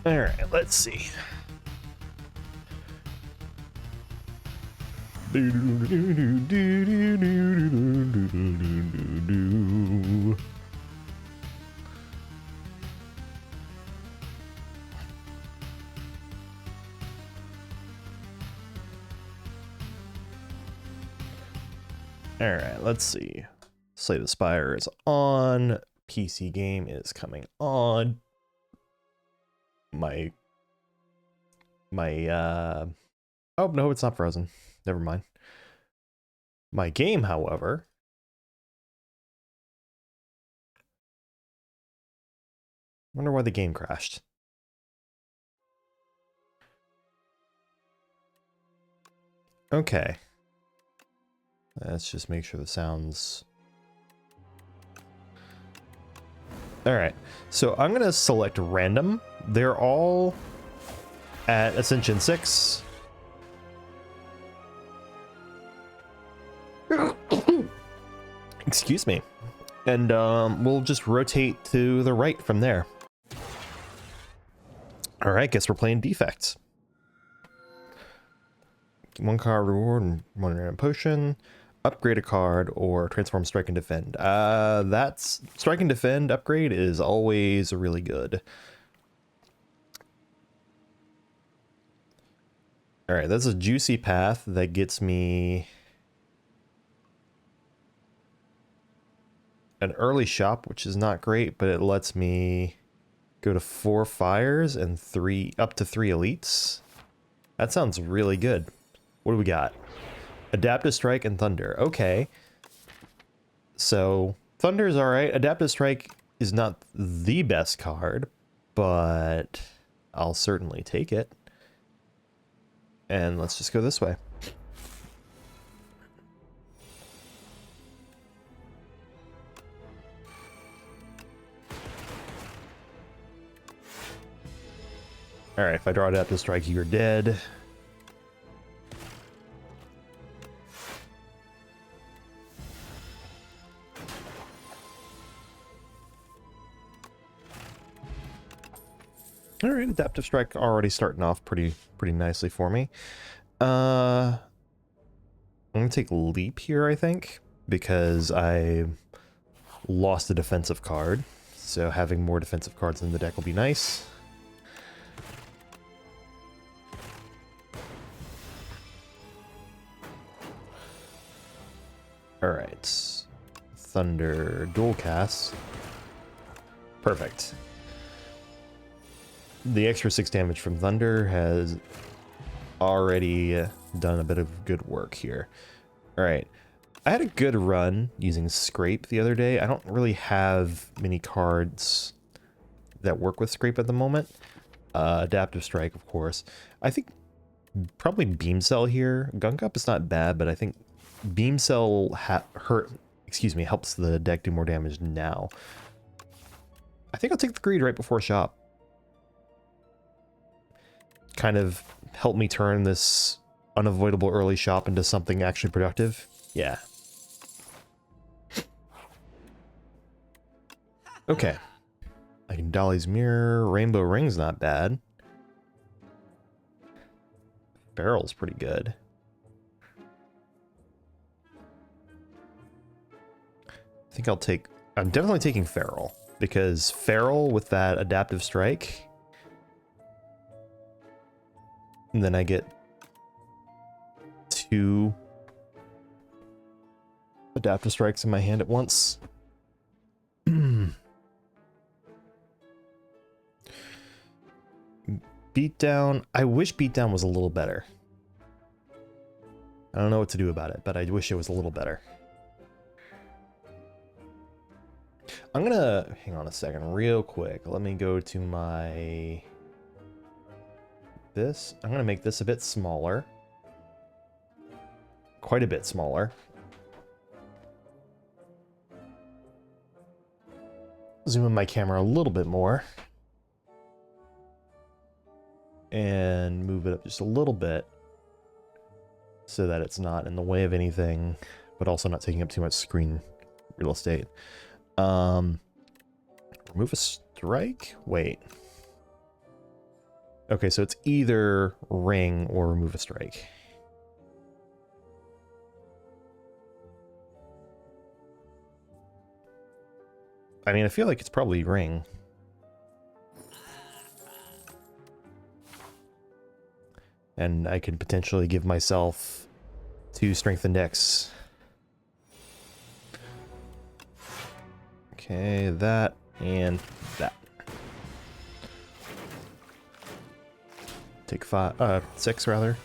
All right, let's see. All right, let's see. Slay the Spire is on. PC game is coming on. My oh no, it's not frozen. Never mind. My game, however, wonder why the game crashed. Okay. Let's just make sure the sound's... Alright, so I'm going to select random. They're all at Ascension 6. Excuse me. And we'll just rotate to the right from there. Alright, guess we're playing defects. One card reward and one random potion. Upgrade a card or transform strike and defend. That's strike and defend upgrade is always really good. All right, that's a juicy path that gets me an early shop, which is not great, but it lets me go to 4 fires and up to 3 elites. That sounds really good. What do we got? Adaptive Strike and Thunder. Okay. So, Thunder's alright. Adaptive Strike is not the best card, but I'll certainly take it. And let's just go this way. Alright, if I draw Adaptive Strike, you're dead. All right, Adaptive Strike already starting off pretty nicely for me. I'm gonna take Leap here, I think, because I lost a defensive card. So having more defensive cards in the deck will be nice. All right, Thunder dual cast. Perfect. The extra 6 damage from Thunder has already done a bit of good work here. All right. I had a good run using Scrape the other day. I don't really have many cards that work with Scrape at the moment. Adaptive Strike, of course. I think probably Beam Cell here. Gunk Up is not bad, but I think Beam Cell helps the deck do more damage now. I think I'll take the Greed right before Shop. Kind of help me turn this unavoidable early shop into something actually productive. Yeah. Okay. I can Dolly's Mirror. Rainbow Ring's not bad. Barrel's pretty good. I think I'm definitely taking Feral, because Feral with that Adaptive Strike, and then I get 2 Adaptive Strikes in my hand at once. Beatdown. I wish Beatdown was a little better. I don't know what to do about it, but I wish it was a little better. I'm gonna hang on a second real quick. Let me go to my I'm gonna make this a bit smaller. Quite a bit smaller. Zoom in my camera a little bit more. And move it up just a little bit so that it's not in the way of anything, but also not taking up too much screen real estate. Remove a strike? Wait. Okay, so it's either ring or remove a strike. I mean, I feel like it's probably ring. And I could potentially give myself 2 strength index. Okay, that and that. Take 6 rather.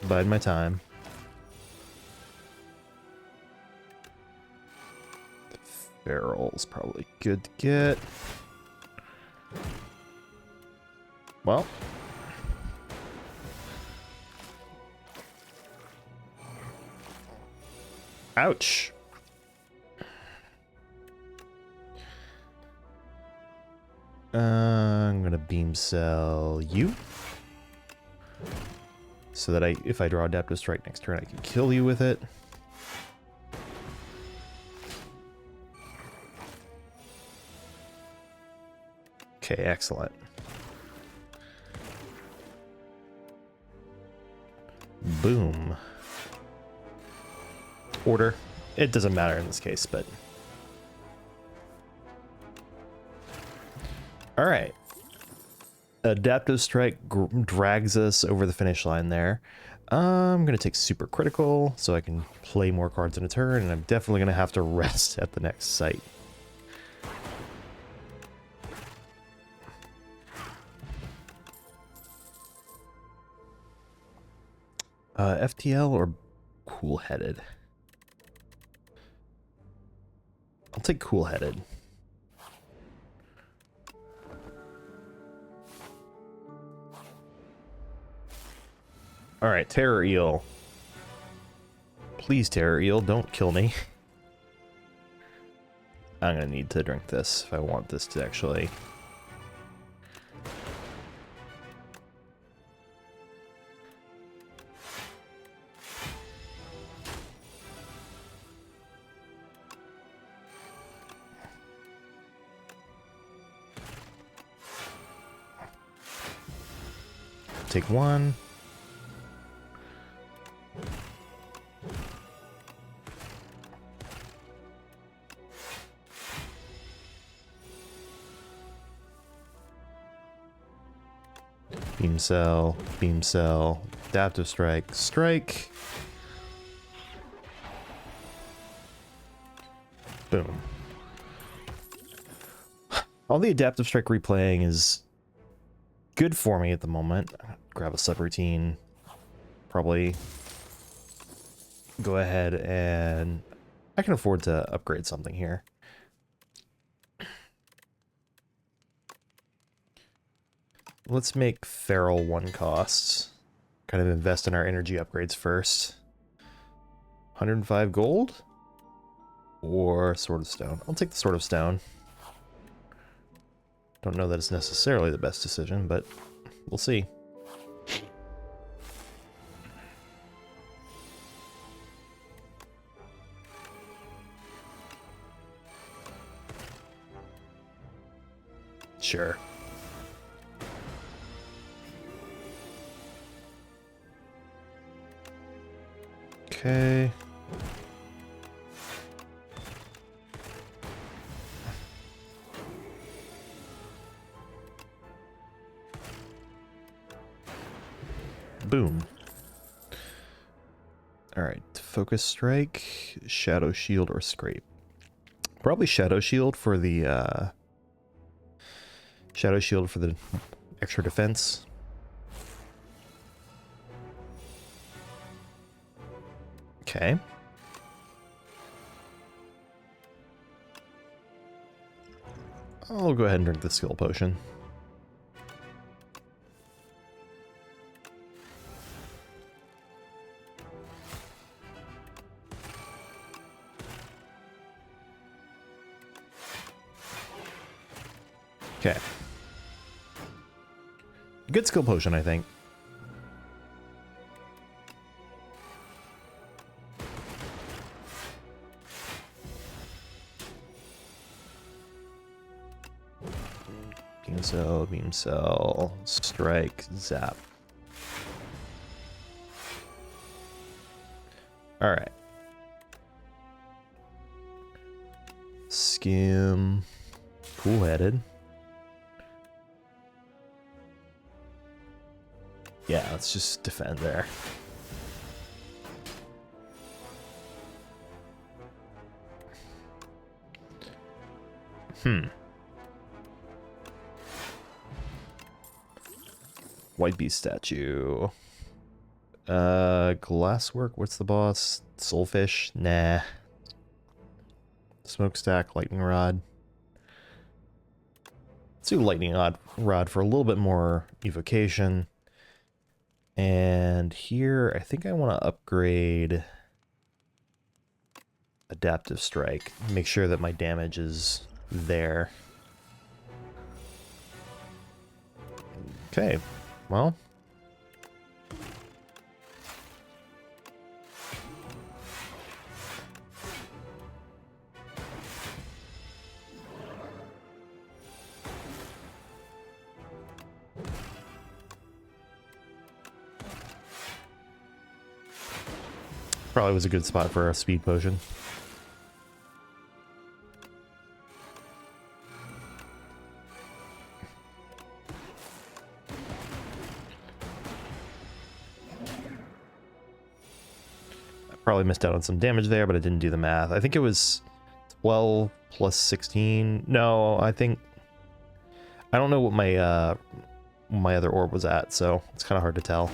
Bide my time. Feral's probably good to get. Well. Ouch. I'm gonna beam cell you. So that if I draw Adaptive Strike next turn, I can kill you with it. Okay, excellent. Boom. Order. It doesn't matter in this case, but... Alright. Adaptive Strike drags us over the finish line there. I'm going to take Super Critical so I can play more cards in a turn, and I'm definitely going to have to rest at the next site. FTL or Cool-Headed? I'll take Cool-Headed. Alright, Terror Eel. Please, Terror Eel, don't kill me. I'm gonna need to drink this if I want this to actually... Take 1. Beam cell, Adaptive Strike, strike. Boom. All the Adaptive Strike replaying is good for me at the moment. Grab a subroutine. Probably go ahead and I can afford to upgrade something here. Let's make Feral 1 costs. Kind of invest in our energy upgrades first. 105 gold? Or Sword of Stone? I'll take the Sword of Stone. Don't know that it's necessarily the best decision, but we'll see. Sure. Okay. Boom. Alright, Focus Strike, Shadow Shield, or Scrape. Probably Shadow Shield for the extra defense. Okay. I'll go ahead and drink the skill potion. Okay. Good skill potion, I think. Yellow beam cell, strike, zap. Alright. Skim. Cool-headed. Yeah, let's just defend there. White beast statue. Glasswork, what's the boss? Soulfish? Nah. Smokestack, lightning rod. Let's do lightning rod for a little bit more evocation. And here, I think I want to upgrade adaptive strike. Make sure that my damage is there. Okay, well. Probably was a good spot for a speed potion. I probably missed out on some damage there, but I didn't do the math. I think it was 12 plus 16. No, I think... I don't know what my other orb was at, so it's kind of hard to tell.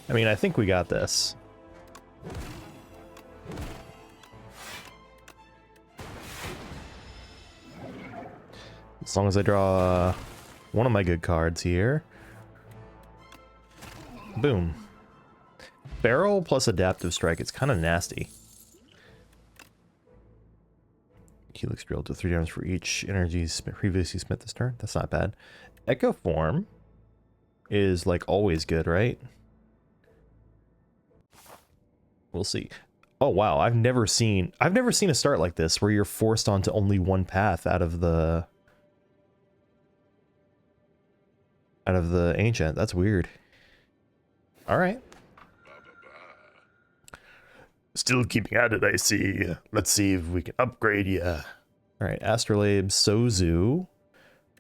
I mean, I think we got this. As long as I draw one of my good cards here. Boom. Barrel plus adaptive strike. It's kind of nasty. Helix drill to 3 damage for each energy previously spent this turn. That's not bad. Echo form is like always good, right? We'll see. Oh wow, I've never seen a start like this where you're forced onto only one path out of the ancient. That's weird. All right. Still keeping at it, I see. Let's see if we can upgrade you. All right, Astrolabe, Sozu,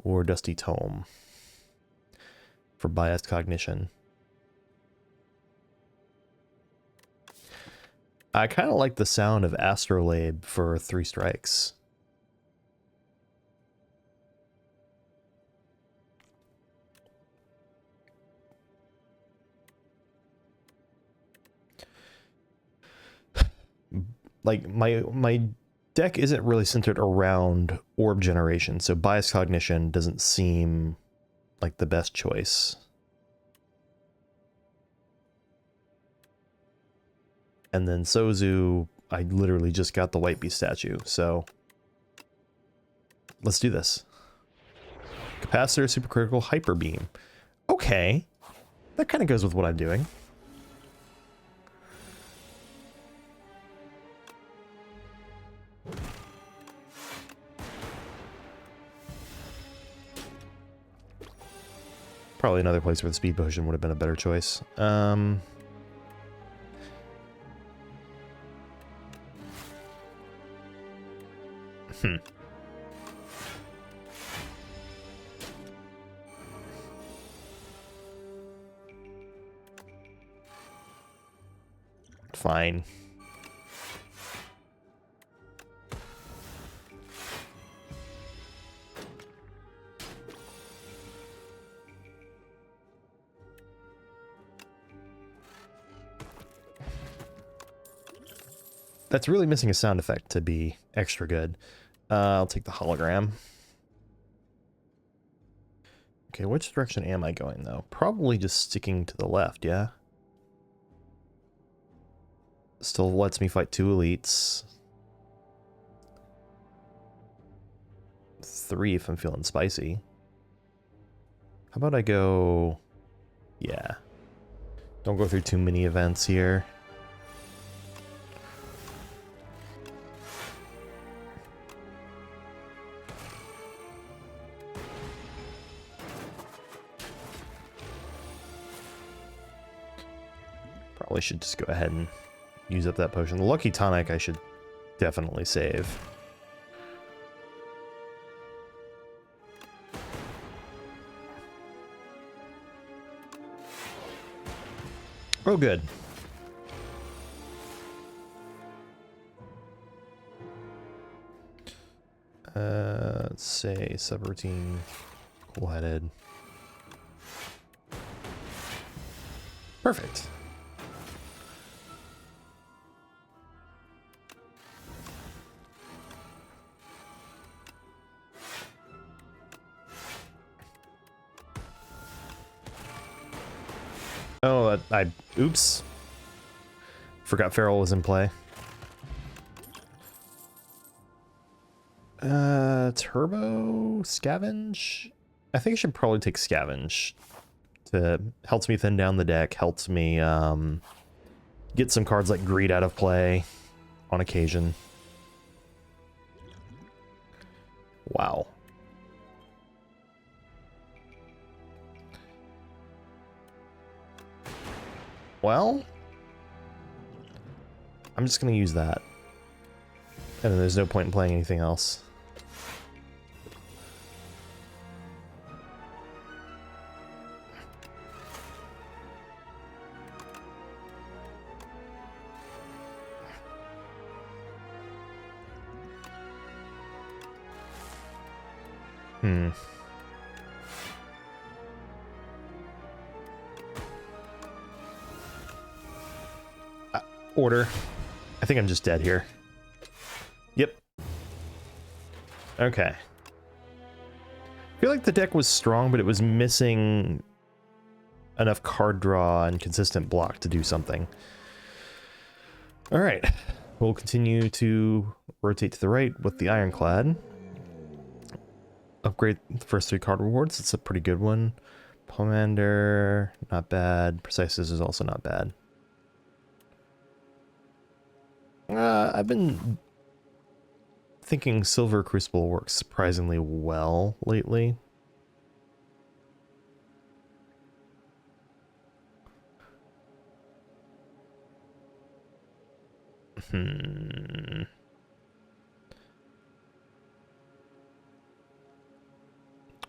or Dusty Tome for biased cognition. I kind of like the sound of Astrolabe for 3 strikes. Like, my deck isn't really centered around orb generation, so biased cognition doesn't seem like the best choice. And then Sozu, I literally just got the White Beast statue, so let's do this. Capacitor, Supercritical, Hyper Beam. Okay, that kind of goes with what I'm doing. Probably another place where the speed potion would have been a better choice. Fine. That's really missing a sound effect to be extra good. I'll take the hologram. Okay, which direction am I going, though? Probably just sticking to the left, yeah? Still lets me fight 2 elites. 3 if I'm feeling spicy. How about I go... Yeah. Don't go through too many events here. Probably should just go ahead and use up that potion. The Lucky Tonic I should definitely save. Oh, good. Let's say subroutine, cool-headed. Perfect. Oh, oops. Forgot Feral was in play. Turbo? Scavenge? I think I should probably take Scavenge. Helps me thin down the deck, helps me get some cards like Greed out of play on occasion. Wow. Well, I'm just going to use that. And then there's no point in playing anything else. Order. I think I'm just dead here. Yep. Okay. I feel like the deck was strong, but it was missing enough card draw and consistent block to do something. All right. We'll continue to rotate to the right with the Ironclad. Upgrade the first 3 card rewards. It's a pretty good one. Pomander, not bad. Precise is also not bad. I've been thinking Silver Crucible works surprisingly well lately.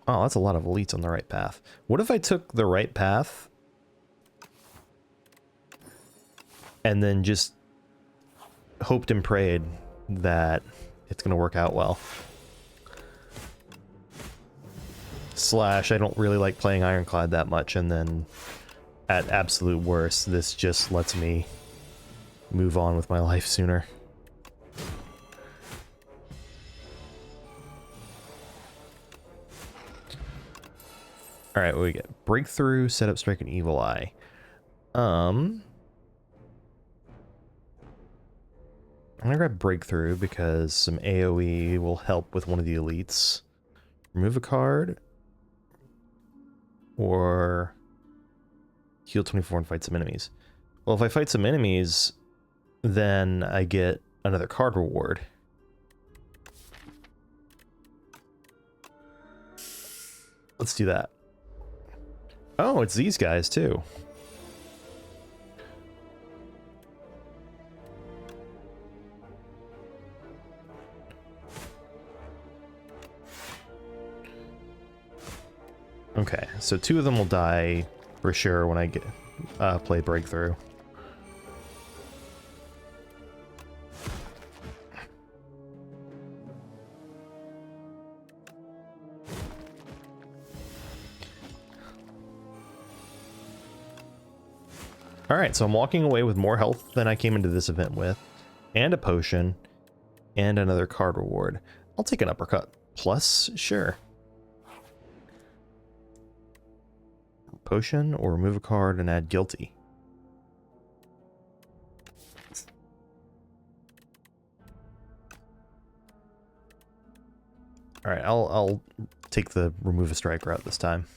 Oh, that's a lot of elites on the right path. What if I took the right path and then just hoped and prayed that it's going to work out well? Slash, I don't really like playing Ironclad that much, and then at absolute worst, this just lets me move on with my life sooner. Alright, what do we get? Breakthrough, Setup, Strike, and Evil Eye. I'm gonna grab Breakthrough because some AoE will help with one of the elites. Remove a card. Or heal 24 and fight some enemies. Well, if I fight some enemies, then I get another card reward. Let's do that. Oh, it's these guys too. Okay, so 2 of them will die for sure when I get play Breakthrough. Alright, so I'm walking away with more health than I came into this event with, and a potion, and another card reward. I'll take an uppercut. Plus, sure. Potion, or remove a card and add guilty. Alright, I'll take the remove a strike route this time.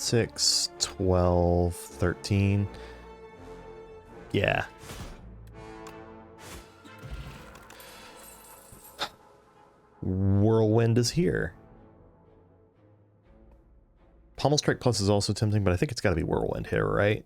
6, 12, 13. Yeah. Whirlwind is here. Pommel Strike Plus is also tempting, but I think it's got to be Whirlwind here, right?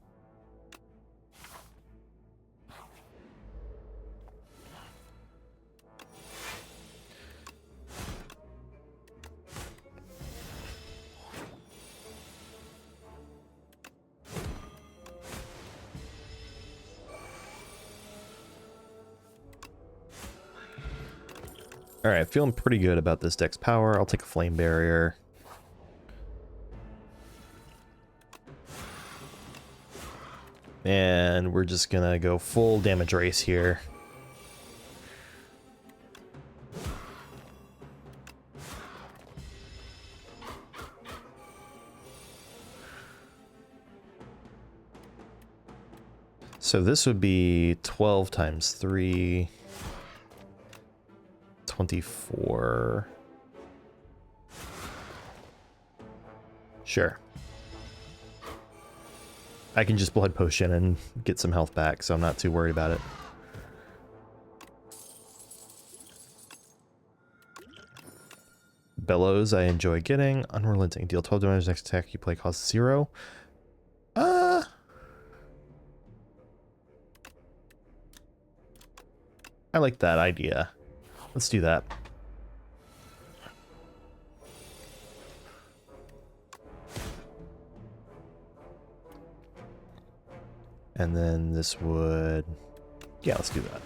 Alright, feeling pretty good about this deck's power. I'll take a Flame Barrier. And we're just gonna go full damage race here. So this would be 12 times 3... 24. Sure. I can just Blood Potion and get some health back, so I'm not too worried about it. Bellows I enjoy getting. Unrelenting. Deal 12 damage next attack you play costs 0. I like that idea. Let's do that. And then this would... Yeah, let's do that.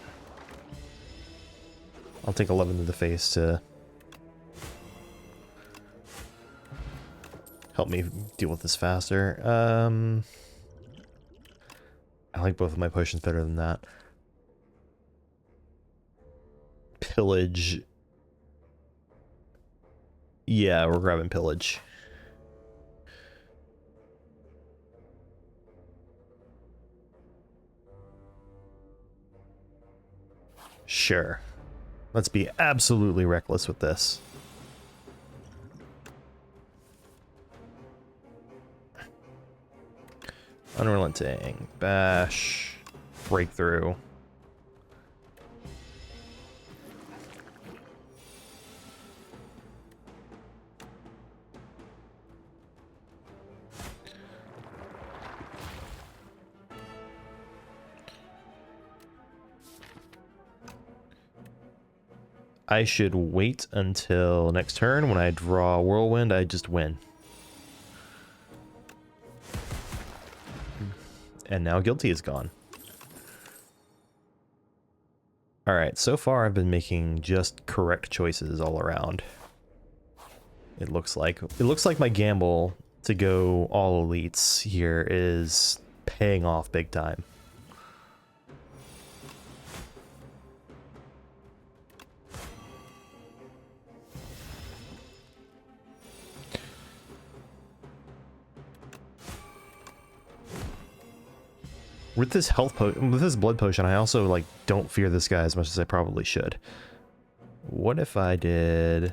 I'll take 11 to the face to help me deal with this faster. I like both of my potions better than that. Pillage. Yeah, we're grabbing Pillage. Sure. Let's be absolutely reckless with this. Unrelenting. Bash. Breakthrough. I should wait until next turn. When I draw Whirlwind, I just win. And now Guilty is gone. Alright, so far I've been making just correct choices all around. It looks like my gamble to go all elites here is paying off big time. With this with this blood potion, I also like don't fear this guy as much as I probably should. What if I did?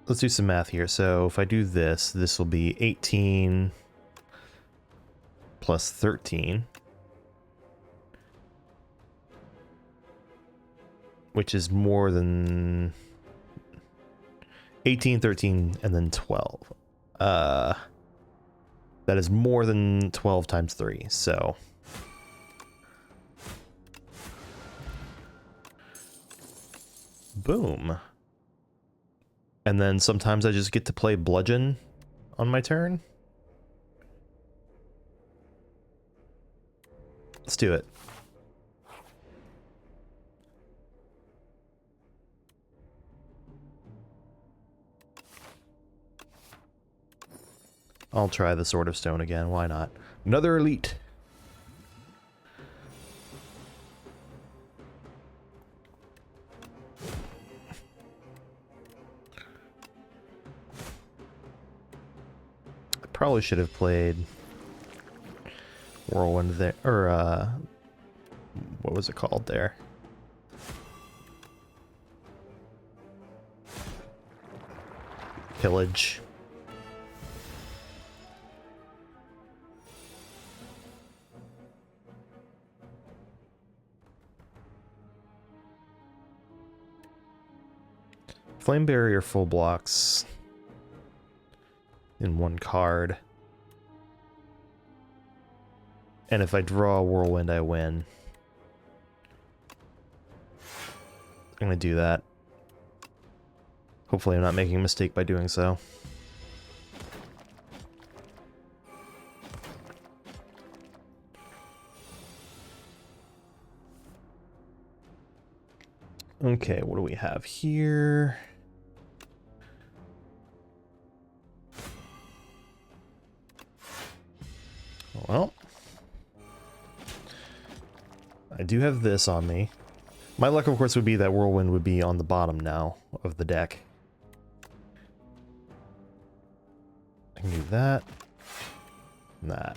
Let's do some math here. So if I do this, this will be 18 plus 13. Which is more than 18, 13, and then 12. That is more than 12 times 3, so... Boom. And then sometimes I just get to play Bludgeon on my turn. Let's do it. I'll try the Sword of Stone again, why not? Another elite! I probably should have played Whirlwind there, or what was it called there? Pillage. Flame barrier full blocks in one card. And if I draw a whirlwind, I win. I'm gonna do that. Hopefully I'm not making a mistake by doing so. Okay, what do we have here? Well, I do have this on me. My luck, of course, would be that Whirlwind would be on the bottom now of the deck. I can do that. And that.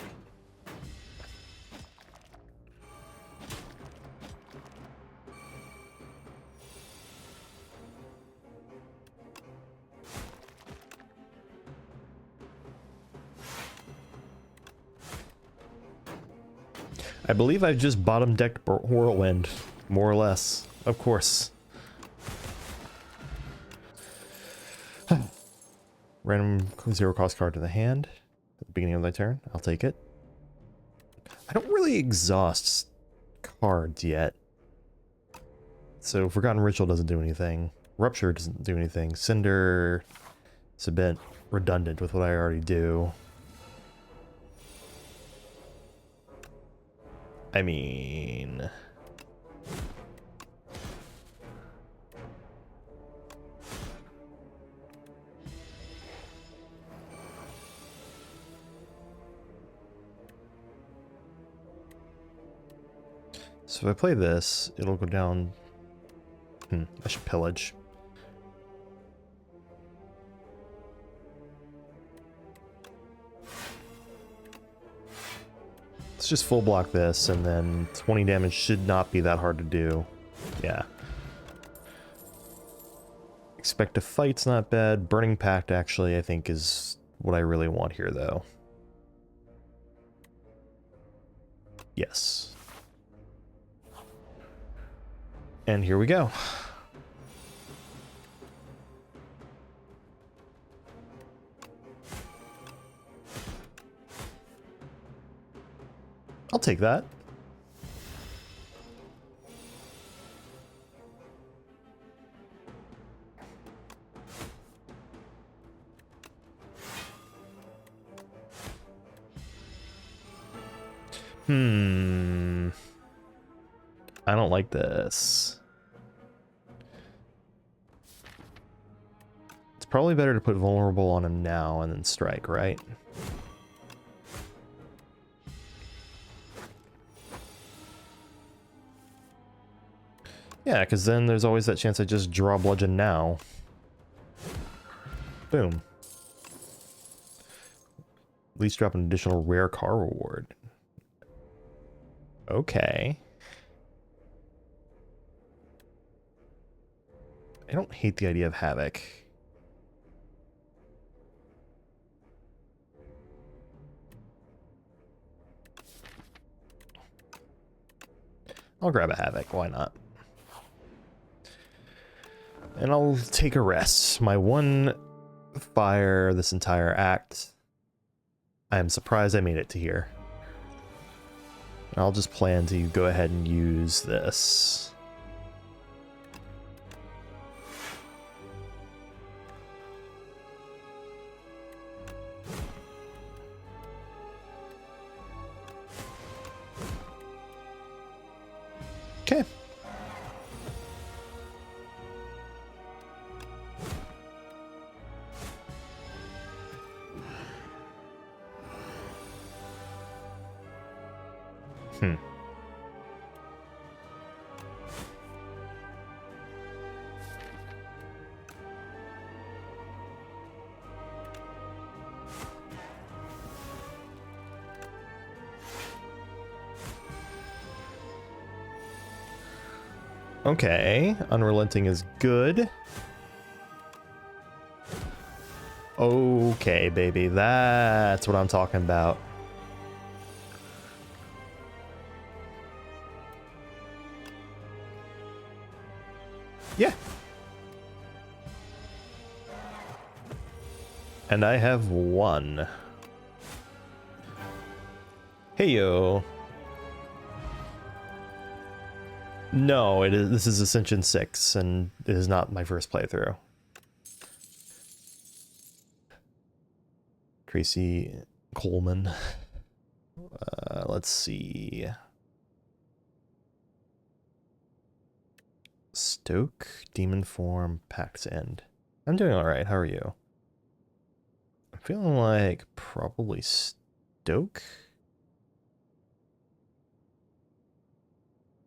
I believe I've just bottom decked Whirlwind, more or less. Of course. Random 0 cost card to the hand at the beginning of my turn. I'll take it. I don't really exhaust cards yet. So Forgotten Ritual doesn't do anything. Rupture doesn't do anything. Cinder is a bit redundant with what I already do. I mean... So if I play this, it'll go down... I should pillage. Let's just full block this, and then 20 damage should not be that hard to do. Yeah. Expect a Fight's not bad. Burning Pact, actually, I think is what I really want here, though. Yes. And here we go. I'll take that. I don't like this. It's probably better to put vulnerable on him now and then strike, right? Yeah, because then there's always that chance I just draw bludgeon now. Boom. At least drop an additional rare car reward. Okay. I don't hate the idea of Havoc. I'll grab a Havoc, why not? And I'll take a rest. My one fire this entire act. I am surprised I made it to here. I'll just plan to go ahead and use this. Okay. Okay, unrelenting is good. Okay, baby, that's what I'm talking about. Yeah. And I have one. Hey yo. No, it is. This is Ascension 6, and it is not my first playthrough. Tracy Coleman. Let's see. Stoke, Demon Form, Pax End. I'm doing alright, how are you? I'm feeling like probably Stoke?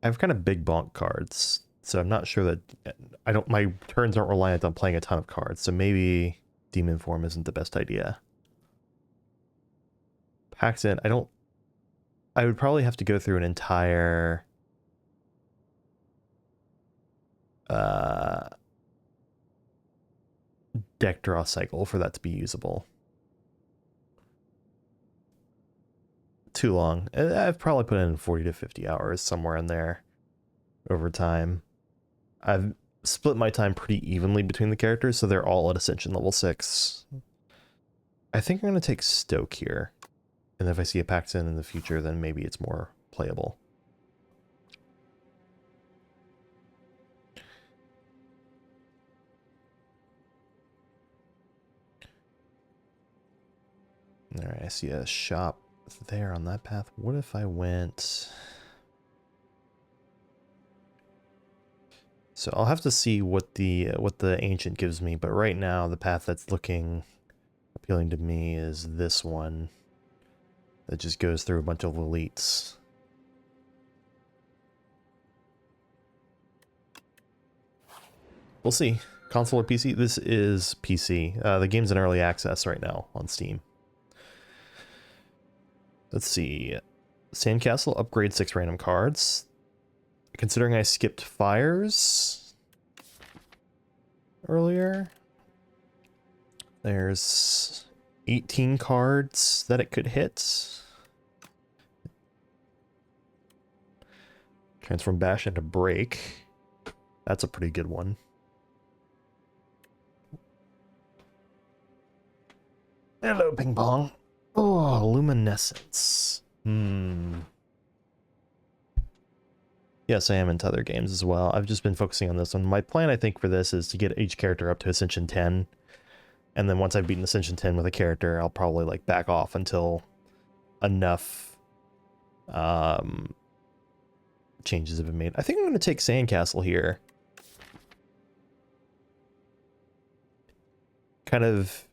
I have kind of big bonk cards, so I'm not sure that my turns aren't reliant on playing a ton of cards, so maybe Demon Form isn't the best idea. Pax End, I would probably have to go through an entire deck draw cycle for that to be usable. Too long. I've probably put in 40 to 50 hours somewhere in there over time. I've split my time pretty evenly between the characters, so they're all at Ascension level 6. I think I'm going to take Stoke here. And if I see a Paxton in the future, then maybe it's more playable. Alright, I see a shop there on that path. What if I went... So I'll have to see what the ancient gives me, but right now the path that's looking appealing to me is this one that just goes through a bunch of elites. We'll see. Console or PC? This is PC. The game's in early access right now on Steam. Let's see. Sandcastle, upgrade 6 random cards. Considering I skipped fires earlier, there's 18 cards that it could hit. Transform Bash into Break. That's a pretty good one. Hello, Ping Pong. Oh, Luminescence. Yes, I am into other games as well. I've just been focusing on this one. My plan, I think, for this is to get each character up to Ascension 10. And then once I've beaten Ascension 10 with a character, I'll probably like back off until enough changes have been made. I think I'm going to take Sandcastle here. Kind of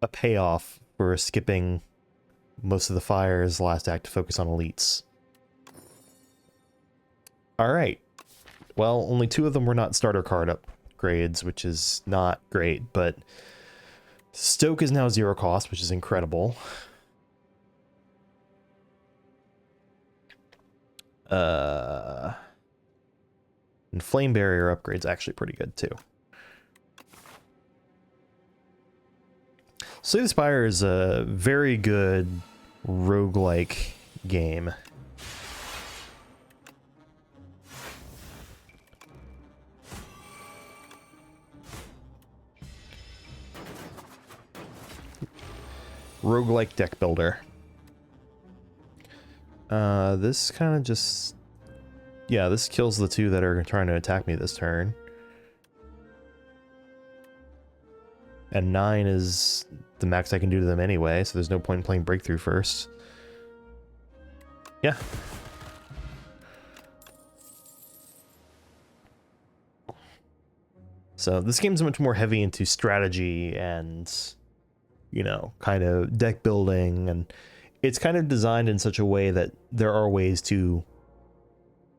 a payoff for skipping most of the fires last act to focus on elites. Alright. Well, only 2 of them were not starter card upgrades, which is not great, but Stoke is now 0 cost, which is incredible. And Flame Barrier upgrade's actually pretty good, too. Slay the Spire is a very good roguelike game. Roguelike deck builder. This kind of just... Yeah, this kills the 2 that are trying to attack me this turn. And 9 is the max I can do to them anyway, so there's no point in playing Breakthrough first. Yeah. So this game's much more heavy into strategy and, you know, kind of deck building, and it's kind of designed in such a way that there are ways to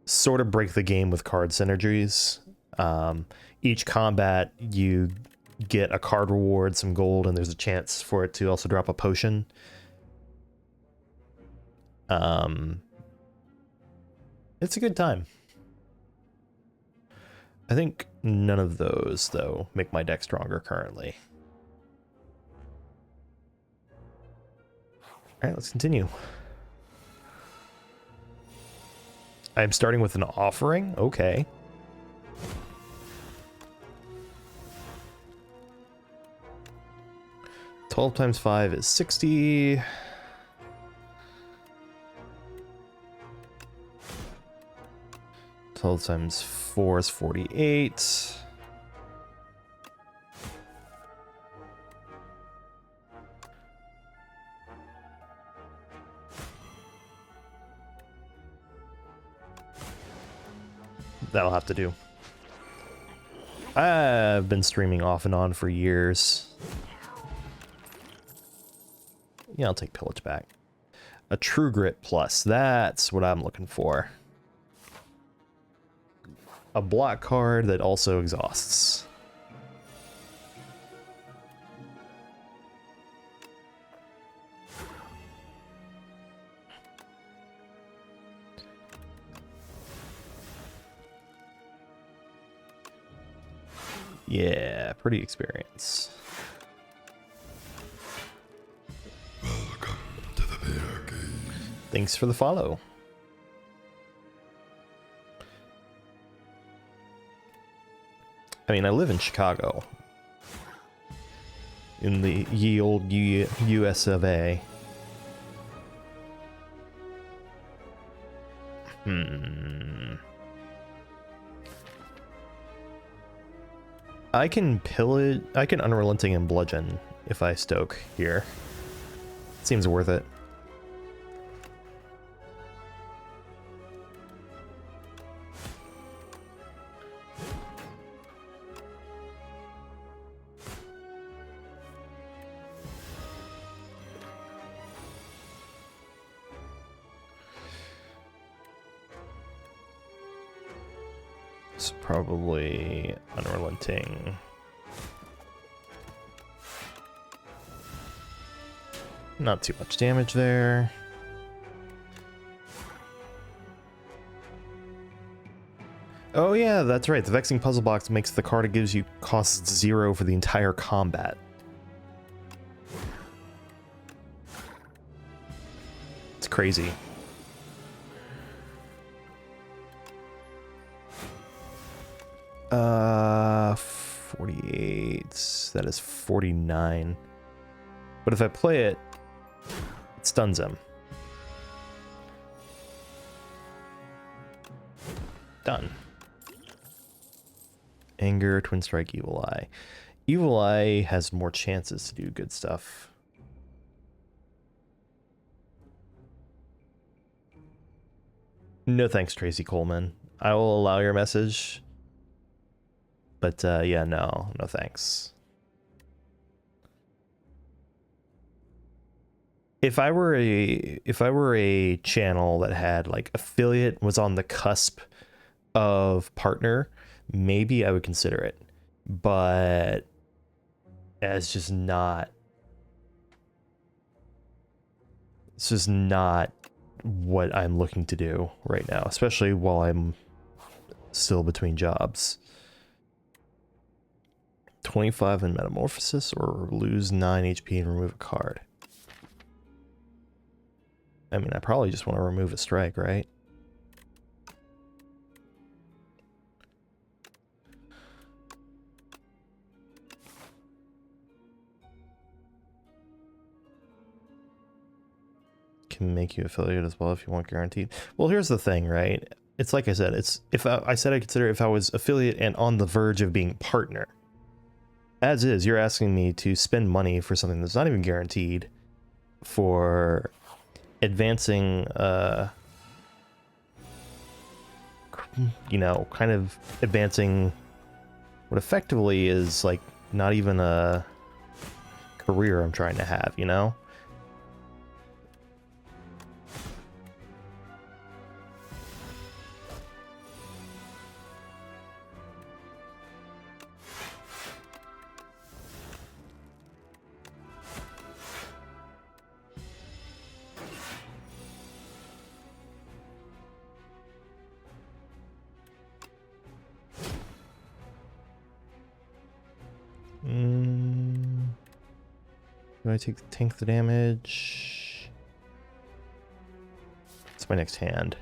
sort of break the game with card synergies. Each combat, you get a card reward, some gold, and there's a chance for it to also drop a potion. It's a good time. I think none of those, though, make my deck stronger currently. Alright, let's continue. I'm starting with an offering? Okay. $12 times 5 is 60. $12 times 4 is 48. That'll have to do. I've been streaming off and on for years. Yeah, I'll take Pillage back. A True Grit Plus. That's what I'm looking for. A block card that also exhausts. Yeah, pretty experience. Welcome to the bear cave. Thanks for the follow. I mean, I live in Chicago. In the ye old US of A. I can pillage, I can Unrelenting and Bludgeon if I stoke here. Seems worth it. It's probably Unrelenting. Not too much damage there. Oh yeah, that's right. The Vexing Puzzle Box makes the card it gives you costs 0 for the entire combat. It's crazy. Uh, 48. That is 49. But if I play it, it stuns him. Done. Anger, Twin Strike, Evil Eye. Evil Eye has more chances to do good stuff. No thanks, Tracy Coleman. I will allow your message. But yeah, no thanks. If I were a channel that had like affiliate was on the cusp of partner, maybe I would consider it. But it's just not what I'm looking to do right now, especially while I'm still between jobs. 25 in Metamorphosis or lose 9 HP and remove a card. I mean, I probably just want to remove a strike, right? Can make you affiliate as well if you want guaranteed. Well, here's the thing, right? It's like I said, it's if I said I consider if I was affiliate and on the verge of being partner. As is, you're asking me to spend money for something that's not even guaranteed for advancing, you know, kind of advancing what effectively is like not even a career I'm trying to have, you know? Do I tank the damage? It's my next hand.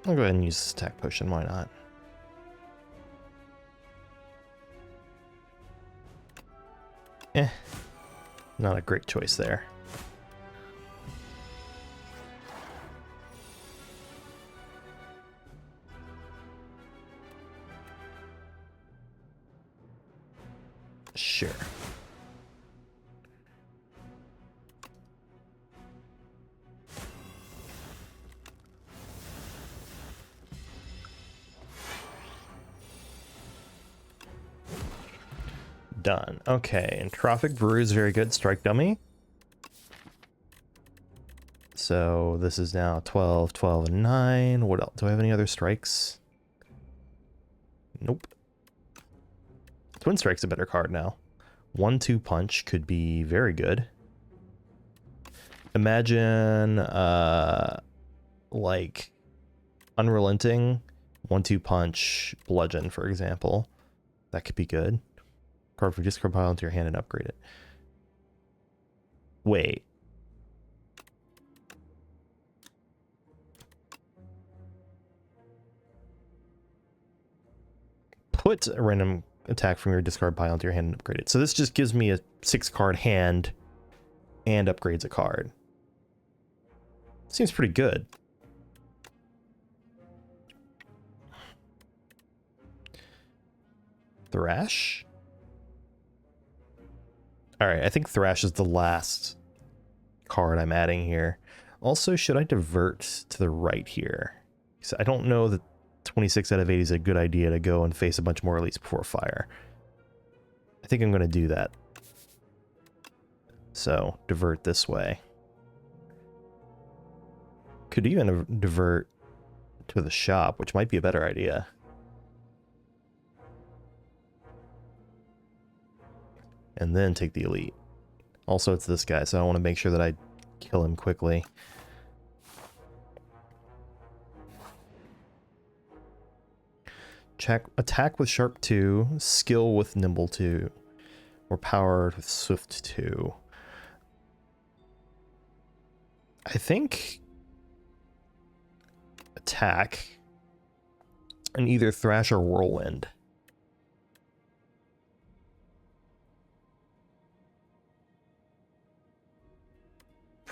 I'll go ahead and use this attack potion, why not? Not a great choice there. Sure. Done. Okay, Entrophic Brew is very good. Strike Dummy. So this is now 12, 12, and 9. What else? Do I have any other strikes? Nope. Twin Strike's a better card now. 1-2 Punch could be very good. Imagine, like, Unrelenting, 1-2 Punch, Bludgeon, for example. That could be good. Card for discard pile into your hand and upgrade it. Wait. Put a random attack from your discard pile into your hand and upgrade it. So this just gives me a 6-card hand and upgrades a card. Seems pretty good. Thrash? Alright, I think Thrash is the last card I'm adding here. Also, should I divert to the right here? So I don't know that 26 out of 80 is a good idea to go and face a bunch more elites before fire. I think I'm going to do that. So, divert this way. Could even divert to the shop, which might be a better idea. And then take the elite. Also, it's this guy, so I want to make sure that I kill him quickly. Attack with Sharp 2, Skill with Nimble 2, or Power with Swift 2. I think attack and either Thrash or Whirlwind.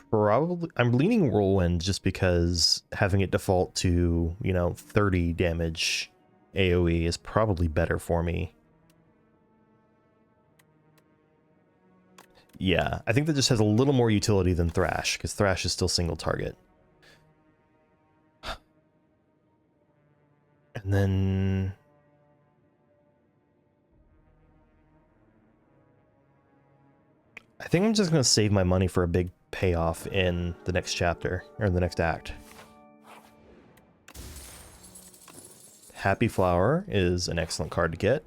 Probably, I'm leaning Whirlwind just because having it default to, 30 damage AoE is probably better for me. Yeah, I think that just has a little more utility than Thrash, because Thrash is still single target. And then... I think I'm just going to save my money for a big payoff in the next chapter, or the next act. Happy Flower is an excellent card to get.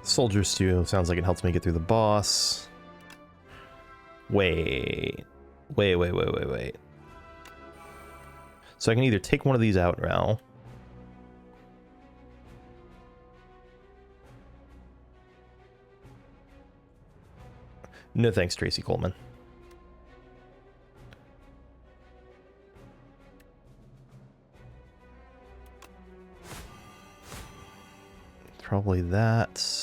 Soldiers Stew sounds like it helps me get through the boss. Wait. So I can either take one of these out now. No thanks, Tracy Coleman. Probably that.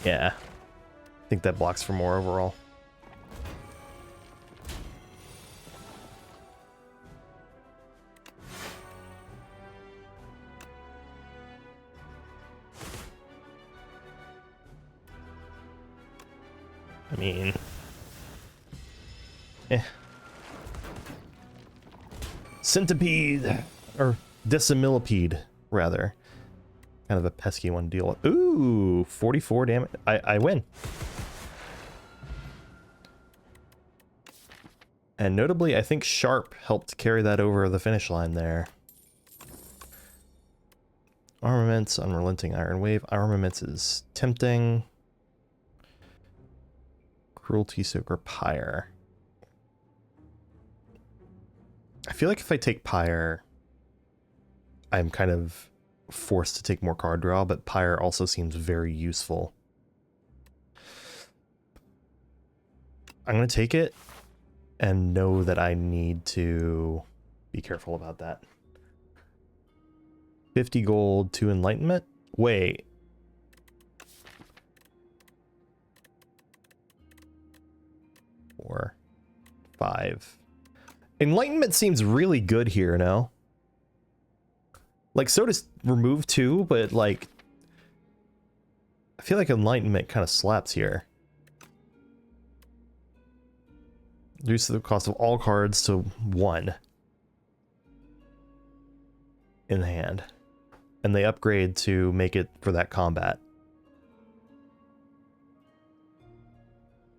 Yeah. I think that blocks for more overall. I mean... Centipede! Or Decimillipede, rather. Kind of a pesky one to deal with. Ooh! 44 damage. I win. And notably, I think Sharp helped carry that over the finish line there. Armaments, Unrelenting Iron Wave. Armaments is Tempting. Cruelty Soaker, Pyre. I feel like if I take Pyre, I'm kind of forced to take more card draw, but Pyre also seems very useful. I'm going to take it and know that I need to be careful about that. 50 gold, 2 enlightenment? Wait. Four, 5. Enlightenment seems really good here, no? Like, so does remove 2, but like, I feel like enlightenment kind of slaps here. Reduce the cost of all cards to 1 in the hand. And they upgrade to make it for that combat.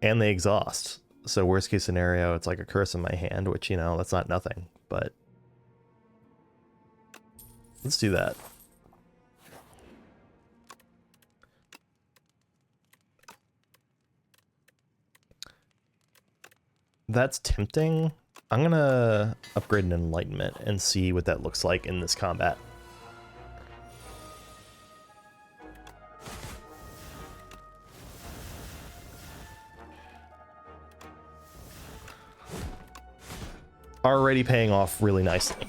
And they exhaust. So worst case scenario, it's like a curse in my hand, which, you know, that's not nothing, but let's do that. That's tempting. I'm gonna upgrade an enlightenment and see what that looks like in this combat. Already paying off really nicely.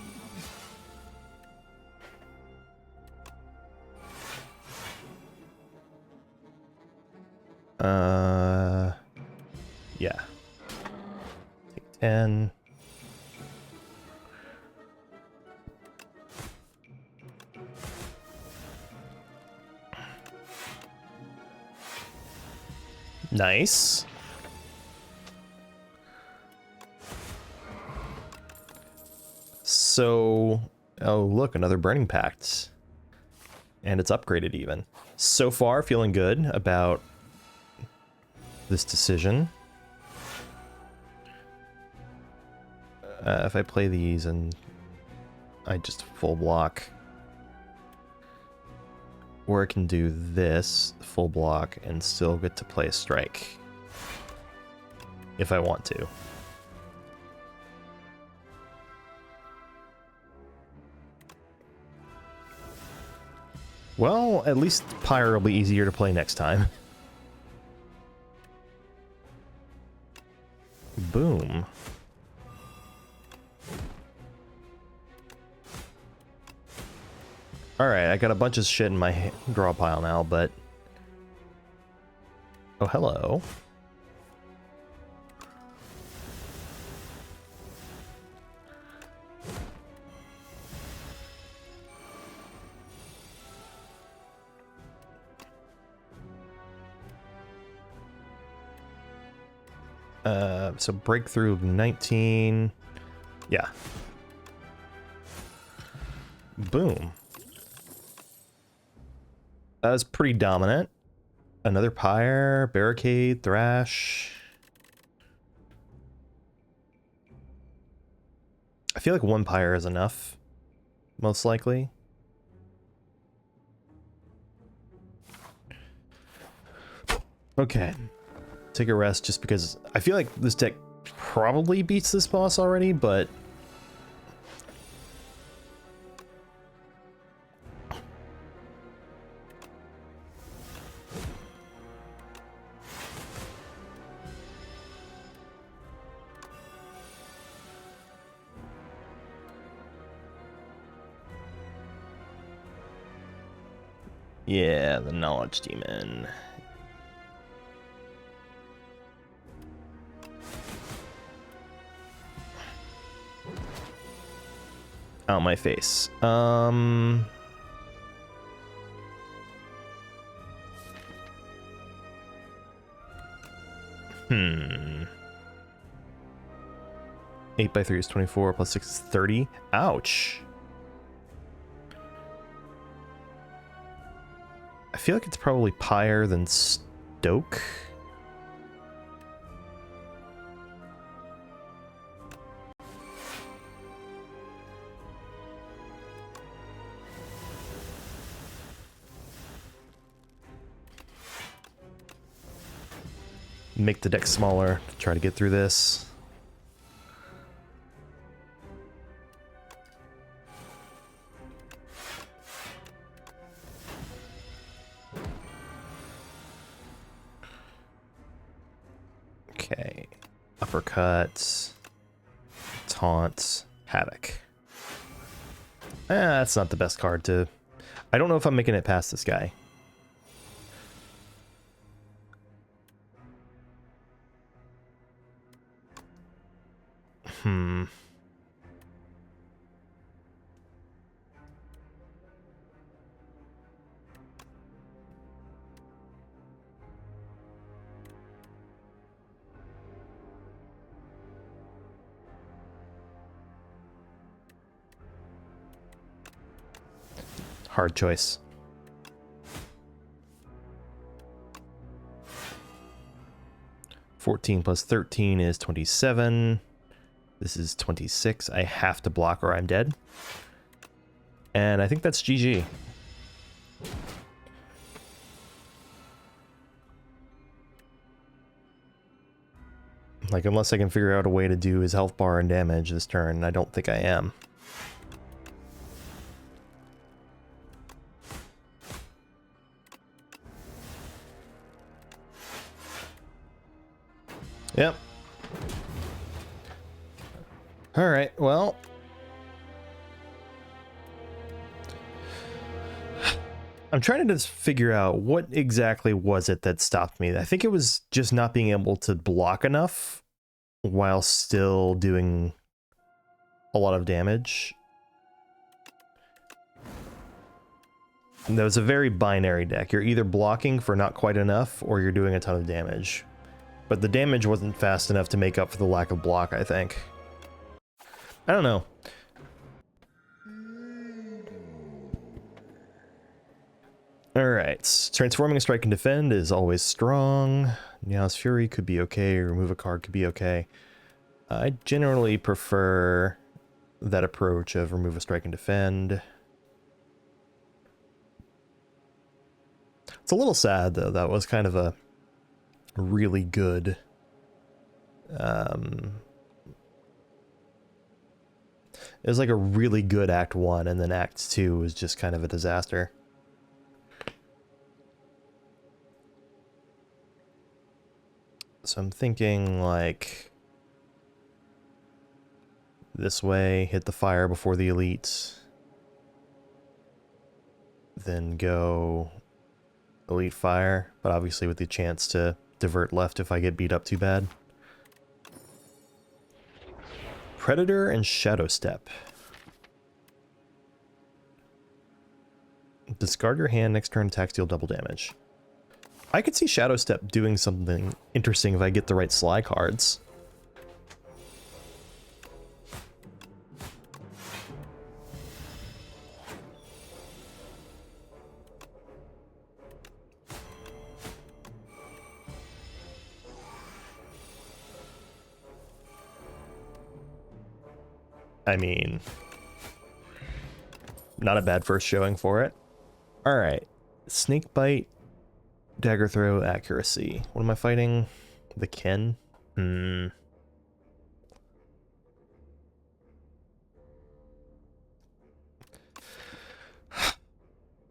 Yeah. Take 10. Nice. So, oh look, another Burning Pact. And it's upgraded even. So far, feeling good about this decision. If I play these and I just full block, or I can do this, full block, and still get to play a strike. If I want to. Well, at least Pyre will be easier to play next time. Boom. Alright, I got a bunch of shit in my draw pile now, but... Oh, hello. So breakthrough 19. Yeah. Boom. That was pretty dominant. Another Pyre, Barricade, Thrash. I feel like 1 Pyre is enough, most likely. Okay. Take a rest just because I feel like this deck probably beats this boss already, but yeah, the Knowledge Demon. Out my face. 8 by 3 is 24, plus 6 is 30. Ouch. I feel like it's probably Pyre than Stoke. make the deck smaller to try to get through this. Okay. Uppercuts. Taunt. Havoc. That's not the best card to... I don't know if I'm making it past this guy. Hard choice. $14 plus 13 is 27. This is 26. I have to block or I'm dead. And I think that's GG. Like, unless I can figure out a way to do his health bar and damage this turn, I don't think I am. Yep. All right, well. I'm trying to just figure out what exactly was it that stopped me. I think it was just not being able to block enough while still doing a lot of damage. And that was a very binary deck. You're either blocking for not quite enough or you're doing a ton of damage. But the damage wasn't fast enough to make up for the lack of block, I think. I don't know. Alright, transforming a strike and defend is always strong. Neos Fury could be okay, remove a card could be okay. I generally prefer that approach of remove a strike and defend. It's a little sad though, that was kind of a really good it was like a really good Act 1, and then Act 2 was just kind of a disaster. So I'm thinking like this way, hit the fire before the elite, then go elite fire, but obviously with the chance to divert left if I get beat up too bad. Predator and Shadow Step. Discard your hand, next turn attacks deal double damage. I could see Shadow Step doing something interesting if I get the right Sly cards. I mean, not a bad first showing for it. All right, Snake Bite, Dagger Throw, Accuracy. What am I fighting? The Ken? I'm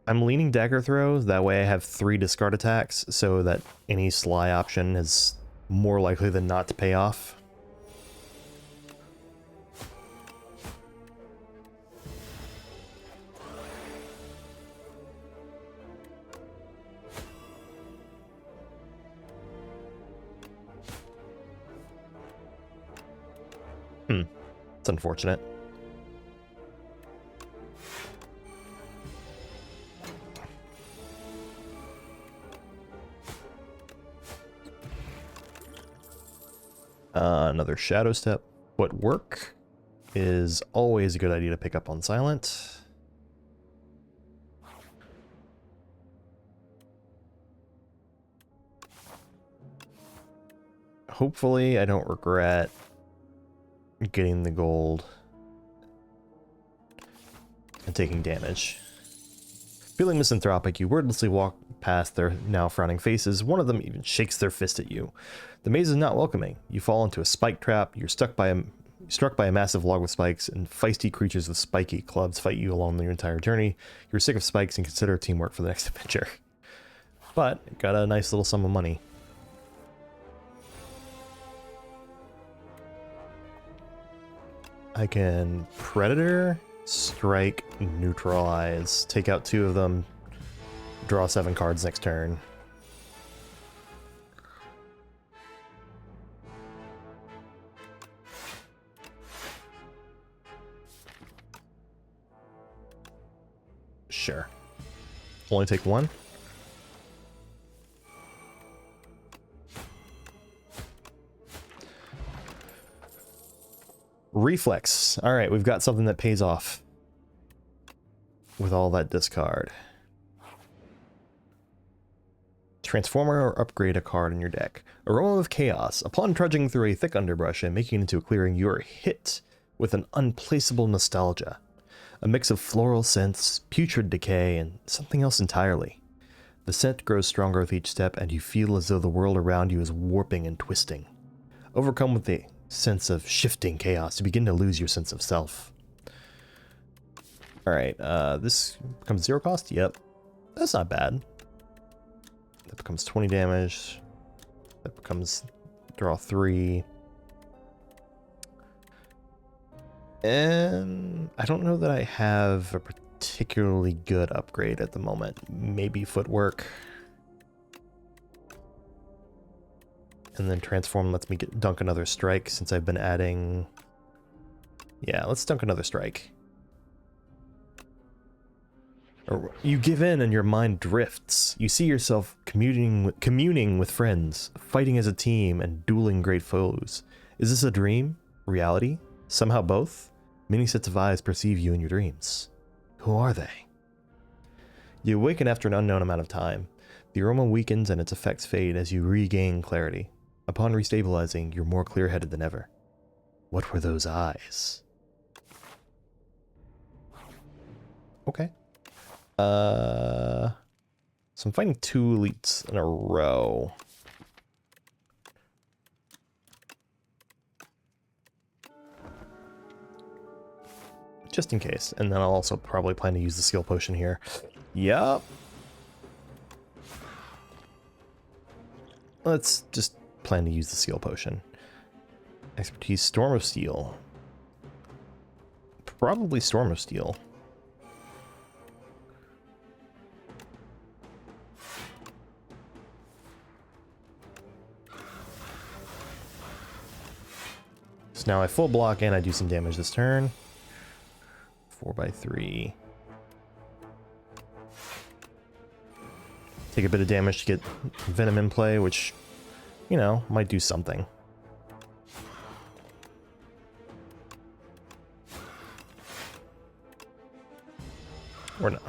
leaning Dagger Throw, that way I have 3 discard attacks, so that any Sly option is more likely than not to pay off. It's unfortunate. Another Shadow Step. What work is always a good idea to pick up on Silent. Hopefully I don't regret getting the gold and taking damage. Feeling misanthropic, you wordlessly walk past their now frowning faces. One of them even shakes their fist at you. The maze is not welcoming. You fall into a spike trap. You're struck by a massive log with spikes, and feisty creatures with spiky clubs fight you along your entire journey. You're sick of spikes and consider teamwork for the next adventure. But got a nice little sum of money. I can Predator, Strike, Neutralize, take out 2 of them, draw 7 cards next turn. Sure. Only take 1. Reflex. All right, we've got something that pays off with all that discard. Transformer or upgrade a card in your deck. Aroma of Chaos. Upon trudging through a thick underbrush and making it into a clearing, you are hit with an unplaceable nostalgia. A mix of floral scents, putrid decay, and something else entirely. The scent grows stronger with each step, and you feel as though the world around you is warping and twisting. Overcome with the sense of shifting chaos, you begin to lose your sense of self. Alright, this becomes 0 cost? Yep. That's not bad. That becomes 20 damage. That becomes draw 3. And I don't know that I have a particularly good upgrade at the moment. Maybe footwork. And then transform lets me dunk another strike since I've been adding... Yeah, let's dunk another strike. Or you give in and your mind drifts. You see yourself communing with friends, fighting as a team, and dueling great foes. Is this a dream? Reality? Somehow both? Many sets of eyes perceive you in your dreams. Who are they? You awaken after an unknown amount of time. The aroma weakens and its effects fade as you regain clarity. Upon restabilizing, you're more clear-headed than ever. What were those eyes? Okay. So I'm fighting 2 elites in a row. Just in case. And then I'll also probably plan to use the skill potion here. Yup. Let's just plan to use the skill potion. Expertise, Storm of Steel. Probably Storm of Steel. So now I full block and I do some damage this turn. 4x3. Take a bit of damage to get Venom in play, which, you know, might do something. Or no.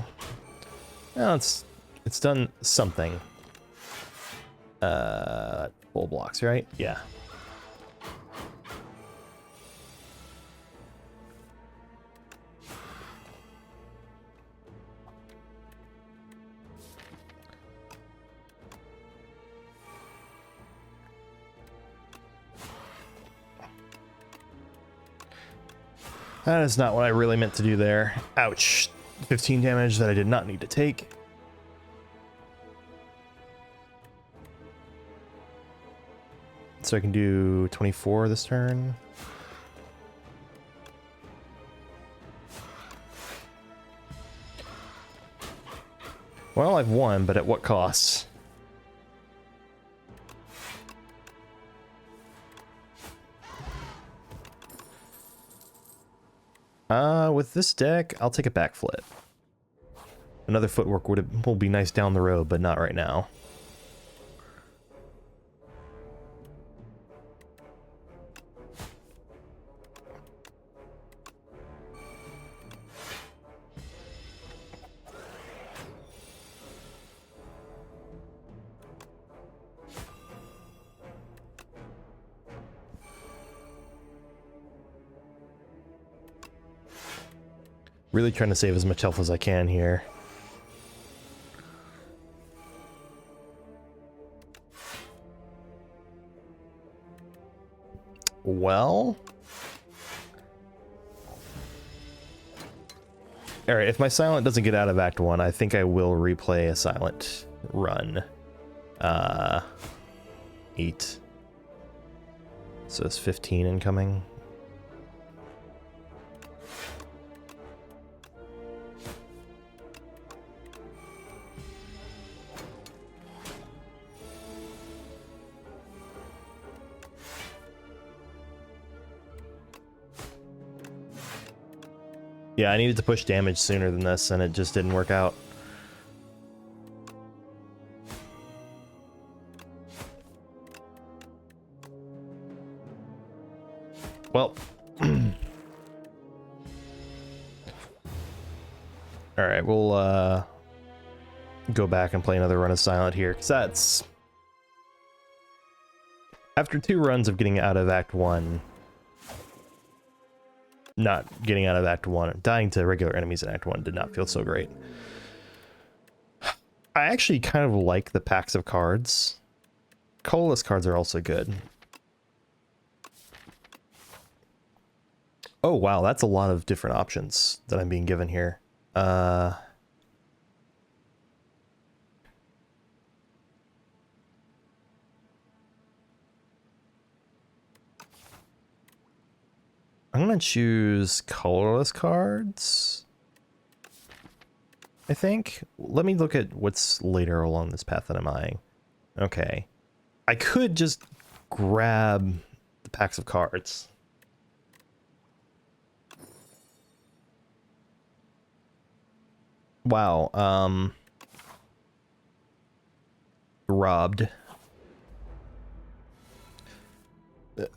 No, it's done something. Full blocks, right? Yeah. That is not what I really meant to do there. Ouch. 15 damage that I did not need to take. So I can do 24 this turn. Well, I've won, but at what cost? With this deck, I'll take a back flip. Another footwork will be nice down the road, but not right now. Really trying to save as much health as I can here. well. Alright, if my silent doesn't get out of Act 1, I think I will replay a silent run. 8. So it's 15 incoming. Yeah, I needed to push damage sooner than this, and it just didn't work out. Well. Alright, we'll go back and play another run of Silent here, because that's... After 2 runs of getting out of Act 1... Not getting out of Act 1, dying to regular enemies in Act 1 did not feel so great. I actually kind of like the packs of cards. Colorless cards are also good. Oh wow, that's a lot of different options that I'm being given here. I'm gonna choose colorless cards, I think. Let me look at what's later along this path that I'm eyeing. Okay. I could just grab the packs of cards. Wow, robbed.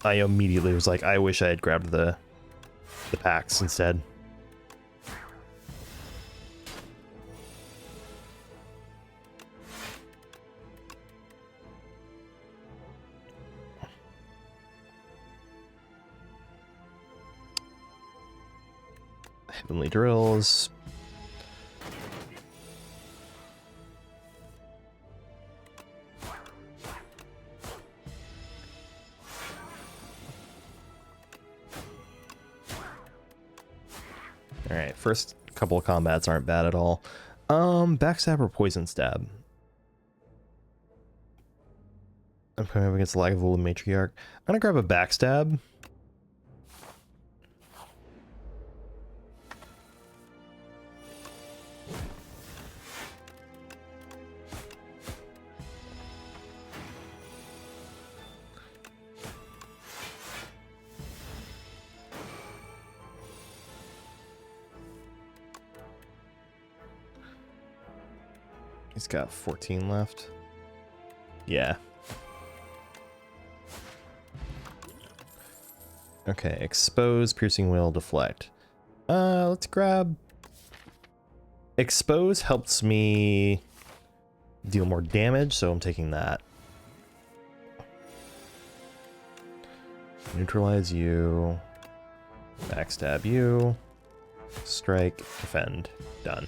I immediately was like, I wish I had grabbed the packs instead. Heavenly Drills. Alright, first couple of combats aren't bad at all. Backstab or Poison Stab? I'm coming up against the Lagavulin Matriarch. I'm gonna grab a Backstab. He's got 14 left. Yeah. Okay, expose, piercing will, deflect. Let's grab... Expose helps me deal more damage, so I'm taking that. Neutralize you. Backstab you. Strike, defend. Done.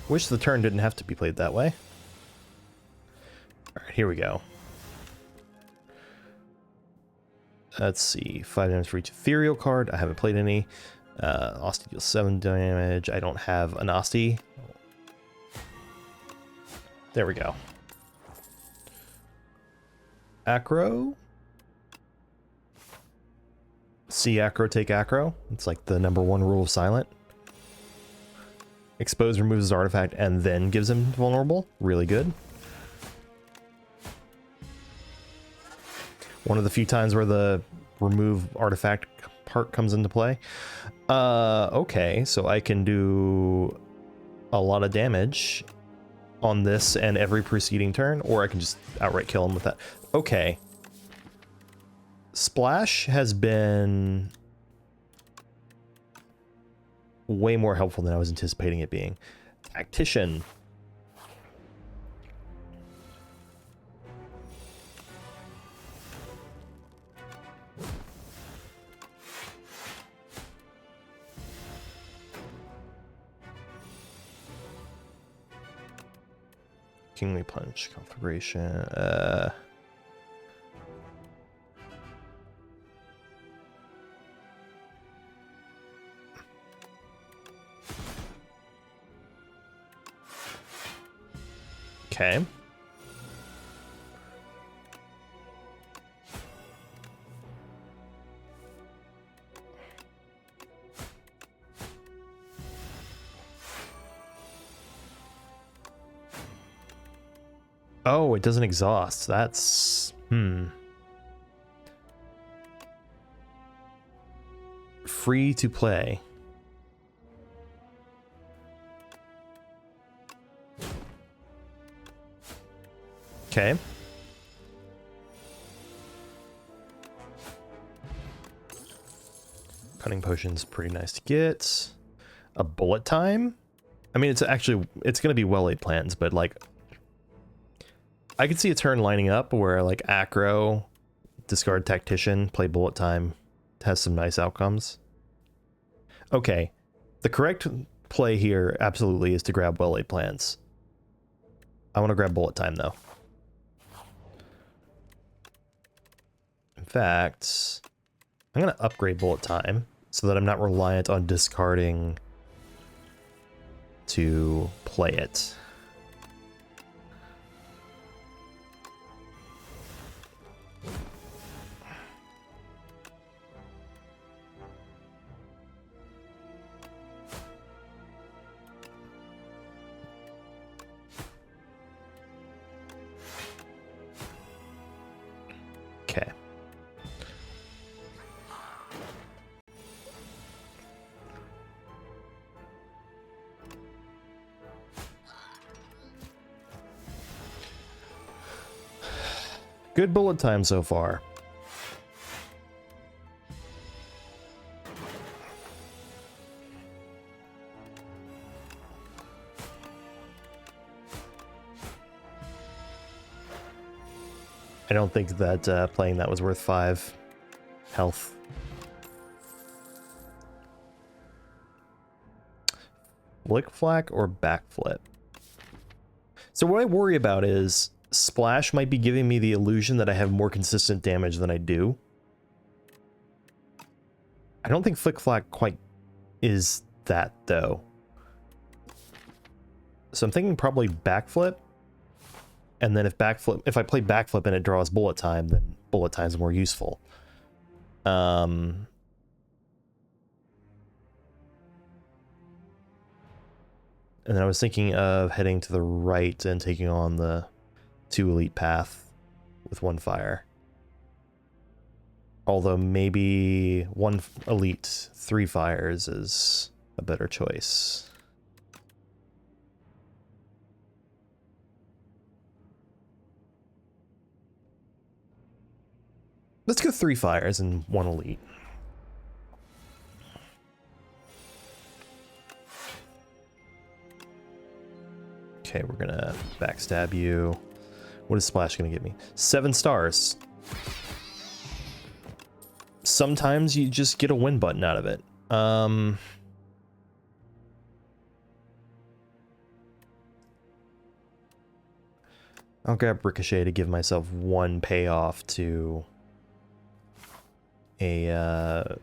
Wish the turn didn't have to be played that way. Alright, here we go. Let's see. 5 damage for each ethereal card. I haven't played any. Asti deals 7 damage. I don't have an Asti. There we go. Acro. See Acro, take Acro. It's like the #1 rule of Silent. Expose removes his artifact and then gives him vulnerable. Really good. One of the few times where the remove artifact part comes into play. Okay, so I can do a lot of damage on this and every preceding turn, or I can just outright kill him with that. Okay. Splash has been way more helpful than I was anticipating it being. Tactician. Kingly Punch, Conflagration, okay. Oh, it doesn't exhaust. That's... Free to play. Okay. Cunning Potion's pretty nice to get. A bullet time? I mean, it's going to be well-laid plans, but like... I could see a turn lining up where like Acro, discard Tactician, play bullet time, has some nice outcomes. Okay, the correct play here absolutely is to grab well-laid plans. I want to grab bullet time though. In fact, I'm going to upgrade bullet time so that I'm not reliant on discarding to play it. Okay. Good bullet time so far. I don't think that playing that was worth 5 health. Flick Flack or Backflip? So what I worry about is Splash might be giving me the illusion that I have more consistent damage than I do. I don't think Flick Flack quite is that, though. So I'm thinking probably Backflip. And then if I play Backflip and it draws bullet time, then bullet time is more useful. And then I was thinking of heading to the right and taking on the 2 elite path with 1 fire. Although maybe 1 elite, 3 fires is a better choice. Let's go 3 fires and 1 elite. Okay, we're gonna backstab you. What is Splash gonna give me? 7 stars. Sometimes you just get a win button out of it. I'll grab Ricochet to give myself 1 payoff to to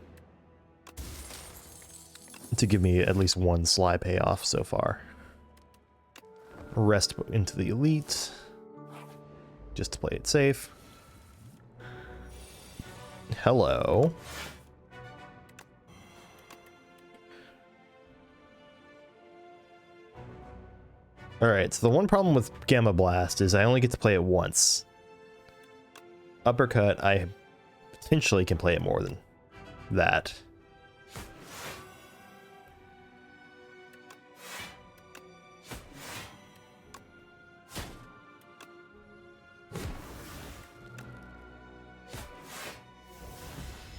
give me at least 1 Sly payoff so far. Rest into the elite just to play it safe. Hello. Alright, so the one problem with Gamma Blast is I only get to play it once. Uppercut, I potentially can play it more than that.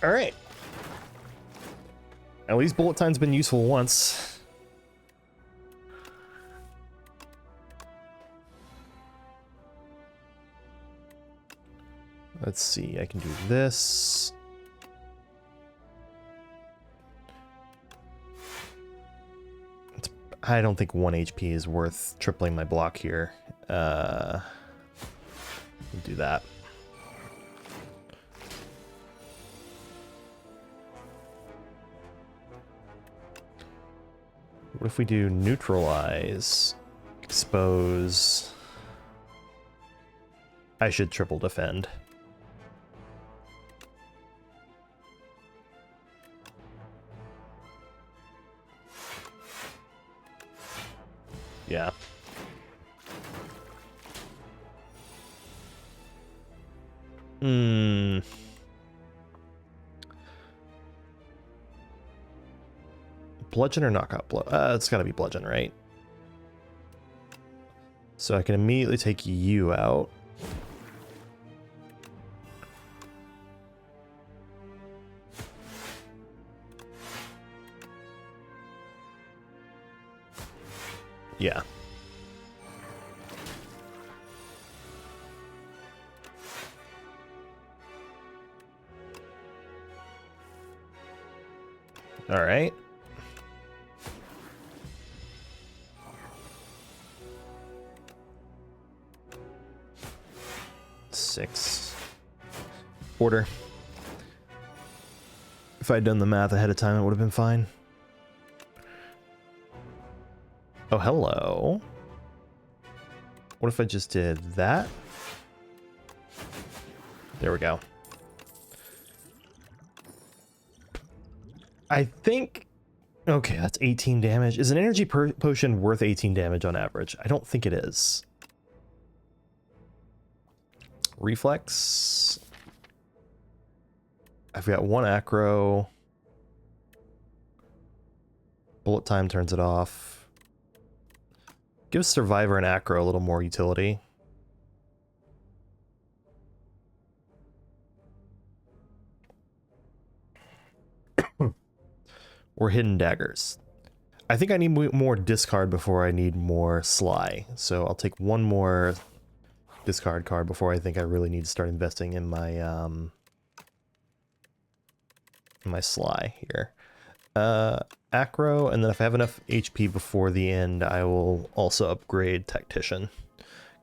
Alright. At least bullet time's been useful once. Let's see, I can do this. I don't think 1 HP is worth tripling my block here. Do that. What if we do neutralize, expose? I should triple defend. Yeah. Bludgeon or knockout blow? It's gotta be bludgeon, right? So I can immediately take you out. Yeah. All right. Six. Order. If I'd done the math ahead of time, it would have been fine. Oh, hello. What if I just did that? There we go. I think... Okay, that's 18 damage. Is an energy potion worth 18 damage on average? I don't think it is. Reflex. I've got one acro. Bullet time turns it off. Gives Survivor and acro a little more utility. Or hidden daggers. I think I need more discard before I need more sly. So I'll take one more discard card before I think I really need to start investing in my sly here. Acro, and then if I have enough HP before the end, I will also upgrade Tactician.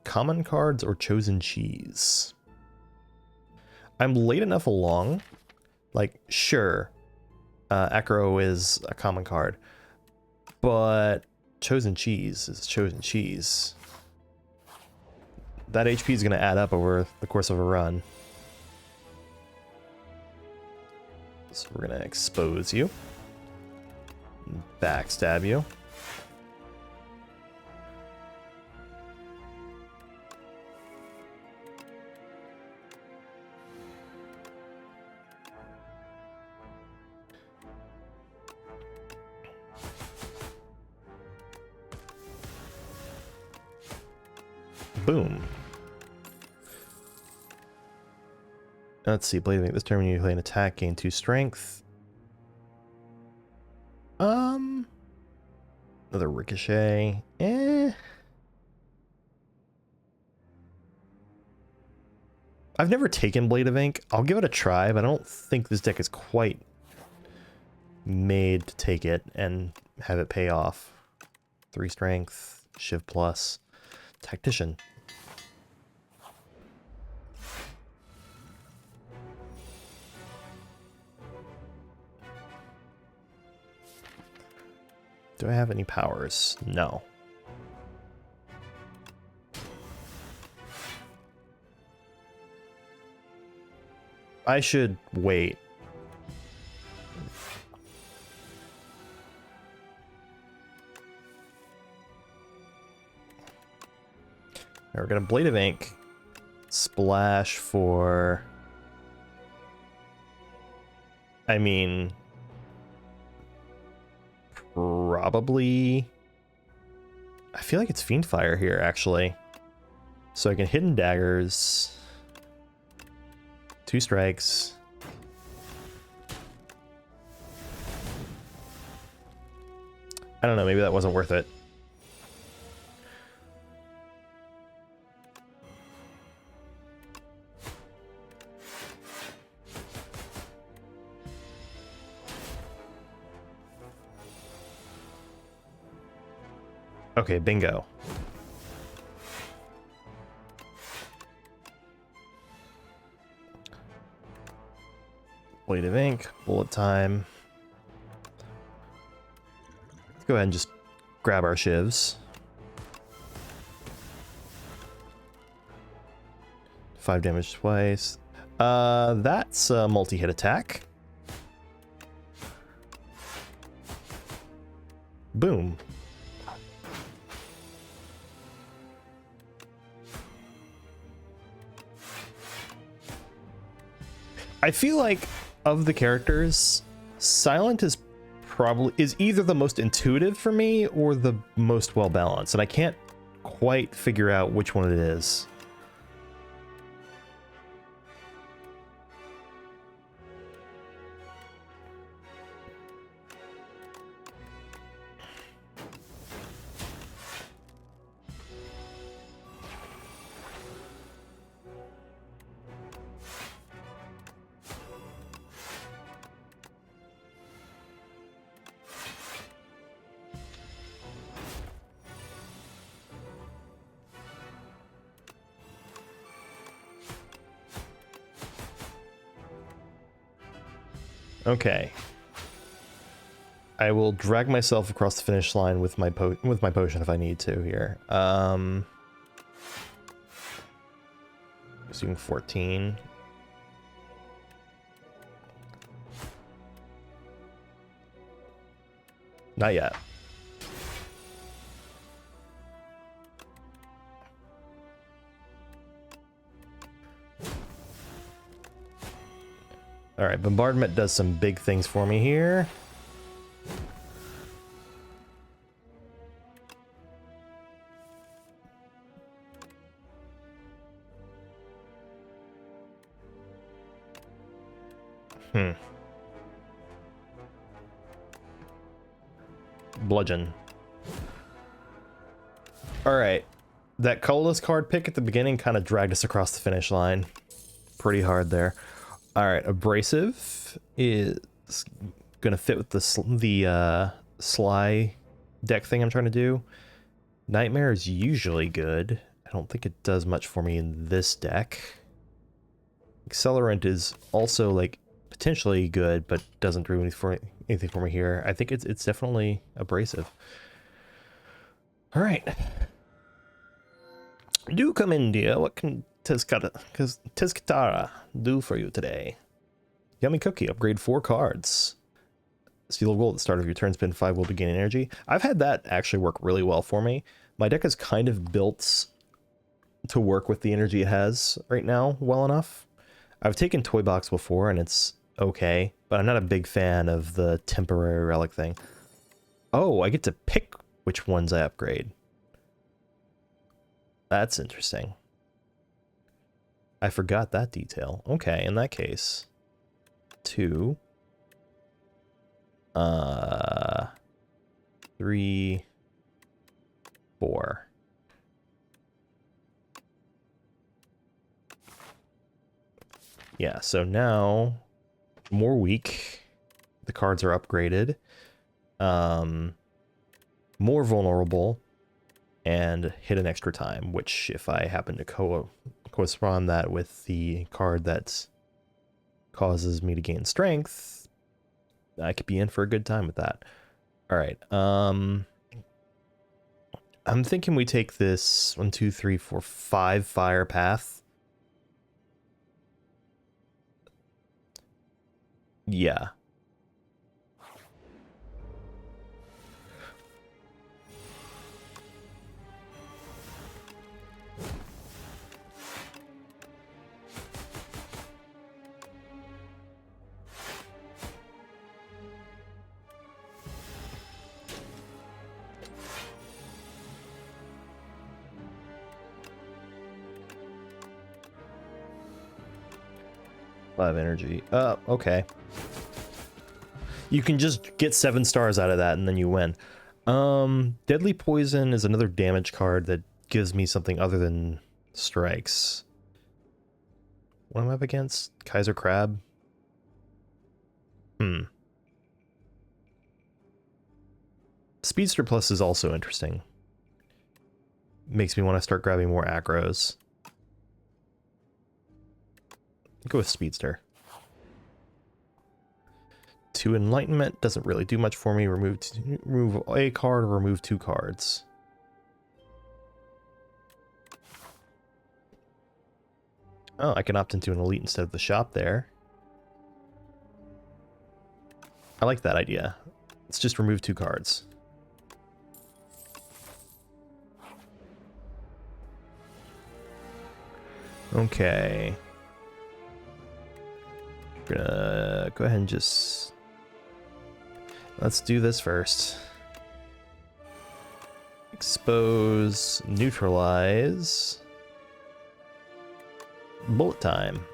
Common cards or Chosen Cheese? I'm late enough along. Like, sure, Acro is a common card, but Chosen Cheese is Chosen Cheese. That HP is going to add up over the course of a run. So we're going to expose you. Backstab you. Boom. Let's see, Blade of Ink. This turn when you play an attack, gain 2 strength. Another ricochet. I've never taken Blade of Ink. I'll give it a try, but I don't think this deck is quite made to take it and have it pay off. 3 strength, Shiv plus, Tactician. Do I have any powers? No. I should wait. Now we're gonna Blade of Ink, splash for... I mean... Probably... I feel like it's Fiendfire here, actually. So I can Hidden Daggers. 2 strikes. I don't know, maybe that wasn't worth it. Okay, bingo. Blade of ink, bullet time. Let's go ahead and just grab our shivs. 5 damage twice. That's a multi-hit attack. Boom. I feel like of the characters, Silent is either the most intuitive for me or the most well balanced, and I can't quite figure out which one it is. Okay. I will drag myself across the finish line with my potion if I need to here. Just doing 14. Not yet. All right, bombardment does some big things for me here. Bludgeon. All right, that colorless card pick at the beginning kind of dragged us across the finish line. Pretty hard there. All right, abrasive is gonna fit with the sly deck thing I'm trying to do. Nightmare is usually good. I don't think it does much for me in this deck. Accelerant is also like potentially good, but doesn't do anything for me here. I think it's definitely abrasive. All right. Do come in, dear. What can Tizkatara do for you today? Yummy cookie. Upgrade 4 cards. Steal a gold at the start of your turn. Spend 5 gold to gain energy. I've had that actually work really well for me. My deck is kind of built to work with the energy it has right now well enough. I've taken Toy Box before and it's okay, but I'm not a big fan of the temporary relic thing. Oh, I get to pick which ones I upgrade. That's interesting. I forgot that detail. Okay, in that case, 2, 3, 4. Yeah, so now more weak. The cards are upgraded. More vulnerable. And hit an extra time, which if I happen to correspond that with the card that causes me to gain strength, I could be in for a good time with that. All right. I'm thinking we take this 1, 2, 3, 4, 5 fire path. Yeah. Energy. Okay. You can just get 7 stars out of that and then you win. Deadly Poison is another damage card that gives me something other than strikes. What am I up against? Kaiser Crab? Speedster Plus is also interesting. Makes me want to start grabbing more aggros. Go with Speedster. 2 enlightenment. Doesn't really do much for me. Remove a card or remove 2 cards. Oh, I can opt into an elite instead of the shop there. I like that idea. Let's just remove 2 cards. Okay. We're gonna go ahead and just... Let's do this first. Expose, neutralize. Bullet time.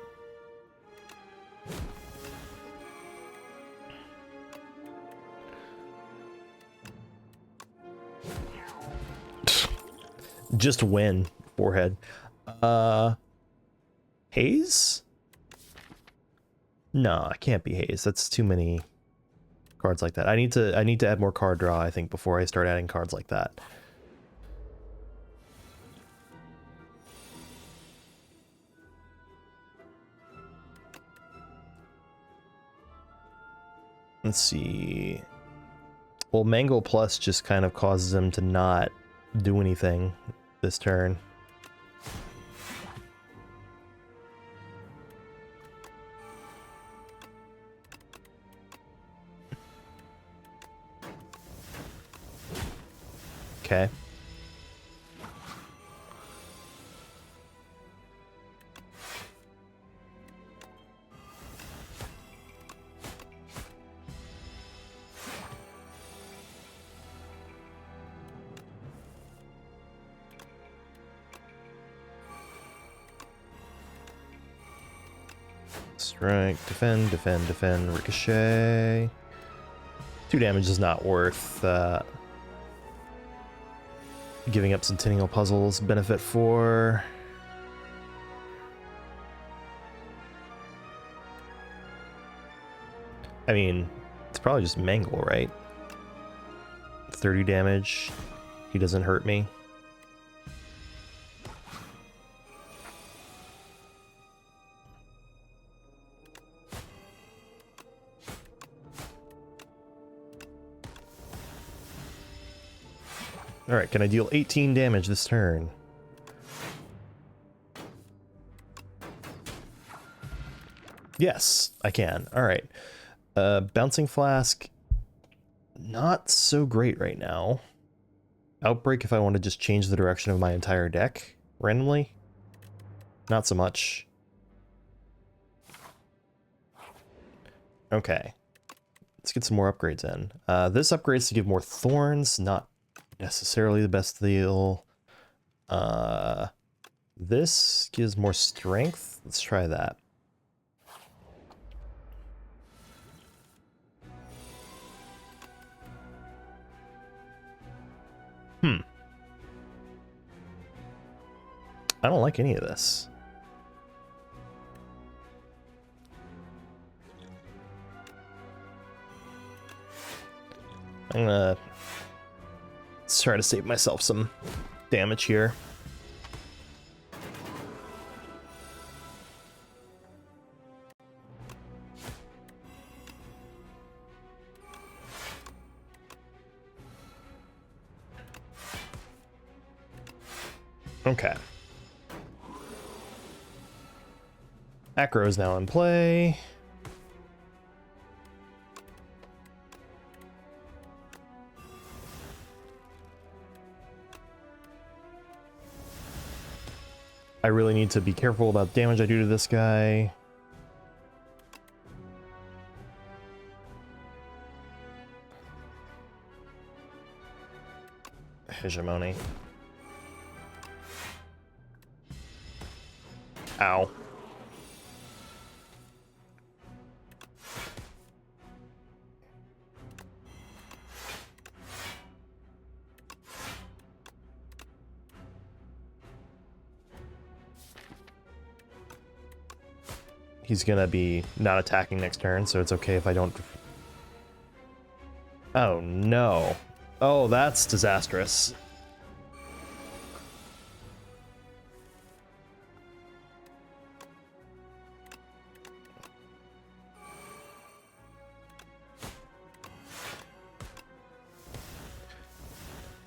Just win, forehead. Haze? No, it can't be Haze. That's too many cards like that. I need to add more card draw, I think, before I start adding cards like that. Let's see. Well, Mango Plus just kind of causes him to not do anything this turn. Okay. Strike, defend, defend, defend, ricochet. 2 damage is not worth giving up Centennial Puzzle's benefit for. I mean, it's probably just Mangle, right? 30 damage. He doesn't hurt me. Alright, can I deal 18 damage this turn? Yes, I can. Alright. Bouncing Flask, not so great right now. Outbreak if I want to just change the direction of my entire deck randomly. Not so much. Okay. Let's get some more upgrades in. This upgrades to give more thorns, not necessarily the best deal. This gives more strength. Let's try that. I don't like any of this. I'm gonna try to save myself some damage here. Okay. Acro is now in play. I really need to be careful about damage I do to this guy. Hegemony. Ow. He's gonna be not attacking next turn, so it's okay if I don't... Oh no. Oh, that's disastrous.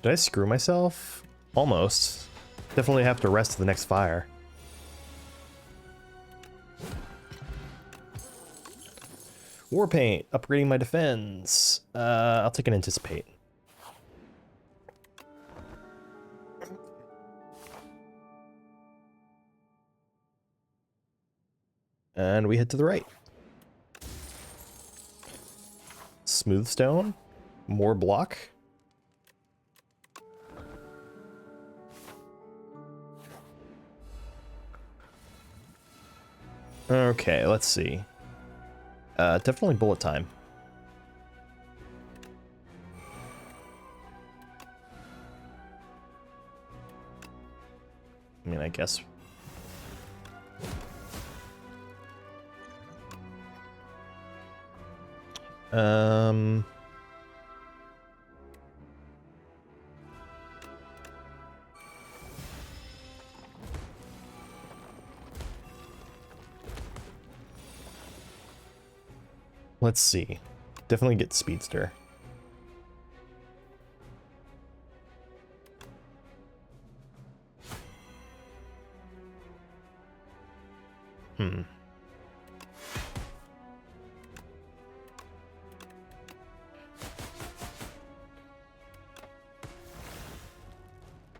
Did I screw myself? Almost. Definitely have to rest the next fire. War paint, upgrading my defense. I'll take an anticipate. And we head to the right. Smooth stone, more block. Okay, let's see. Definitely bullet time. I mean, I guess. Let's see. Definitely get speedster.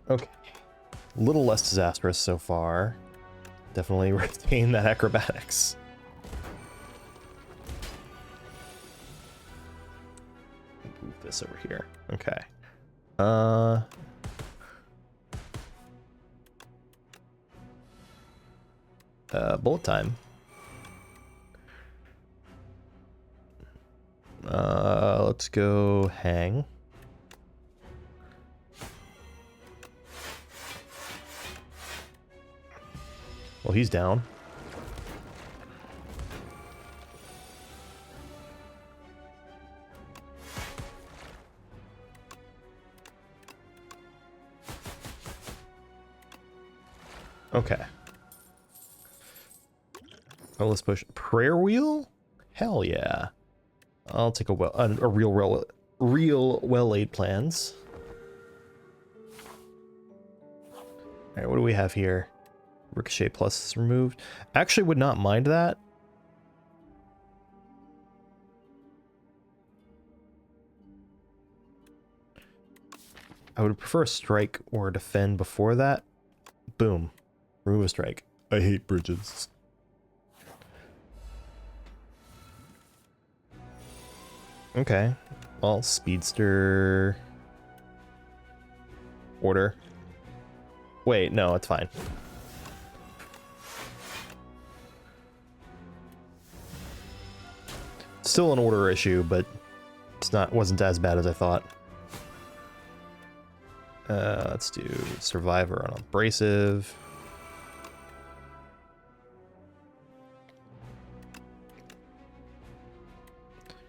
Okay. A little less disastrous so far. Definitely retain that acrobatics. Move this over here. Okay. Bullet time. Let's go hang. Well, he's down. Okay. Oh, let's push prayer wheel. Hell yeah! I'll take a real well laid plans. All right, what do we have here? Ricochet plus is removed. Actually, would not mind that. I would prefer a strike or a defend before that. Boom. Remove a strike. I hate bridges. Okay. Well, speedster. Order. Wait, no, it's fine. Still an order issue, but wasn't as bad as I thought. Let's do survivor on abrasive.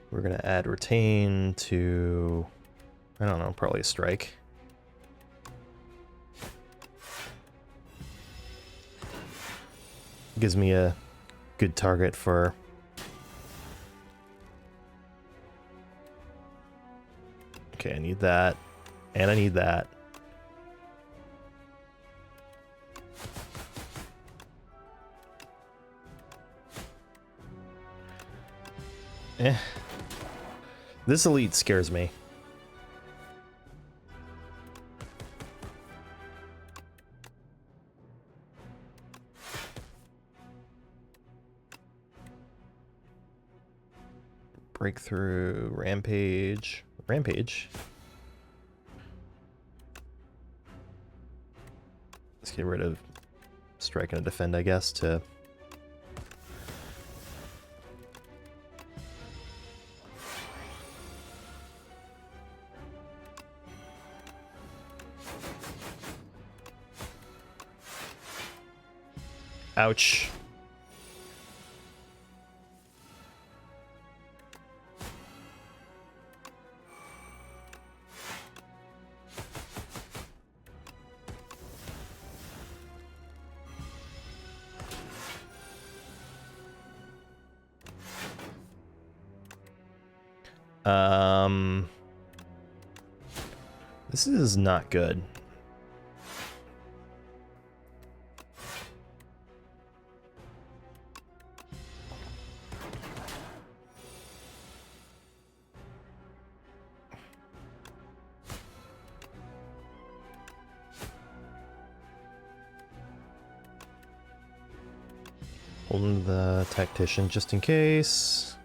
We're gonna add retain to, I don't know, probably a strike. Gives me a good target for. Okay, I need that, and I need that. This elite scares me. Breakthrough, rampage. Rampage. Let's get rid of strike and defend, I guess, to. Ouch. This is not good. Holding the tactician just in case.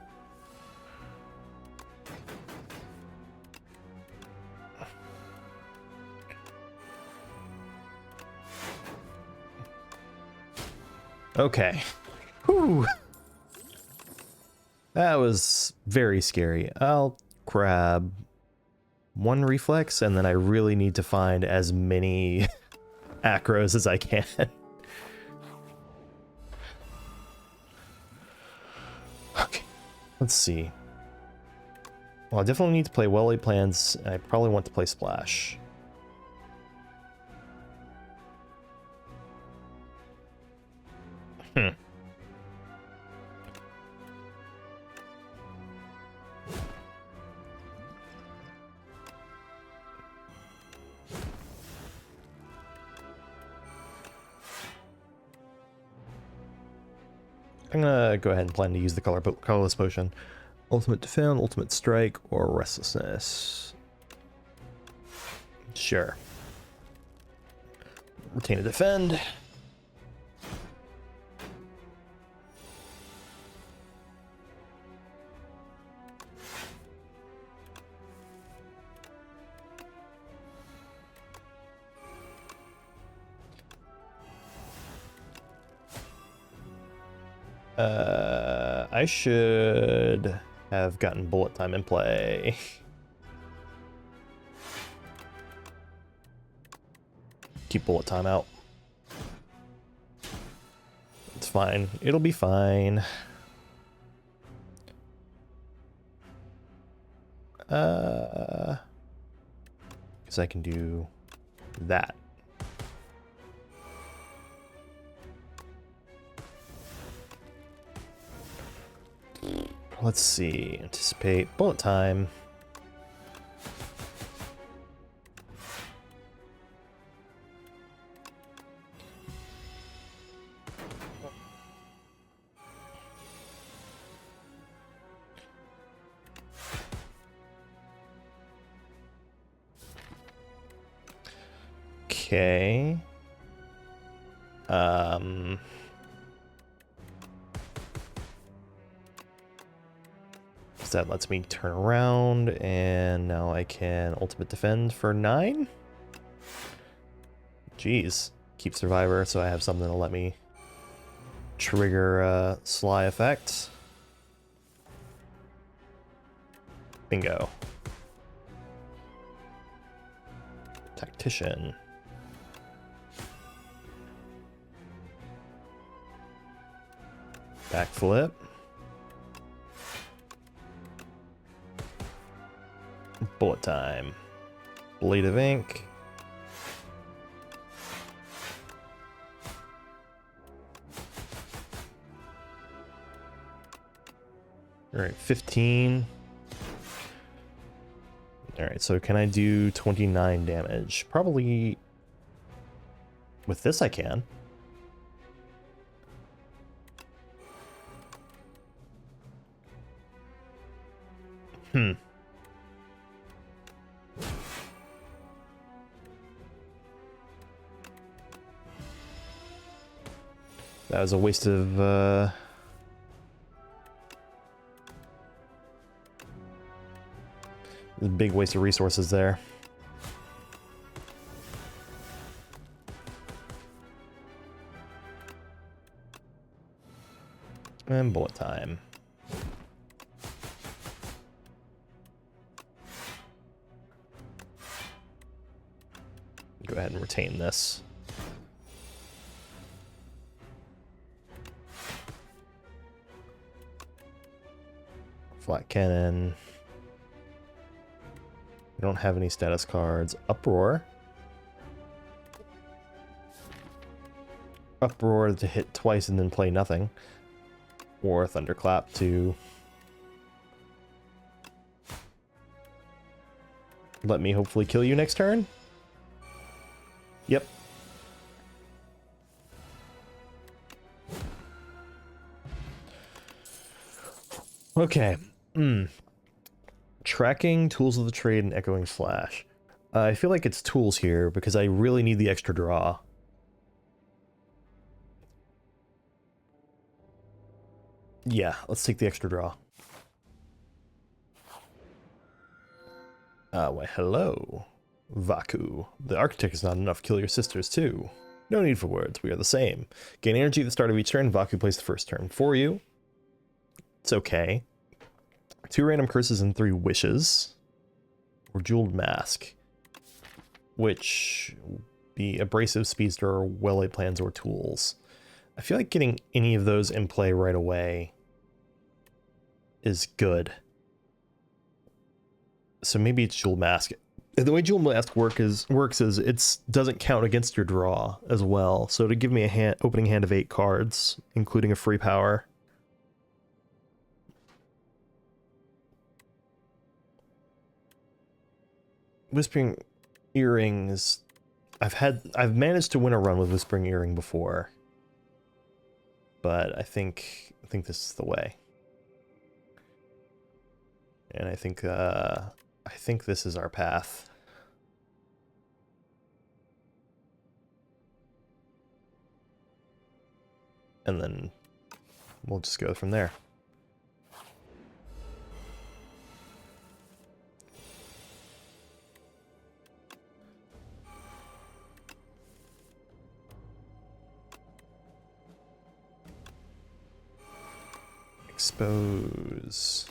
Okay. Whew. That was very scary. I'll grab one reflex, and then I really need to find as many acros as I can. Okay, let's see. Well, I definitely need to play well-laid plans. I probably want to play Splash. I'm gonna go ahead and plan to use the colorless potion. Ultimate Defend, Ultimate Strike, or Restlessness. Sure. Retain a Defend. I should have gotten bullet time in play. Keep bullet time out. It's fine. It'll be fine. Because I can do that. Let's see. Anticipate bullet time. Okay. That lets me turn around, and now I can ultimate defend for 9. Jeez. Keep survivor, so I have something to let me trigger a sly effect. Bingo. Tactician. Backflip. Bullet time. Blade of Ink. Alright, 15. Alright, so can I do 29 damage? Probably with this I can. That was a waste of, a big waste of resources there. And bullet time. Go ahead and retain this. Flat cannon. We don't have any status cards. Uproar. Uproar to hit twice and then play nothing. Or Thunderclap to let me hopefully kill you next turn. Yep. Okay. Tracking, Tools of the Trade, and Echoing Slash. I feel like it's tools here because I really need the extra draw. Yeah, let's take the extra draw. Why hello, Vaku. The Architect is not enough. Kill your sisters too. No need for words, we are the same. Gain energy at the start of each turn. Vaku plays the first turn for you. It's okay. 2 random curses and 3 wishes. Or Jeweled Mask. Which be Abrasive, Speedster, or Well-Laid Plans, or Tools. I feel like getting any of those in play right away is good. So maybe it's Jeweled Mask. The way Jeweled Mask works is it doesn't count against your draw as well. So to give me a opening hand of 8 cards, including a free power. Whispering Earrings. I've managed to win a run with Whispering Earring before. But I think this is the way. And I think this is our path. And then we'll just go from there. Expose.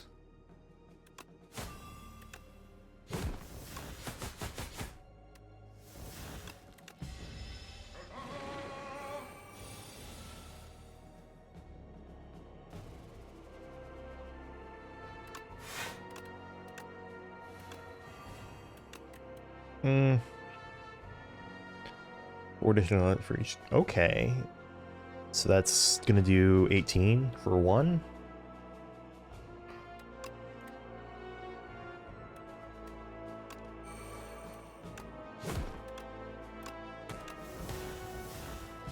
Four additional for each. Okay. So that's gonna do 18 for 1.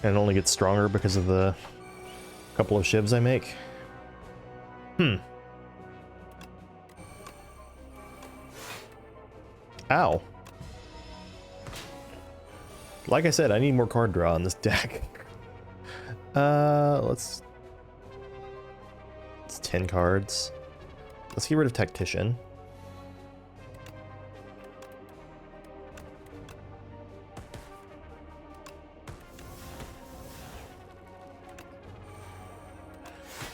And it only gets stronger because of the couple of shivs I make. Ow. Like I said, I need more card draw in this deck. It's 10 cards. Let's get rid of Tactician.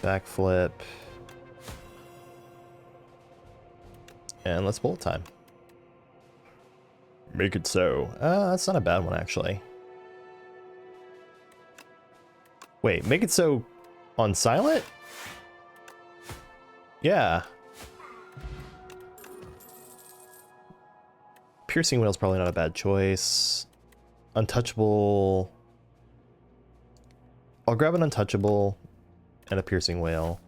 Backflip. And let's bullet time. Make it so. That's not a bad one, actually. Wait, make it so on silent? Yeah. Piercing Whale's probably not a bad choice. Untouchable. I'll grab an Untouchable and a Piercing Whale.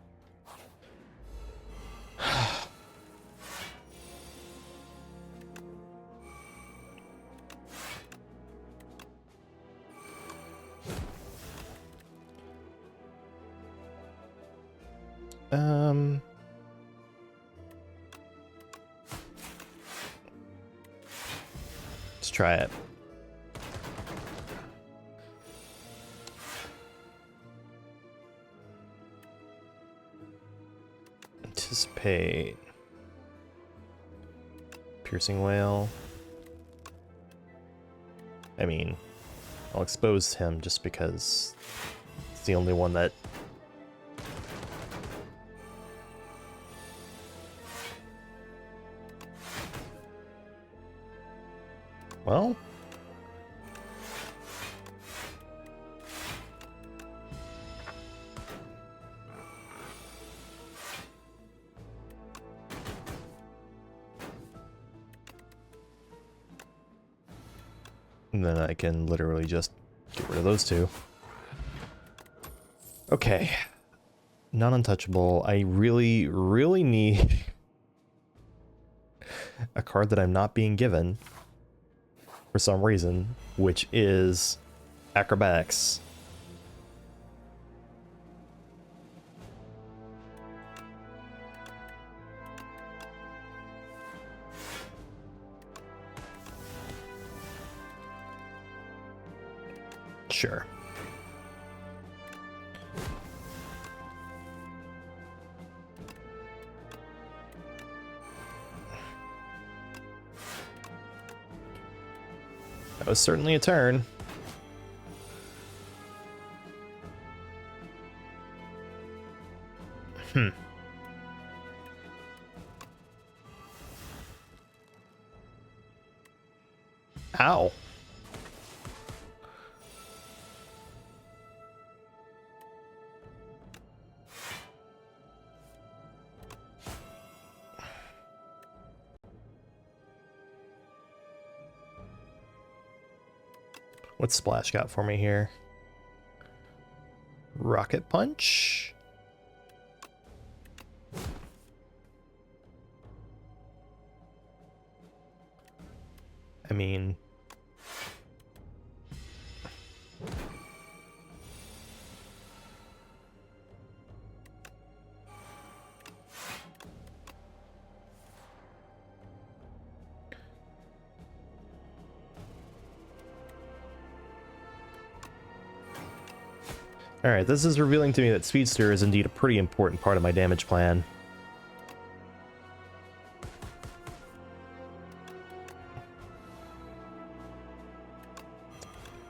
Let's try it. Anticipate. Piercing Whale. I mean, I'll expose him just because it's the only one that... Well... And then I can literally just get rid of those two. Okay. Non-untouchable. I really, really need... a card that I'm not being given for some reason, which is Acrobatics. Sure. That was certainly a turn. Ow. What's Splash got for me here? Rocket Punch? I mean... Alright, this is revealing to me that Speedster is indeed a pretty important part of my damage plan.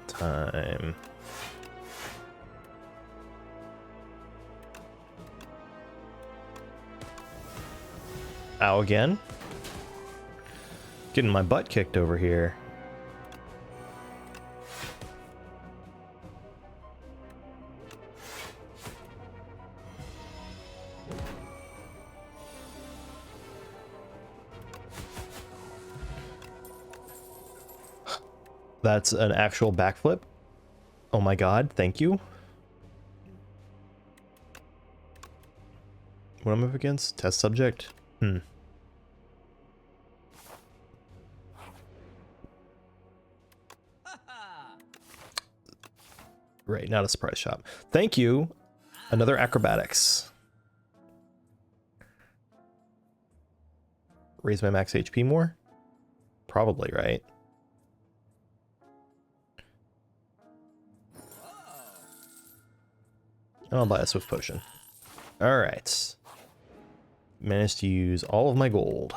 Time. Ow again. Getting my butt kicked over here. That's an actual backflip. Oh my god, thank you. What am I up against? Test subject? Right, not a surprise shop. Thank you. Another acrobatics. Raise my max HP more? Probably, right? I'll buy a Swift Potion. Alright. Managed to use all of my gold.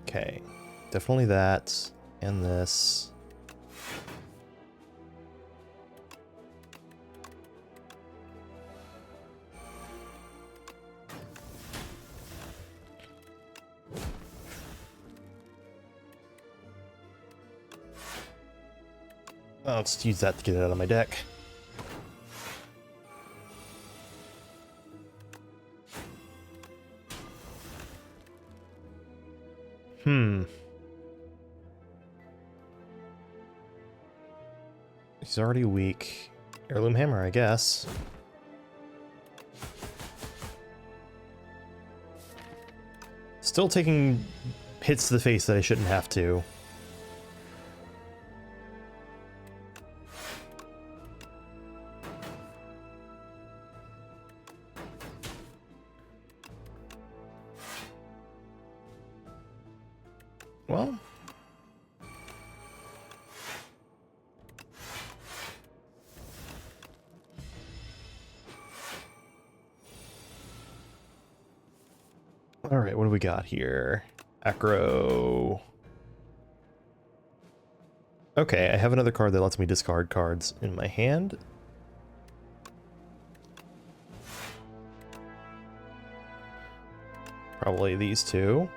Okay. Definitely that. And this. I'll just use that to get it out of my deck. He's already weak. Heirloom Hammer, I guess. Still taking hits to the face that I shouldn't have to. Well, all right, what do we got here? Acro. Okay, I have another card that lets me discard cards in my hand. Probably these two.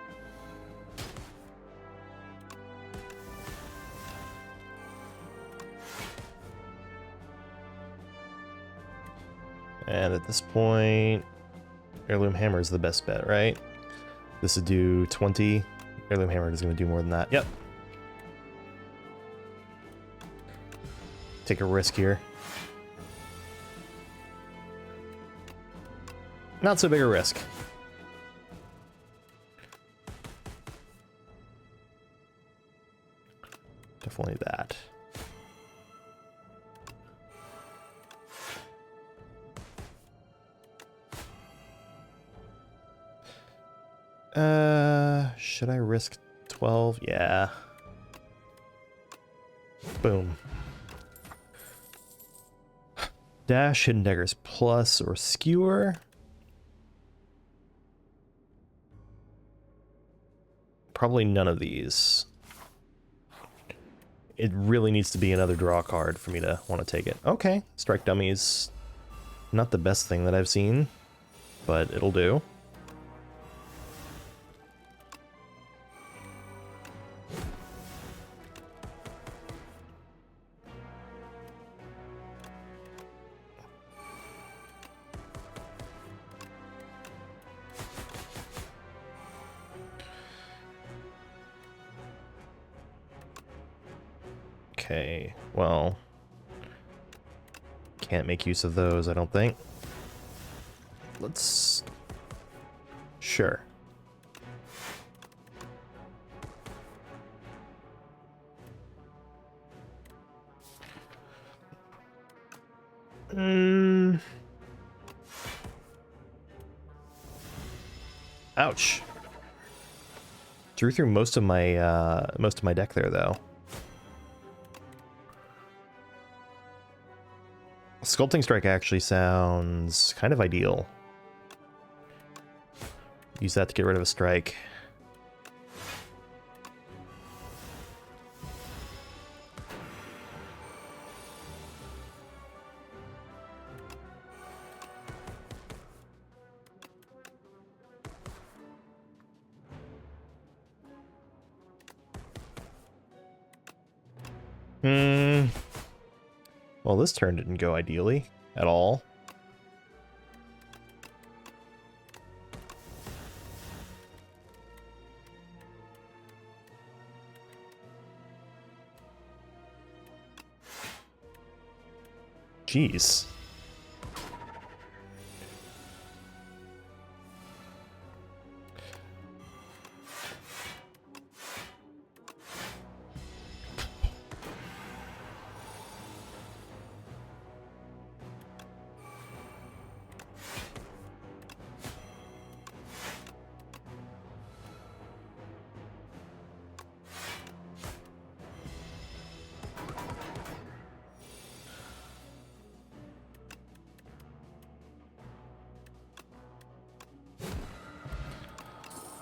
And at this point, Heirloom Hammer is the best bet, right? This would do 20. Heirloom Hammer is going to do more than that. Yep. Take a risk here. Not so big a risk. Definitely that. Should I risk 12? Yeah. Boom. Dash, hidden daggers plus or skewer. Probably none of these. It really needs to be another draw card for me to want to take it. Okay, strike dummies. Not the best thing that I've seen, but it'll do. Okay, well, can't make use of those, I don't think. Let's... Sure. Ouch. Drew through most of my deck there, though. Sculpting Strike actually sounds kind of ideal. Use that to get rid of a strike. Well, this turn didn't go ideally at all. Jeez.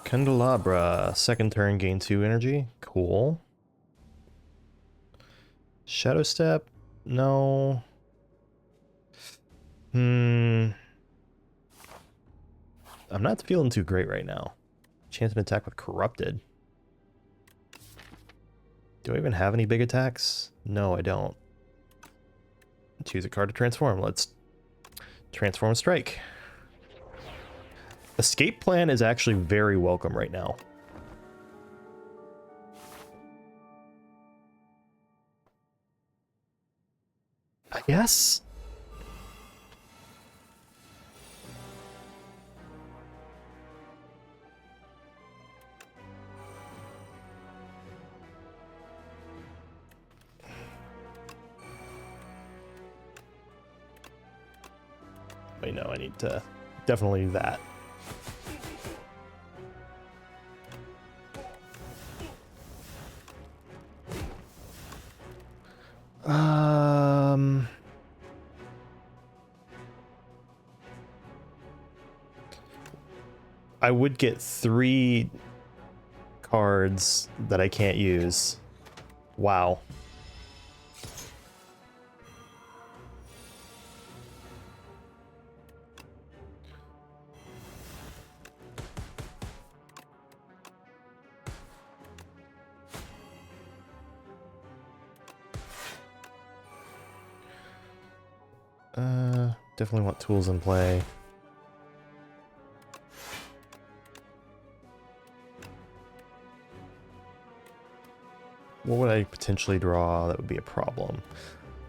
Candelabra, second turn, gain 2 energy. Cool. Shadow Step? No. I'm not feeling too great right now. Chance an attack with Corrupted. Do I even have any big attacks? No, I don't. Choose a card to transform. Let's transform Strike. Escape Plan is actually very welcome right now. I guess. Wait, no, I need to definitely do that. I would get 3 cards that I can't use. Wow. Definitely want tools in play. What would I potentially draw that would be a problem?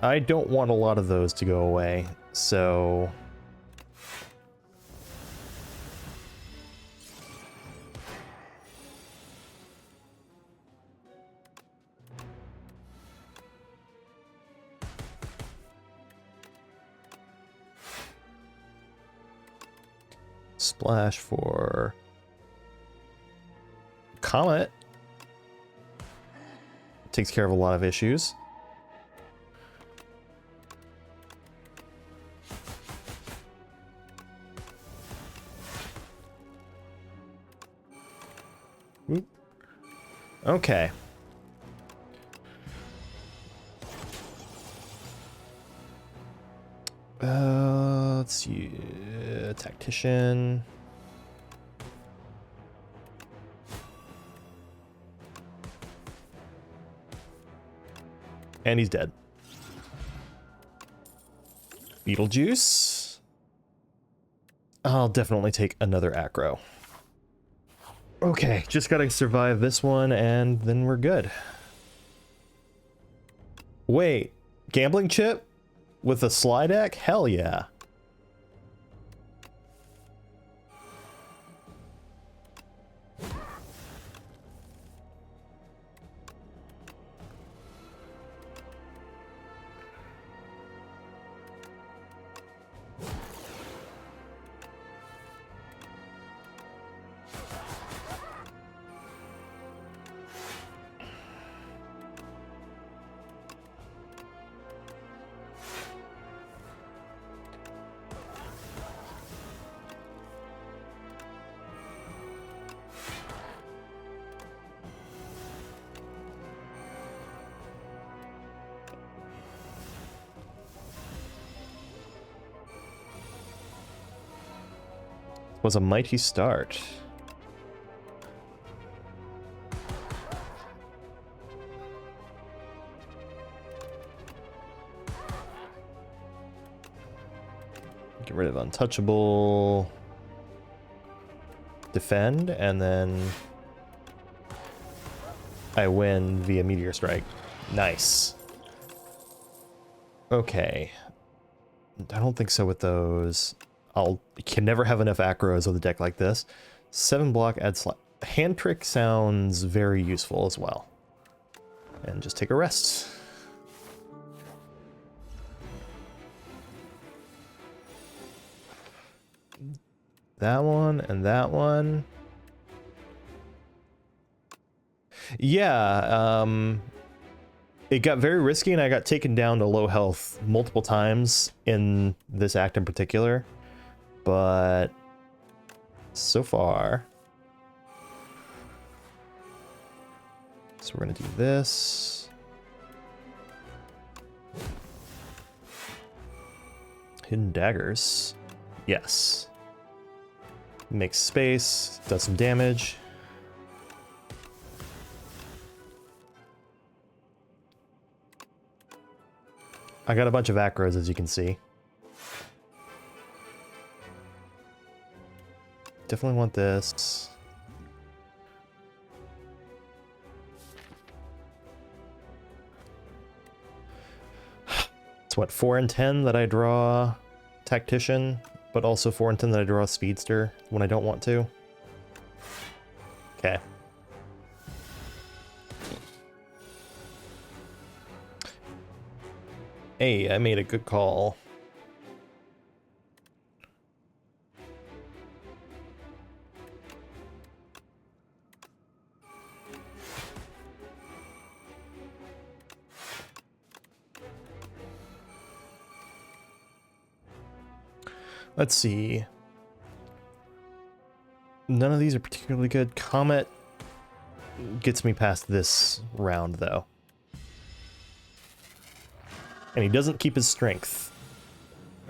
I don't want a lot of those to go away, so... Splash for Comet. Takes care of a lot of issues. Oop. Okay. Let's see. Tactician. And he's dead. Beetlejuice. I'll definitely take another acro. Okay, just gotta survive this one and then we're good. Wait, gambling chip with a slide deck? Hell yeah. Was a mighty start. Get rid of untouchable. Defend, and then I win via meteor strike. Nice. Okay. I don't think so with those. Can never have enough acros with a deck like this. 7 block, add slot. Hand trick sounds very useful as well. And just take a rest. That one and that one. Yeah, it got very risky and I got taken down to low health multiple times in this act in particular. But so far, so we're gonna do this. Hidden daggers. Yes. Makes space, does some damage. I got a bunch of acros, as you can see. Definitely want this. It's what, 4 and 10 that I draw Tactician, but also 4 and 10 that I draw Speedster when I don't want to. Okay. Hey, I made a good call. Let's see. None of these are particularly good. Comet gets me past this round, though. And he doesn't keep his strength.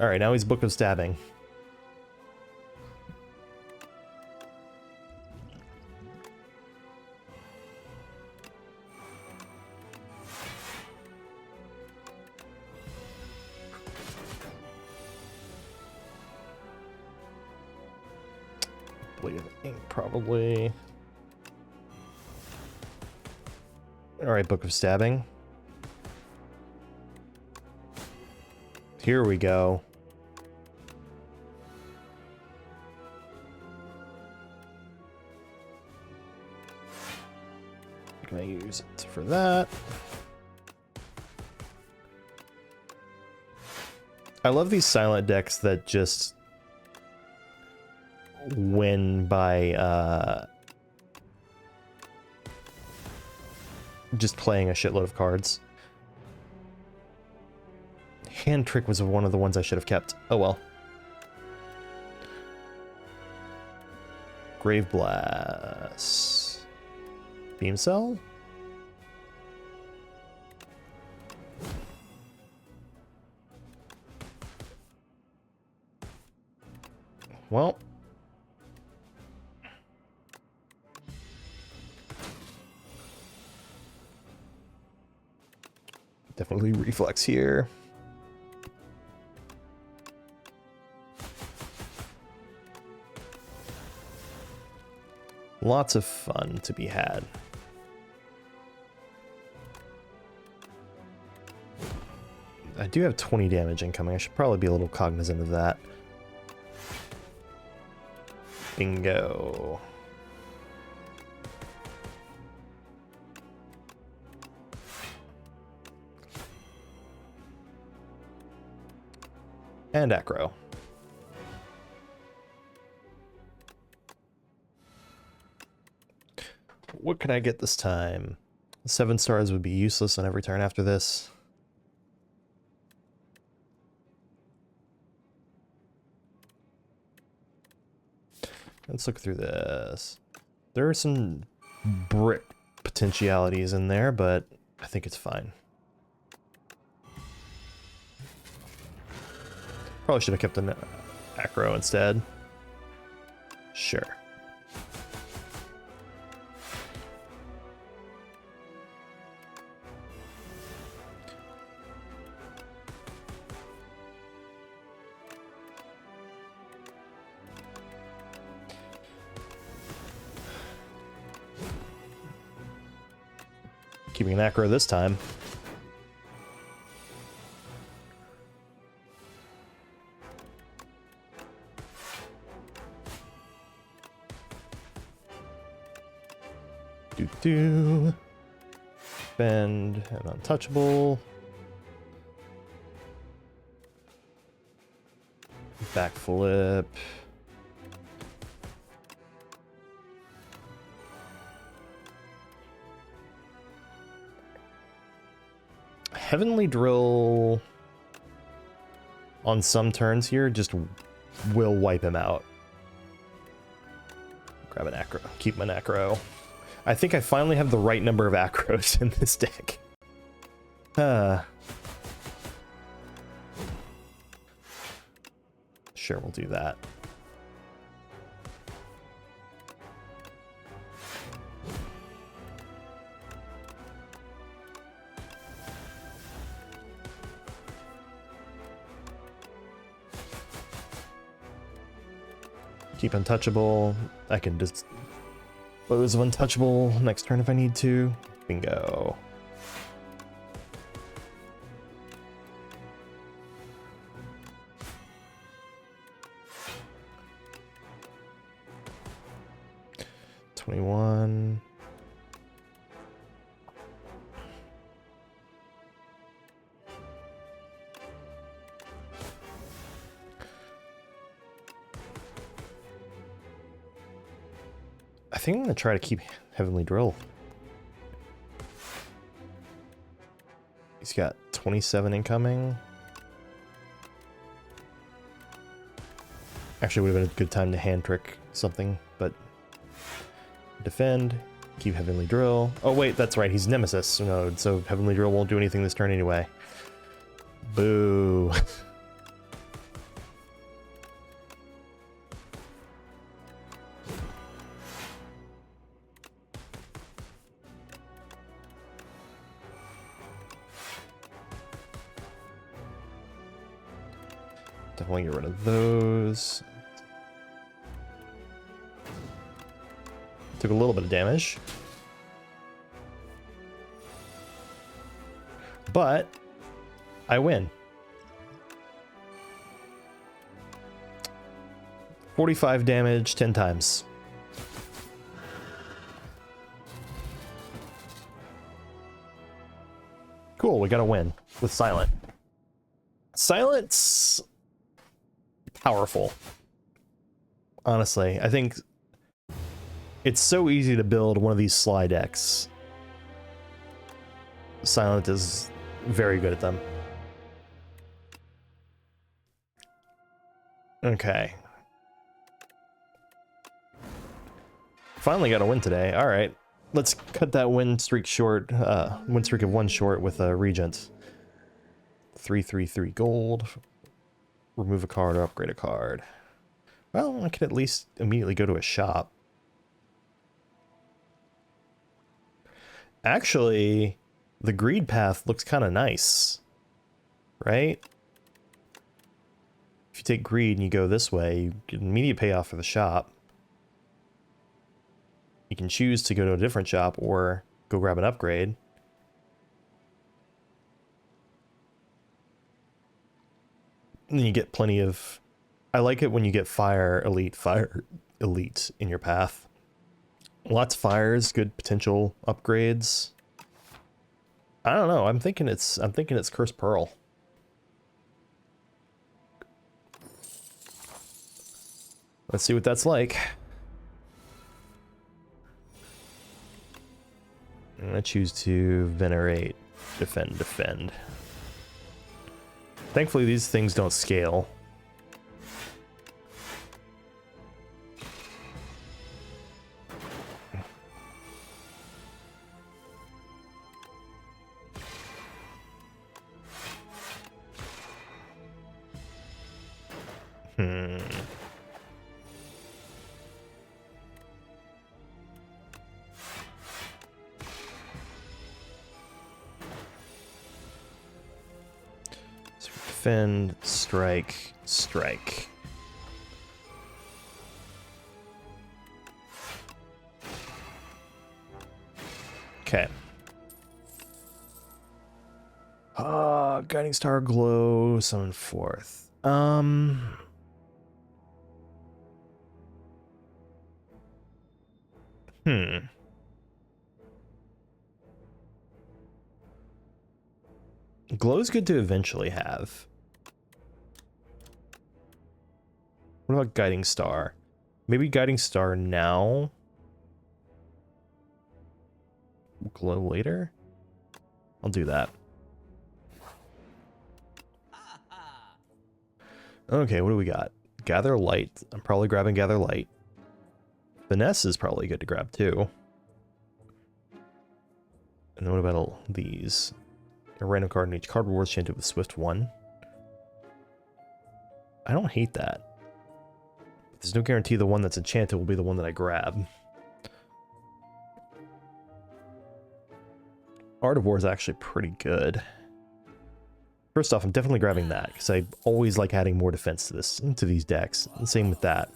Alright, now he's Book of Stabbing. Blade of Ink, probably. Alright, Book of Stabbing. Here we go. I'm gonna use it for that. I love these silent decks that just win by just playing a shitload of cards. Hand Trick was one of the ones I should have kept. Oh well. Grave Blast. Beam Cell? Well. Definitely reflex here. Lots of fun to be had. I do have 20 damage incoming. I should probably be a little cognizant of that. Bingo. And acro. What can I get this time? 7 stars would be useless on every turn after this. Let's look through this. There are some brick potentialities in there, but I think it's fine. Probably should have kept an acro instead. Sure. Keeping an acro this time. Do bend and untouchable. Backflip. Heavenly Drill on some turns here just will wipe him out. Grab an acro. Keep an acro. I think I finally have the right number of acros in this deck. Sure, we'll do that. Keep untouchable. I can just dispose of untouchable next turn if I need to. Bingo. $21. I think I'm gonna try to keep Heavenly Drill. He's got 27 incoming. Actually, would have been a good time to hand trick something, but defend, keep Heavenly Drill. Oh wait, that's right, he's Nemesis node, so Heavenly Drill won't do anything this turn anyway. Boo. Definitely get rid of those. Took a little bit of damage. But I win. 45 damage 10 times. Cool, we got a win with Silent. Silence, powerful. Honestly, I think it's so easy to build one of these slide decks. Silent is very good at them. Okay. Finally got a win today. All right. Let's cut that win streak short. Win streak of 1 short with a Regent. 3 gold. Remove a card or upgrade a card. Well, I could at least immediately go to a shop. Actually, the greed path looks kind of nice. Right? If you take greed and you go this way, you get an immediate payoff for the shop. You can choose to go to a different shop or go grab an upgrade. And then you get plenty of... I like it when you get fire elite in your path. Lots of fires, good potential upgrades. I don't know. I'm thinking it's Cursed Pearl. Let's see what that's like. I'm gonna choose to venerate, defend. Thankfully, these things don't scale. Defend, strike, strike. Okay. Guiding Star Glow, summon forth. Glow's good to eventually have. What about Guiding Star? Maybe Guiding Star now? Glow later? I'll do that. Okay, what do we got? Gather Light. I'm probably grabbing Gather Light. Finesse is probably good to grab too. And then what about these? A random card in each card rewards chanted with Swift 1. I don't hate that. But there's no guarantee the one that's enchanted will be the one that I grab. Art of War is actually pretty good. First off, I'm definitely grabbing that, because I always like adding more defense to these decks. And same with that.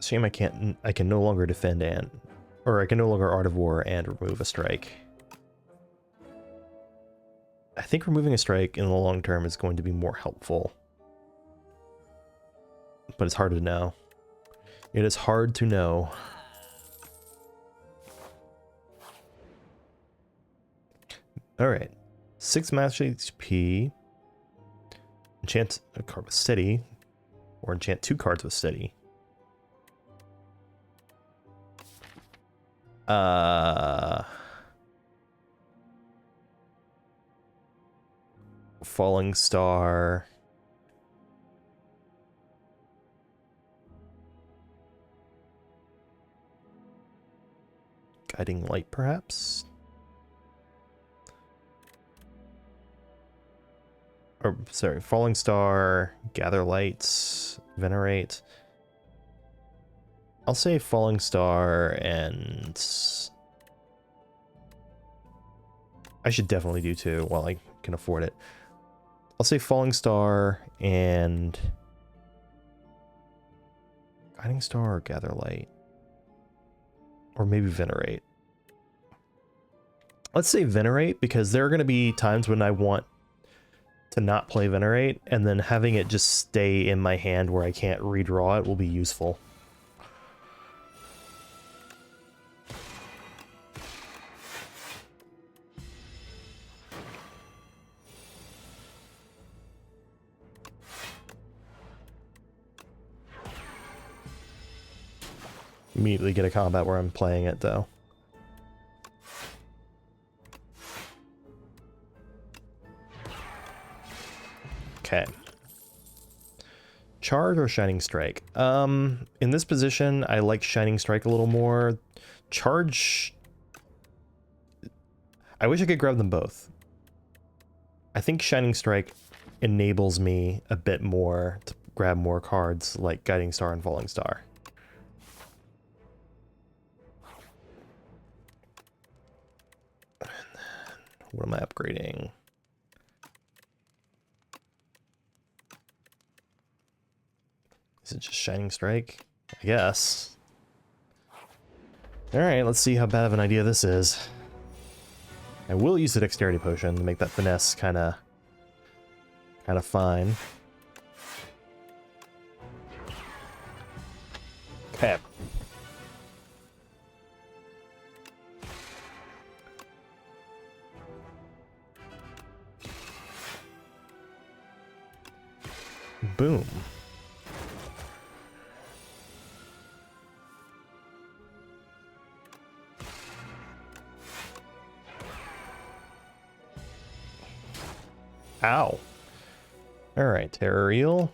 Shame I can no longer defend I can no longer Art of War and remove a strike. I think removing a strike in the long term is going to be more helpful. But it's hard to know. It is hard to know. Alright. 6 mastery HP. Enchant a card with steady. Or enchant 2 cards with steady. Falling Star. Guiding Light, perhaps? Or, sorry, Falling Star, Gather Lights, Venerate. I'll say Falling Star, and I should definitely do 2 while I can afford it. I'll say Falling Star and Guiding Star or Gather Light. Or maybe Venerate. Let's say Venerate, because there are going to be times when I want to not play Venerate, and then having it just stay in my hand where I can't redraw it will be useful. Immediately get a combat where I'm playing it, though. Okay. Charge or Shining Strike? In this position, I like Shining Strike a little more. Charge... I wish I could grab them both. I think Shining Strike enables me a bit more to grab more cards like Guiding Star and Falling Star. And then, what am I upgrading? Is it just Shining Strike? I guess. Alright, let's see how bad of an idea this is. I will use the Dexterity Potion to make that finesse kinda fine. Okay. Boom. Ow. Alright, Terror Eel.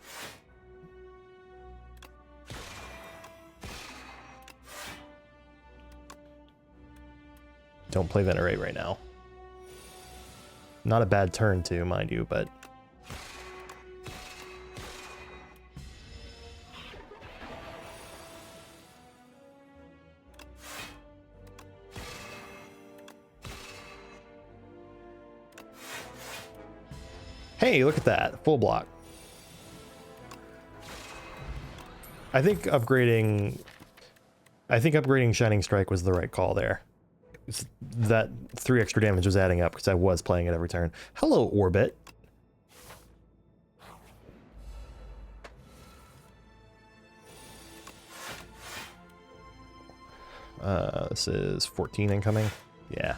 Don't play Venerate right now. Not a bad turn too, mind you, but... Hey, look at that. Full block. I think upgrading Shining Strike was the right call there. That 3 extra damage was adding up because I was playing it every turn. Hello, Orbit. This is 14 incoming. Yeah.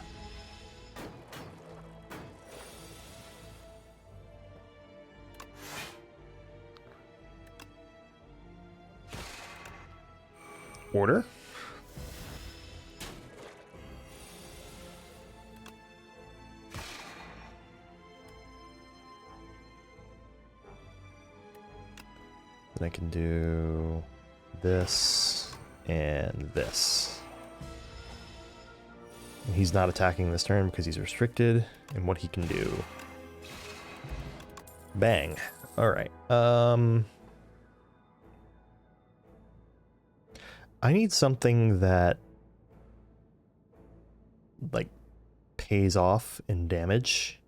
Order. Then I can do this and this. And he's not attacking this turn because he's restricted, and what he can do. Bang. All right. I need something that like pays off in damage.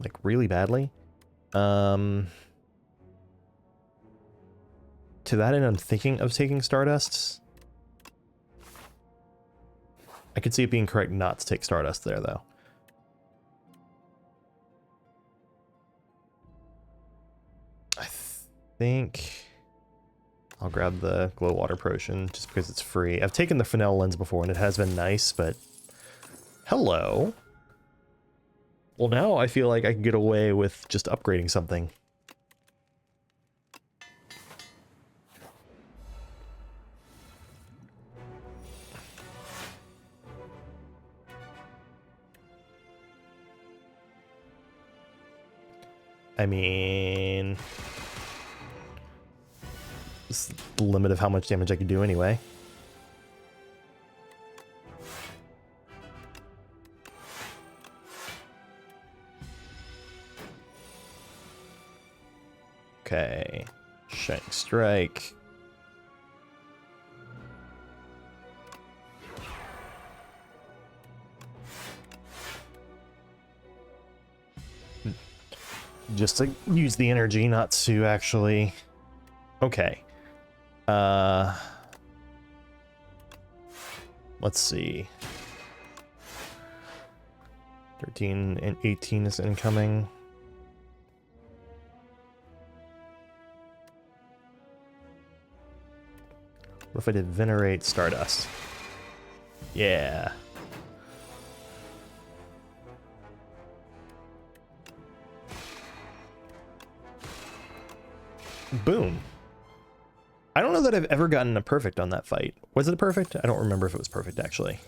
Like really badly. To that end, I'm thinking of taking Stardust. I could see it being correct not to take Stardust there, though. I think I'll grab the Glow Water Potion just because it's free. I've taken the Fennel Lens before and it has been nice, but... Hello! Well, now I feel like I can get away with just upgrading something. I mean... it's the limit of how much damage I can do anyway. Okay. Shining Strike. Just to use the energy, not to actually... Okay. Let's see. 15 and 18 is incoming. What if I did Venerate Stardust? Yeah. Boom. I don't know that I've ever gotten a perfect on that fight. Was it a perfect? I don't remember if it was perfect, actually.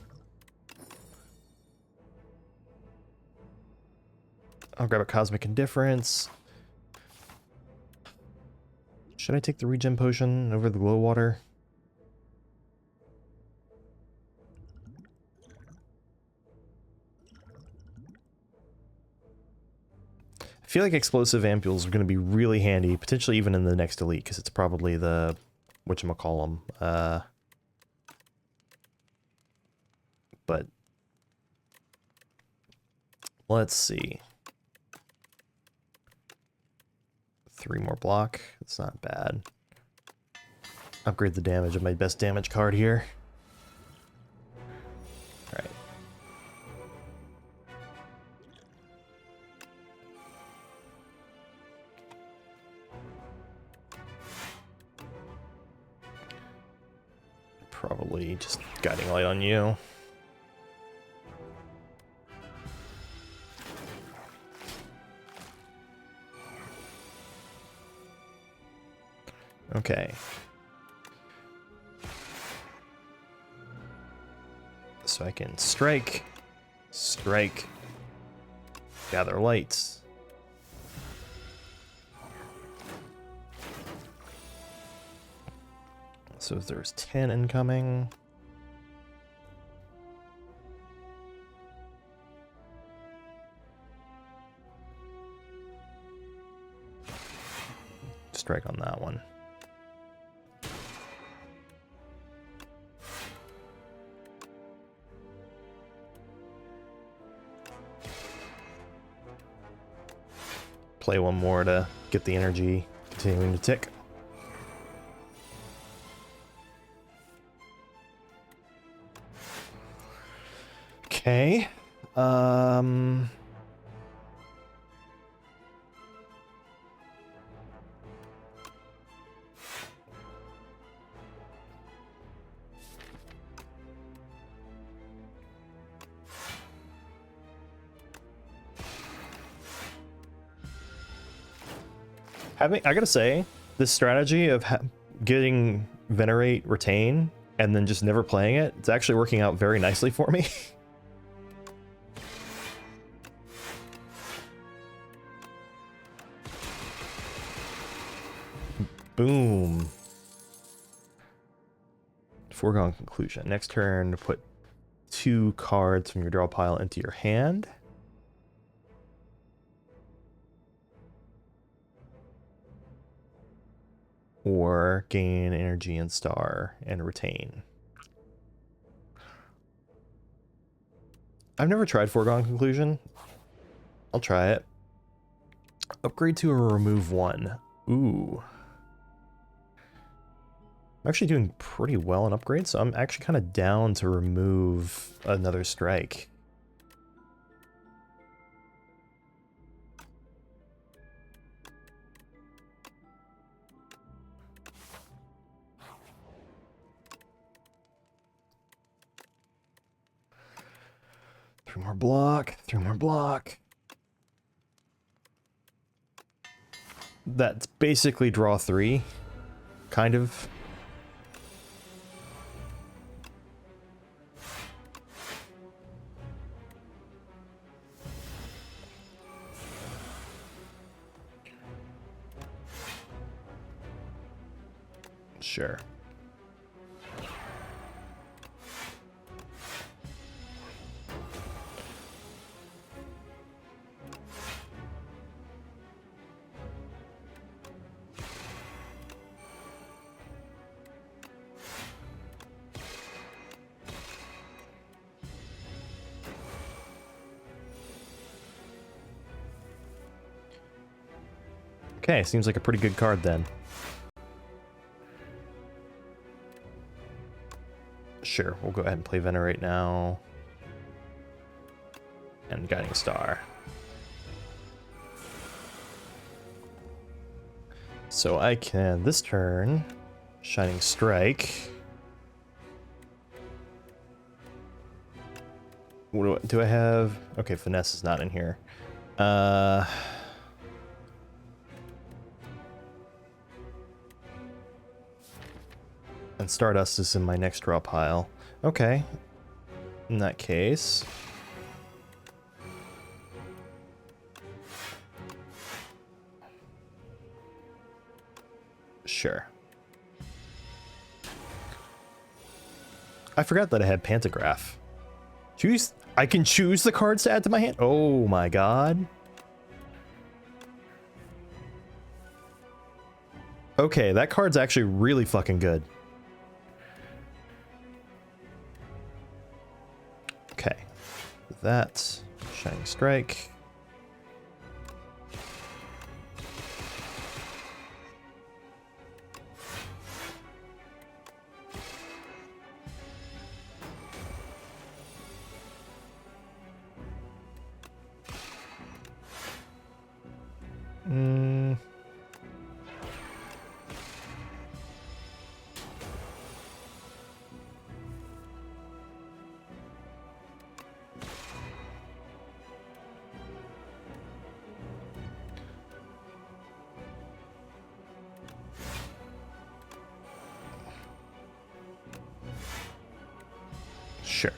I'll grab a Cosmic Indifference. Should I take the regen potion over the glow water? I feel like explosive ampules are going to be really handy, potentially even in the next elite, because it's probably the whatchamacallem. But let's see. 3 more block. It's not bad. Upgrade the damage of my best damage card here. All right. Probably just guiding light on you. Okay. So I can strike, strike, gather lights. So if there's 10 incoming. Strike on that one. Play one more to get the energy continuing to tick. Okay. I gotta say, this strategy of getting Venerate, Retain, and then just never playing it, it's actually working out very nicely for me. Boom. Foregone conclusion. Next turn, put 2 cards from your draw pile into your hand. Or gain energy and star and retain. I've never tried Foregone Conclusion. I'll try it. Upgrade to a remove 1. Ooh. I'm actually doing pretty well on upgrades, so I'm actually kind of down to remove another strike. Three more block, 3 more block. That's basically draw 3, kind of. Sure. Okay, seems like a pretty good card then. Sure, we'll go ahead and play Venerate now. and Guiding Star. So I can, this turn, Shining Strike. What do I have? Okay, Finesse is not in here. And Stardust is in my next draw pile. Okay. In that case. Sure. I forgot that I had Pantograph. Choose. I can choose the cards to add to my hand. Oh my god. Okay, that card's actually really fucking good. Okay. That. Shining Strike. Sure.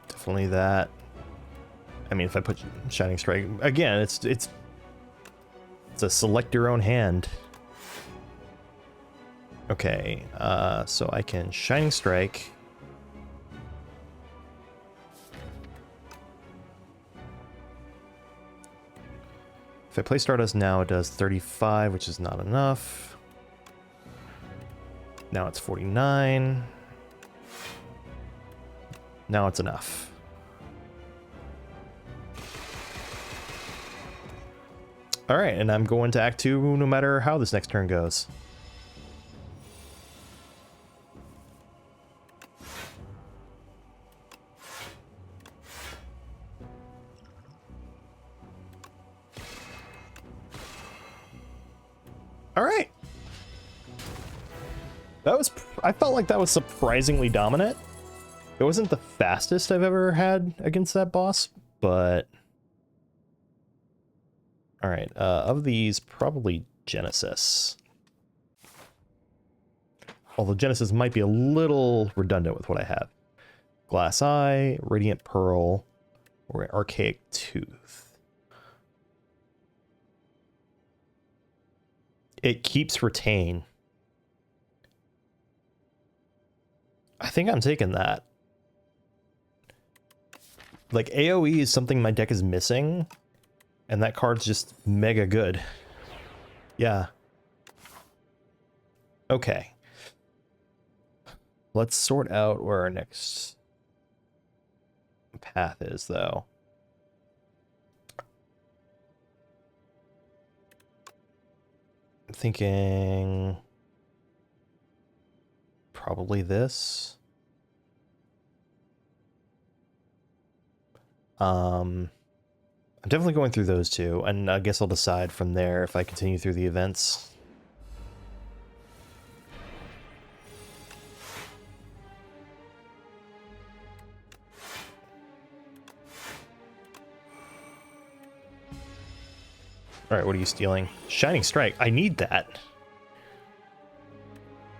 Definitely that. I mean, if I put Shining Strike again, it's a select your own hand. Okay, so I can Shining Strike. If I play Stardust now, it does 35, which is not enough. Now it's 49. Now it's enough. All right, and I'm going to Act 2 no matter how this next turn goes. All right. That was, I felt like that was surprisingly dominant. It wasn't the fastest I've ever had against that boss, but... All right, of these, probably Genesis. Although Genesis might be a little redundant with what I have. Glass Eye, Radiant Pearl, or Archaic Tooth. It keeps Retain. I think I'm taking that. Like, AoE is something my deck is missing, and that card's just mega good. Yeah. Okay. Let's sort out where our next path is, though. I'm thinking... probably this. I'm definitely going through those two, and I guess I'll decide from there if I continue through the events. All right, what are you stealing? Shining Strike. I need that.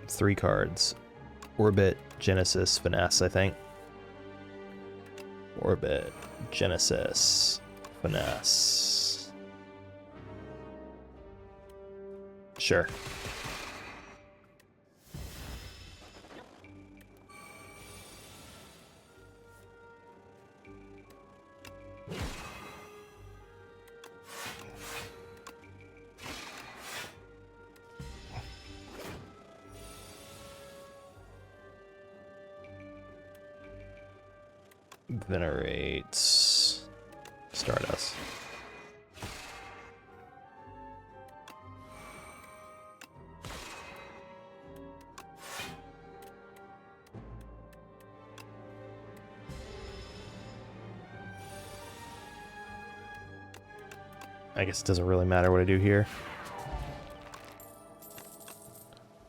3 cards. Orbit, Genesis, Finesse, I think. Orbit, Genesis, Finesse. Sure. Venerates Stardust. I guess it doesn't really matter what I do here.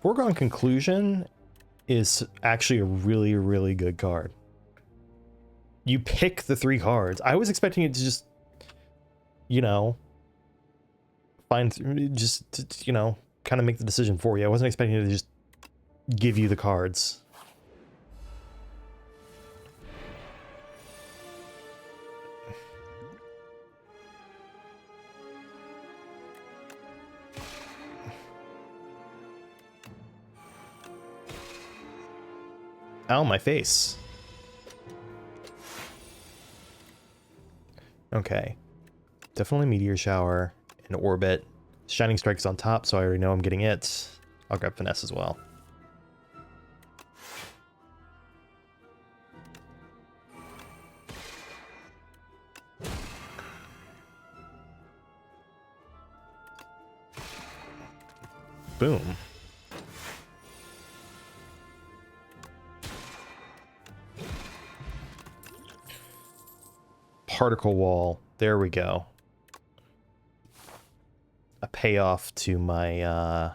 Foregone Conclusion is actually a really, really good card. You pick the 3 cards. I was expecting it to just, you know, you know, kind of make the decision for you. I wasn't expecting it to just give you the cards. Ow, my face. Okay. Definitely Meteor Shower and Orbit. Shining Strike's on top, so I already know I'm getting it. I'll grab Finesse as well. Boom. Particle Wall. There we go. A payoff to my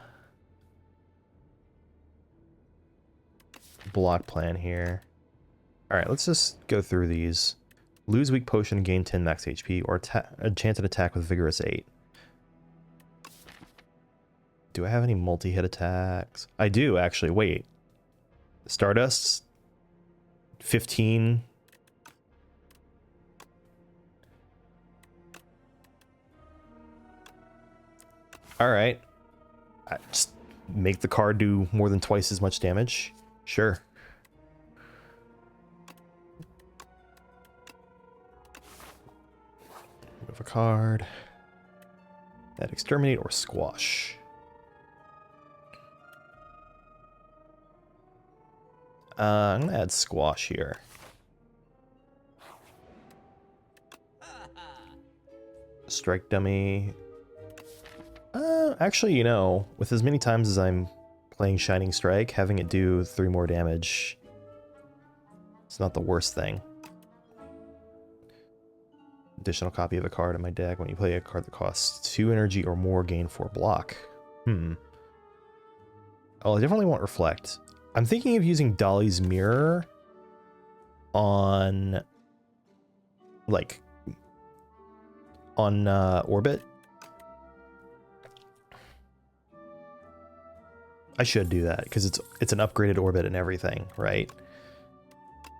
block plan here. Alright, let's just go through these. Lose Weak Potion, gain 10 max HP, or enchanted attack with Vigorous 8. Do I have any multi-hit attacks? I do, actually. Wait. Stardust? 15. Alright. Just make the card do more than twice as much damage. Sure. Move a card. Add Exterminate or Squash. I'm gonna add Squash here. Strike Dummy. Actually, you know, with as many times as I'm playing Shining Strike, having it do 3 more damage, it's not the worst thing. Additional copy of a card in my deck. When you play a card that costs 2 energy or more, gain 4 block. Oh, I definitely want Reflect. I'm thinking of using Dolly's Mirror on, like, on Orbit. I should do that because it's an upgraded Orbit and everything, right?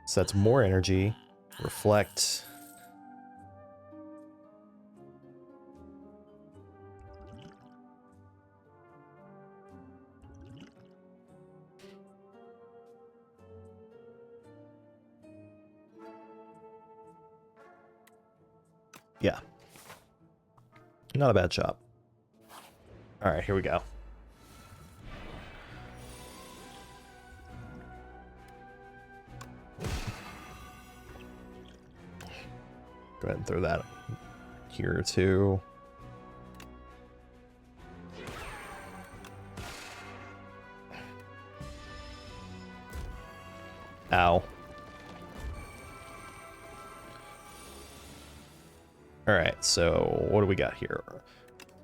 So that's more energy. Reflect. Yeah. Not a bad shot. All right, here we go. Go ahead and throw that here too. Ow. Alright, so what do we got here?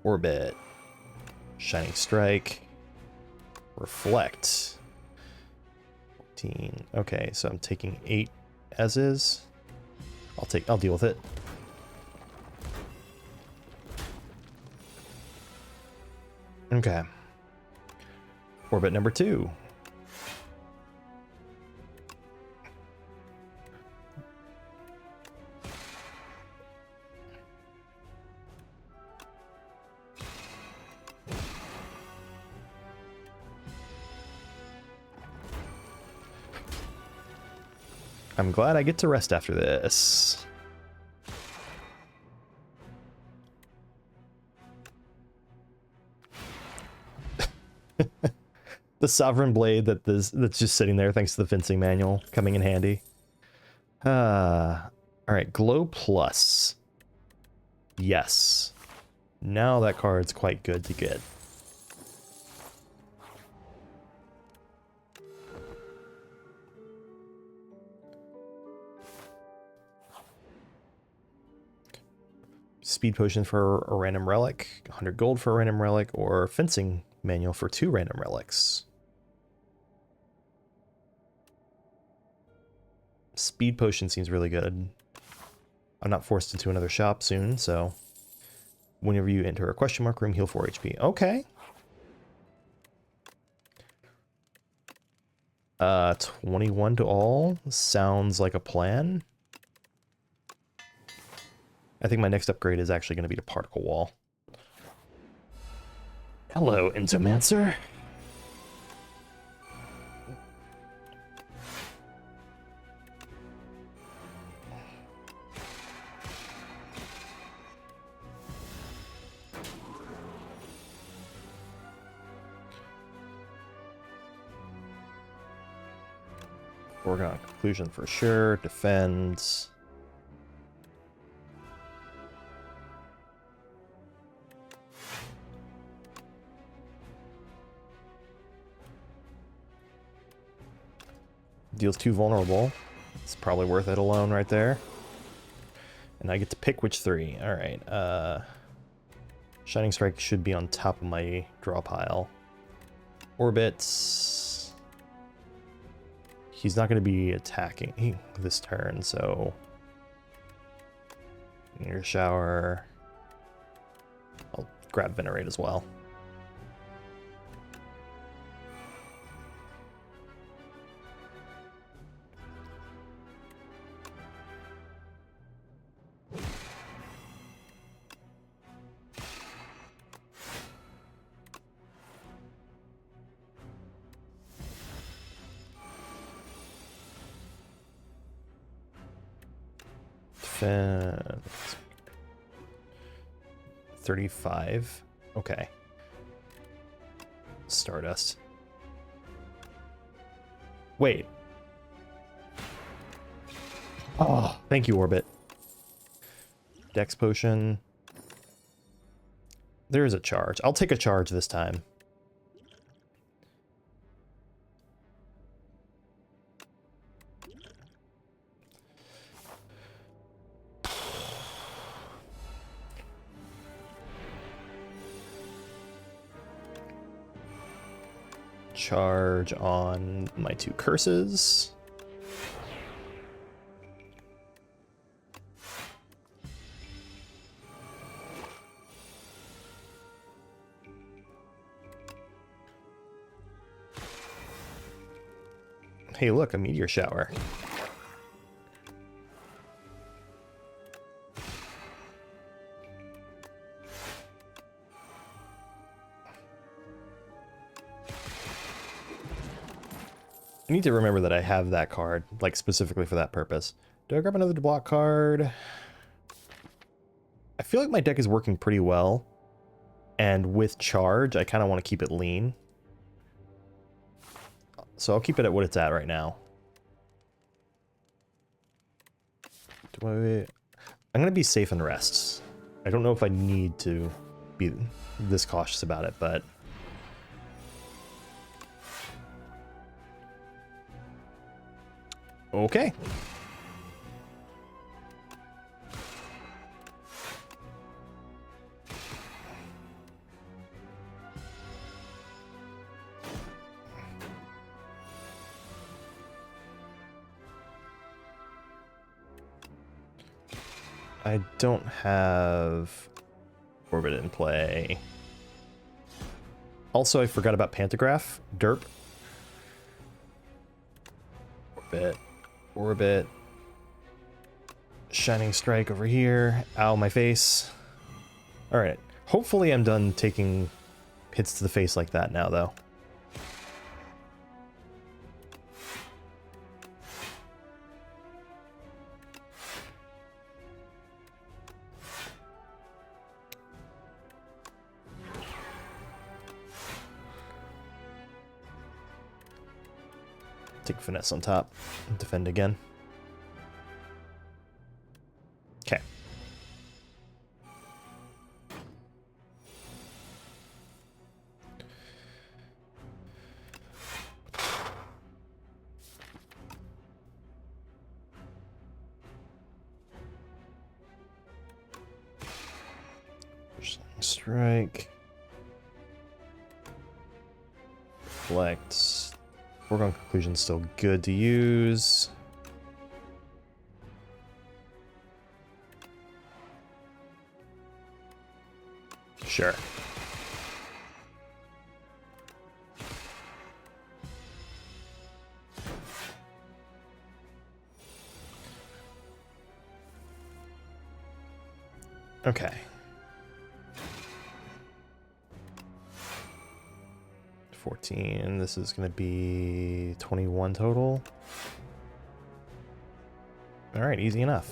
Orbit. Shining Strike. Reflect. 14. Okay, so I'm taking 8 as is. I'll deal with it. Okay. Orbit number 2. I'm glad I get to rest after this. The Sovereign Blade that's just sitting there thanks to the fencing manual coming in handy. Alright, Glow Plus. Yes. Now that card's quite good to get. speed potion for a random relic, 100 gold for a random relic, or fencing manual for 2 random relics. Speed potion seems really good. I'm not forced into another shop soon, so whenever you enter a question mark room, heal 4 HP. Okay. 21 to all. Sounds like a plan. I think my next upgrade is actually going to be to particle wall. Hello, Entomancer. Foregone conclusion for sure. Defends. Deals 2 vulnerable. It's probably worth it alone right there. And I get to pick which 3. Alright, Shining Strike should be on top of my draw pile. Orbits. He's not going to be attacking this turn, so... Meteor Shower. I'll grab Venerate as well. Defense. 35. Okay. Stardust. Wait. Oh, thank you, Orbit. Dex Potion. There is a charge. I'll take a charge this time. Charge on my 2 curses. Hey, look, a meteor shower. I need to remember that I have that card, like, specifically for that purpose. Do I grab another block card? I feel like my deck is working pretty well. And with charge, I kind of want to keep it lean. So I'll keep it at what it's at right now. I'm going to be safe and rest. I don't know if I need to be this cautious about it, but... Okay. I don't have Orbit in play. Also, I forgot about Pantograph. Derp. Orbit. Orbit. Shining Strike over here. Ow, my face. Alright. Hopefully I'm done taking hits to the face like that now, though. Take Finesse on top. Defend again. Okay. Strike. Reflect. Foregone conclusion still good to use. Sure. Okay. 14. This is going to be 21 total. All right, easy enough.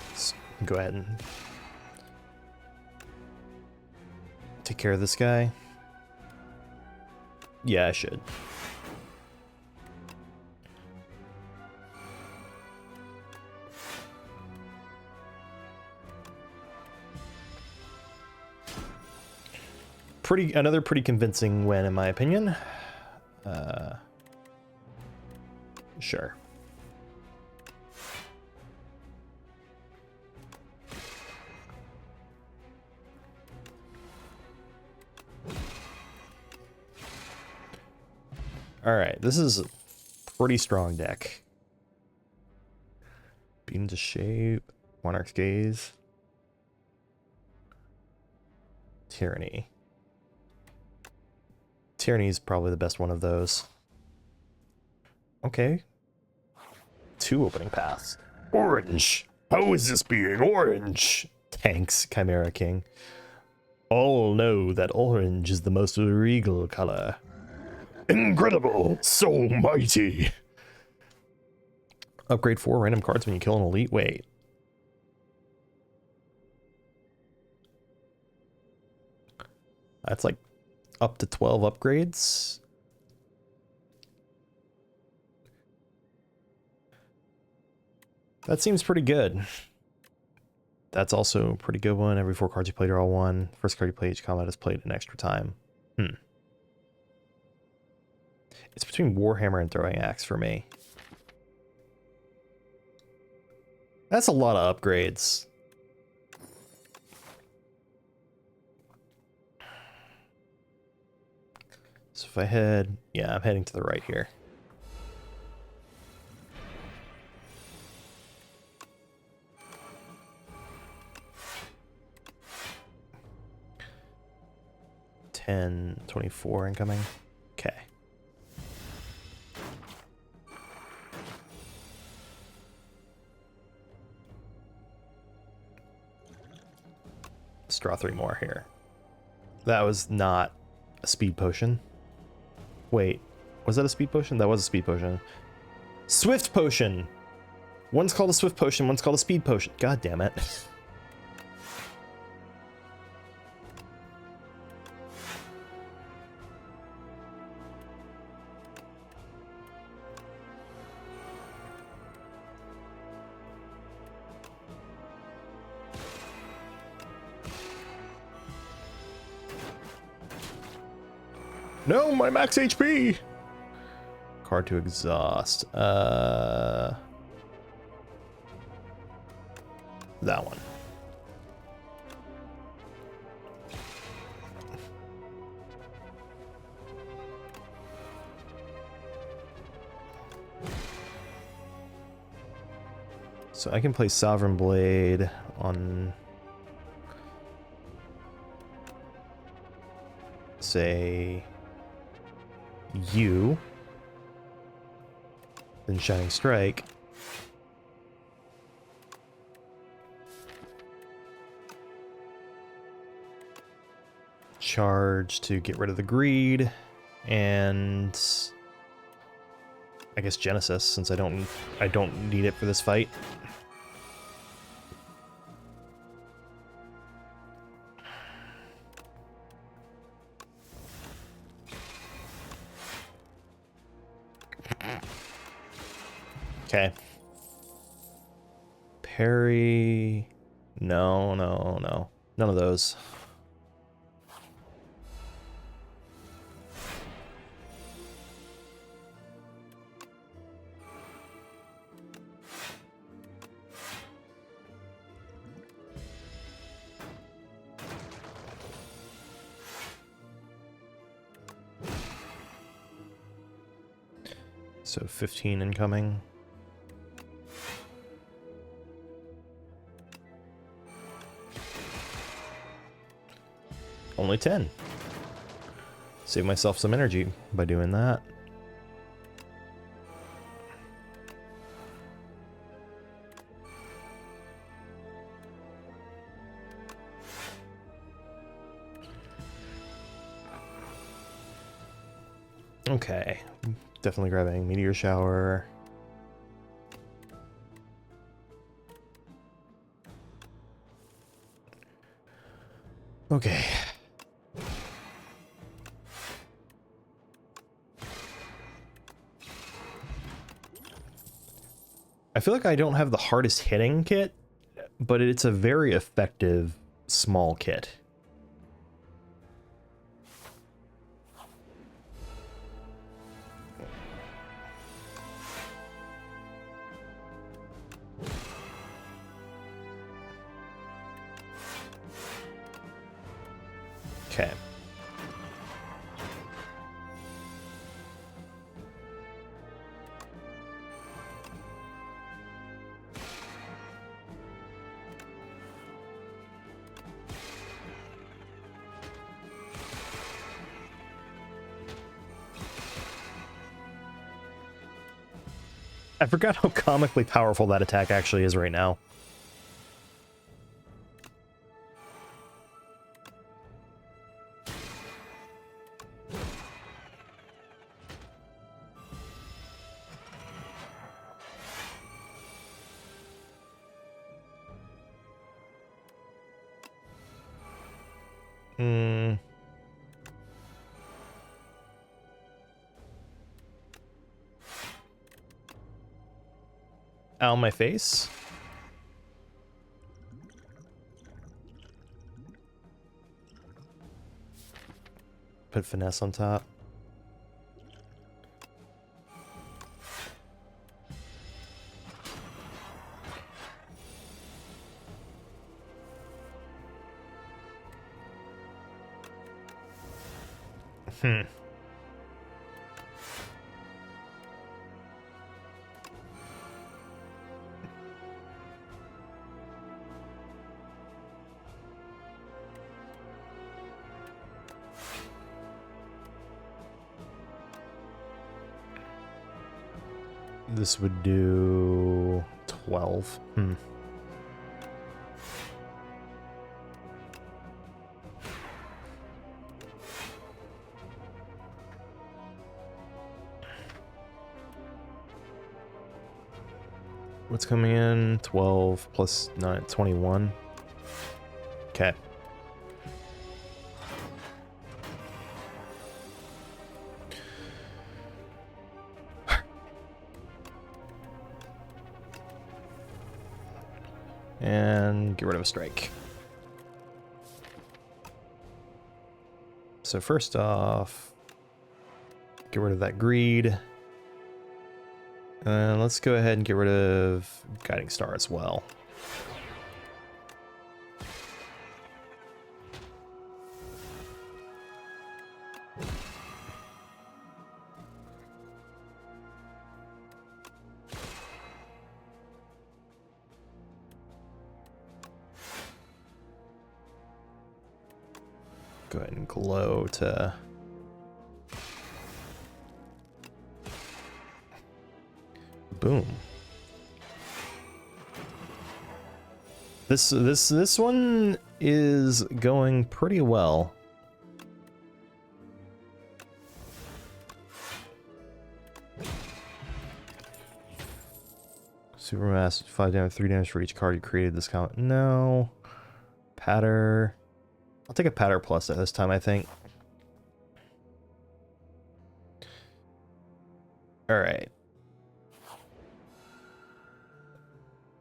Let's go ahead and take care of this guy. Yeah, I should. Another pretty convincing win, in my opinion. Sure. All right, this is a pretty strong deck. Beat into shape, Monarch's Gaze, Tyranny. Tyranny is probably the best one of those. Okay. 2 opening paths. Orange! How is this being orange? Tanks, Chimera King. All know that orange is the most regal color. Incredible! So mighty! Upgrade 4 random cards when you kill an elite. Wait. That's like up to 12 upgrades. That seems pretty good. That's also a pretty good one. Every 4 cards you played are all 1. First card you play each combat is played an extra time. It's between Warhammer and Throwing Axe for me. That's a lot of upgrades. So if I head... Yeah, I'm heading to the right here. $10, $24 incoming. Okay. Let's draw 3 more here. That was not a speed potion. Wait, was that a speed potion? That was a speed potion. Swift potion! One's called a swift potion, one's called a speed potion. God damn it. No, my max HP! Card to exhaust. That one. So I can play Sovereign Blade on, say, you, then Shining Strike. Charge to get rid of the greed, and I guess Genesis, since I don't need it for this fight. Okay. Parry. No. None of those. So 15 incoming. Only 10. Save myself some energy by doing that. Okay, definitely grabbing Meteor Shower. Okay. I feel like I don't have the hardest hitting kit, but it's a very effective small kit. Okay. I forgot how comically powerful that attack actually is right now. Hmm. Ow, my face. Put finesse on top. Hmm. This would do 12. Hmm. What's coming in? 12 plus 9, 21. Okay. And get rid of a strike. So first off, get rid of that greed. And let's go ahead and get rid of Guiding Star as well. Go ahead and glow to boom. This one is going pretty well. Supermass, 5 damage, 3 damage for each card you created this count. No. Patter. I'll take a Patter Plus at this time, I think. Alright.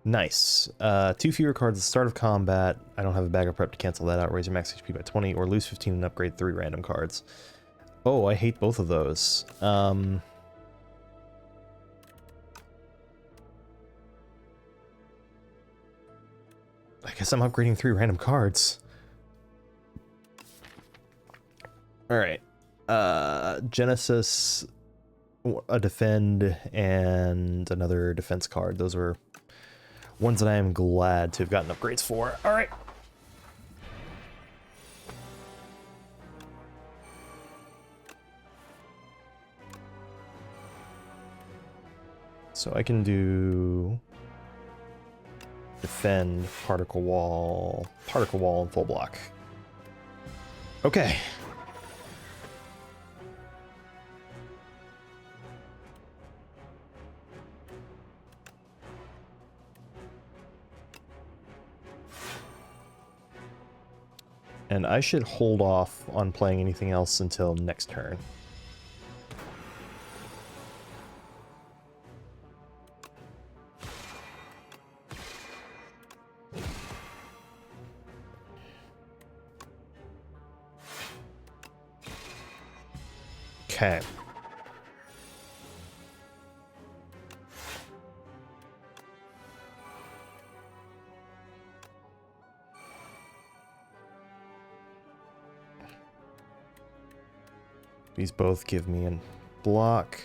Nice. 2 fewer cards at the start of combat. I don't have a bag of prep to cancel that out. Raise your max HP by 20 or lose 15 and upgrade 3 random cards. Oh, I hate both of those. I guess I'm upgrading 3 random cards. Alright. Genesis a defend and another defense card. Those are ones that I am glad to have gotten upgrades for. All right. So I can do defend, particle wall, and full block. Okay. And I should hold off on playing anything else until next turn. Okay. These both give me a block.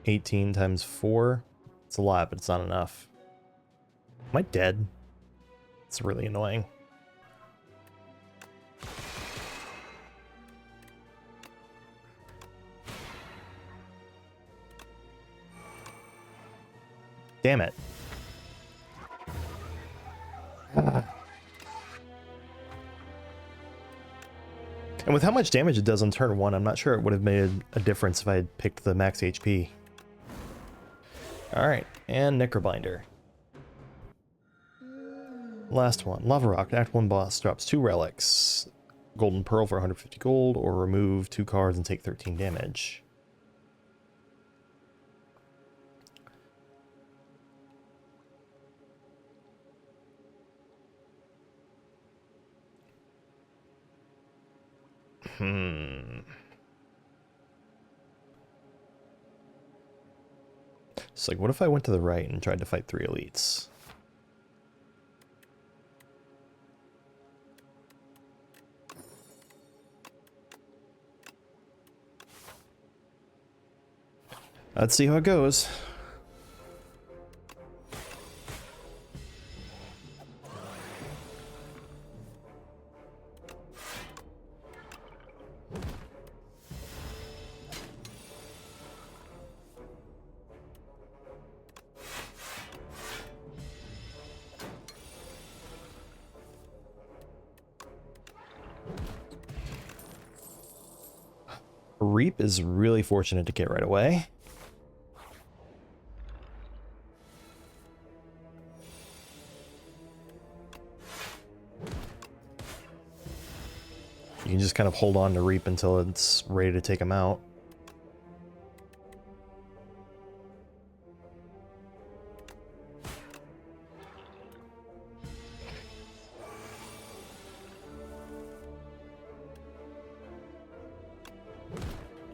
$18 times 4. It's a lot, but it's not enough. Am I dead? It's really annoying. Damn it. And with how much damage it does on turn 1, I'm not sure it would have made a difference if I had picked the max HP. Alright, and Necrobinder. Last one. Lava Rock. Act 1 boss drops 2 relics. Golden Pearl for 150 gold, or remove 2 cards and take 13 damage. It's like, what if I went to the right and tried to fight 3 elites? Let's see how it goes. Reap is really fortunate to get right away. You can just kind of hold on to Reap until it's ready to take him out.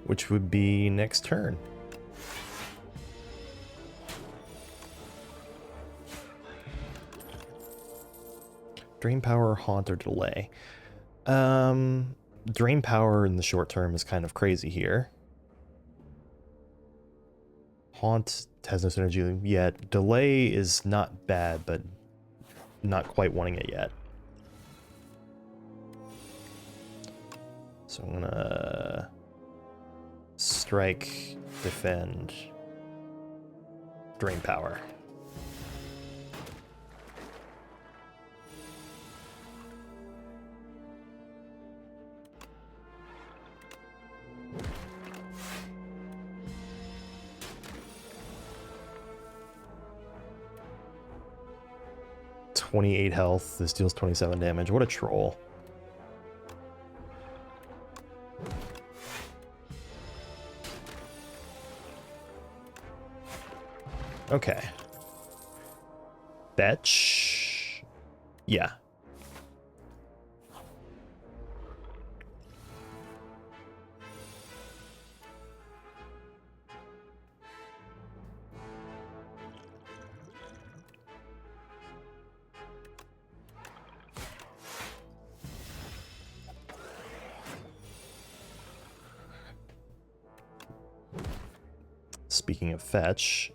Which would be next turn. Drain power, haunt, or delay. Drain power in the short term is kind of crazy here. Haunt has no synergy yet. Delay is not bad, but not quite wanting it yet. So I'm gonna strike, defend, drain power. $28 health. This deals 27 damage. What a troll. Okay. Fetch. Yeah. speaking of fetch.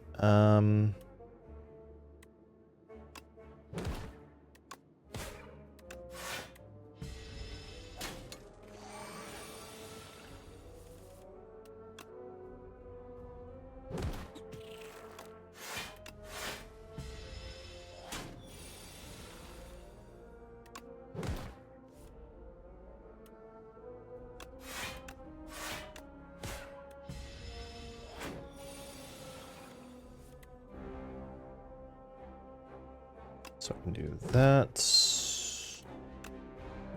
So I can do that.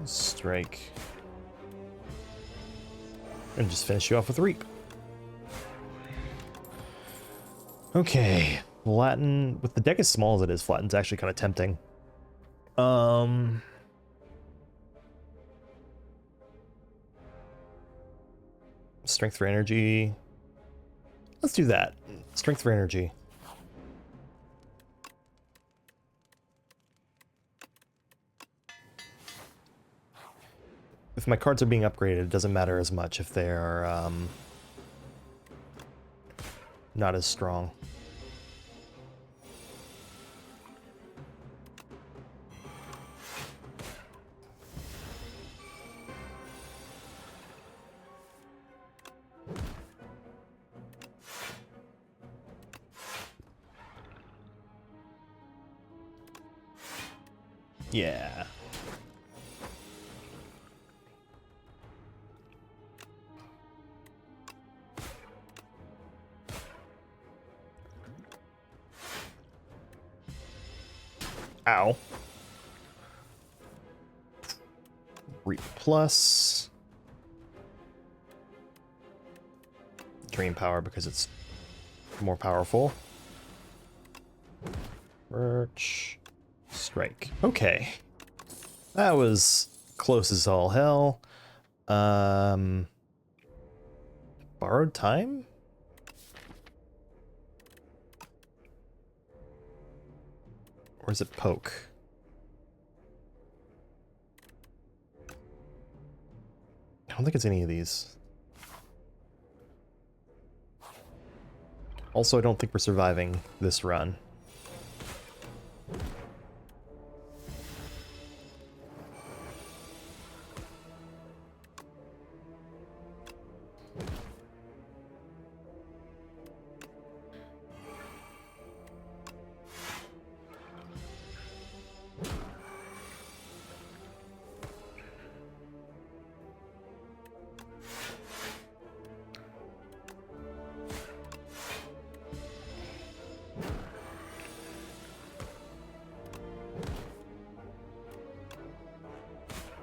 Strike. And just finish you off with Reap. Okay. Flatten. With the deck as small as it is, Flatten's actually kind of tempting. Strength for energy. Let's do that. Strength for energy. If my cards are being upgraded, it doesn't matter as much if they are not as strong. Yeah. Ow. Reap plus. Drain power because it's more powerful. Birch. Strike. Okay. That was close as all hell. Borrowed time? Or is it poke? I don't think it's any of these. Also, I don't think we're surviving this run.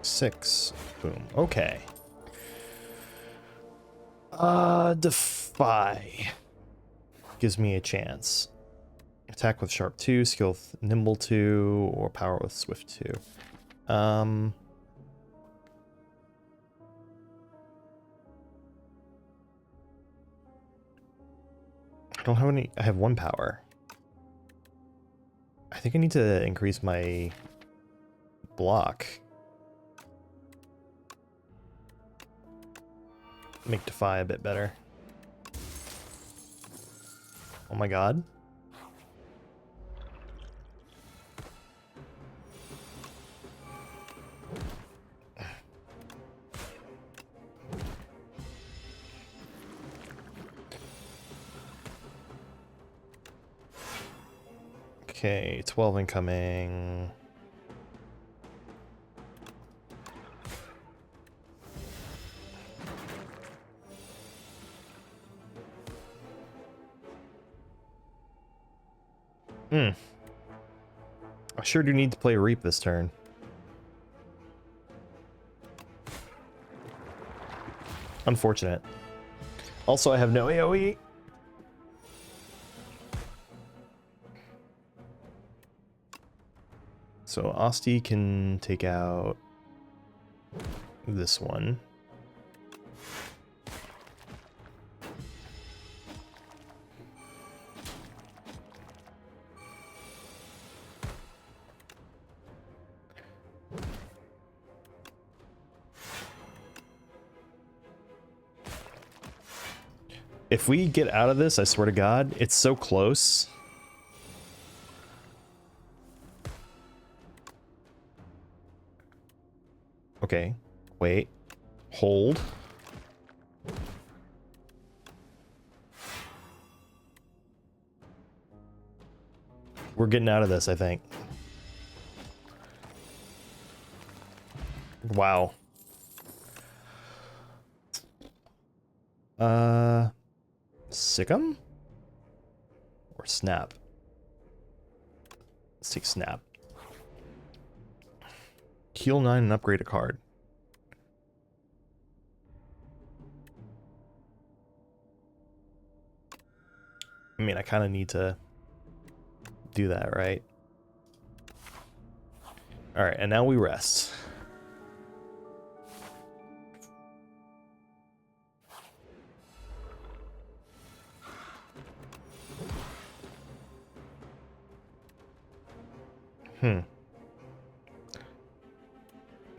Six. Boom. Okay. Defy. Gives me a chance. Attack with Sharp 2, Skill with Nimble 2, or Power with Swift 2. I don't have any. I have one power. I think I need to increase my block. Make Defy a bit better. Oh my god. Okay, 12 incoming. I sure do need to play Reap this turn. Unfortunate. Also, I have no AoE. So Asti can take out this one. If we get out of this, I swear to God, it's so close. Okay, wait, hold. We're getting out of this, I think. Wow. Sick 'em? Or snap? Let's take snap. Heal 9 and upgrade a card. I mean, I kind of need to do that, right? Alright, and now we rest. I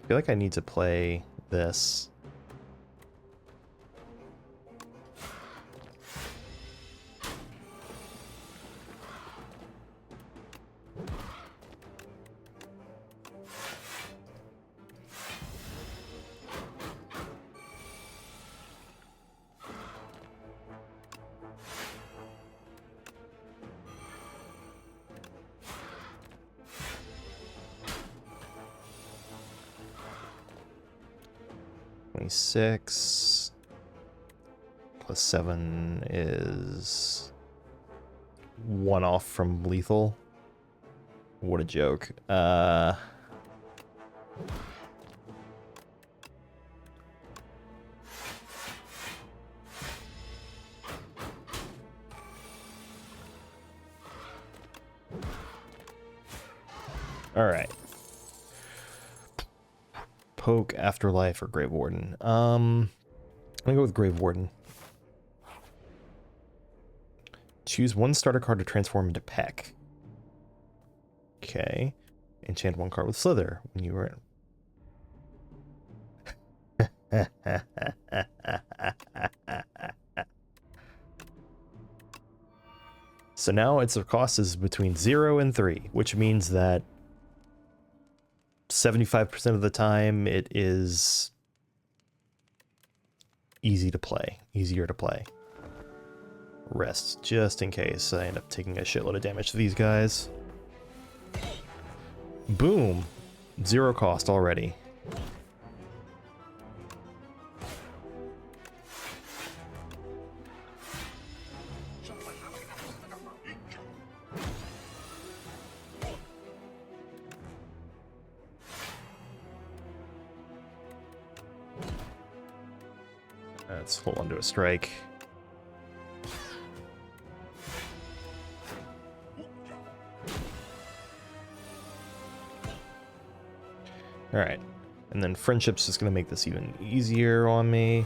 feel like I need to play this. Six plus 7 is 1 off from lethal. What a joke. All right. Poke, Afterlife, or Grave Warden. I'm gonna go with Grave Warden. Choose 1 starter card to transform into Peck. Okay. Enchant 1 card with Slither when you were in. So now its cost is between 0 and 3, which means that 75% of the time it is easier to play. Rest, just in case I end up taking a shitload of damage to these guys. Boom! 0 cost already. Let's hold on to a strike. Alright, and then Friendship's just going to make this even easier on me.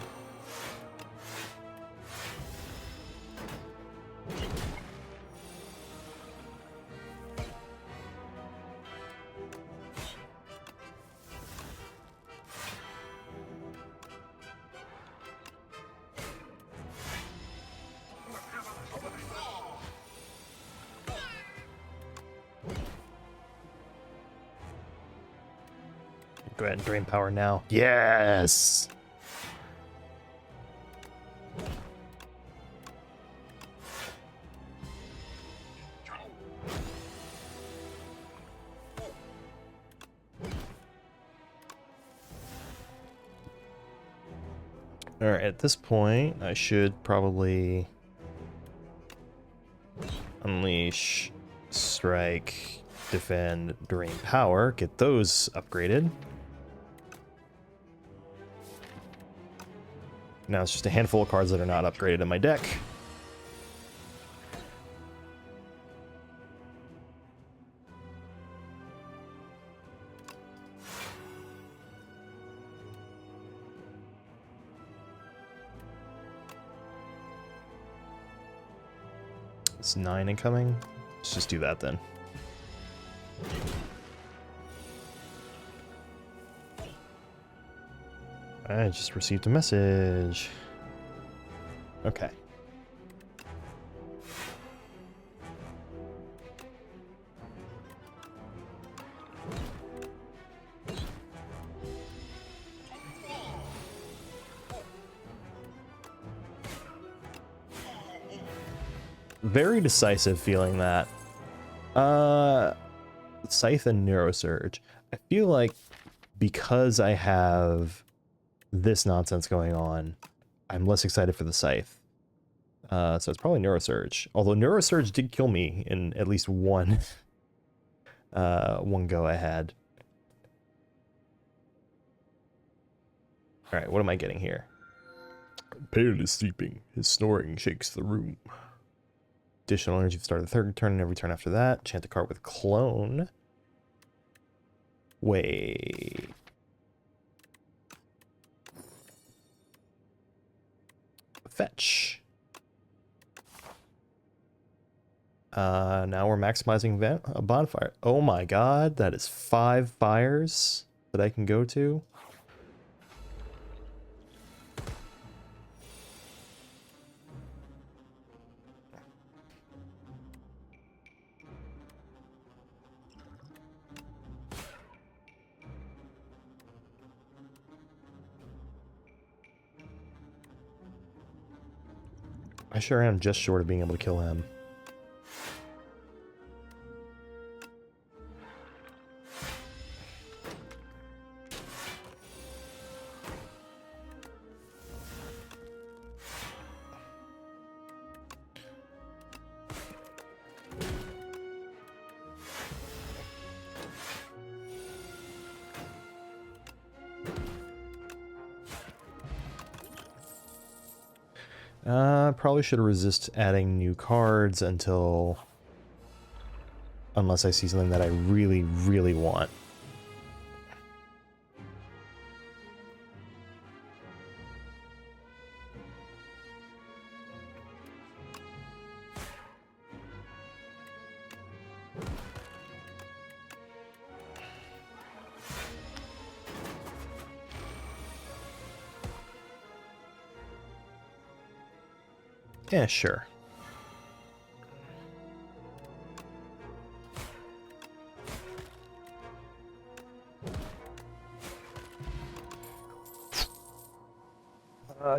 Go ahead and drain power now. Yes! Alright, at this point, I should probably unleash, strike, defend, drain power, get those upgraded. Now it's just a handful of cards that are not upgraded in my deck. It's 9 incoming. Let's just do that then. I just received a message. Okay. Very decisive feeling that. Scythe and Neurosurge. I feel like because I have this nonsense going on, I'm less excited for the Scythe. So it's probably Neurosurge. Although Neurosurge did kill me in at least one one go I had. Alright, what am I getting here? Pale is sleeping. His snoring shakes the room. Additional energy at the start of the third turn and every turn after that. Chant a card with Clone. Wait. Fetch. Now we're maximizing a bonfire. Oh my god, that is 5 fires that I can go to. I sure am just short of being able to kill him. Probably should resist adding new cards until... unless I see something that I really, really want. Yeah, sure.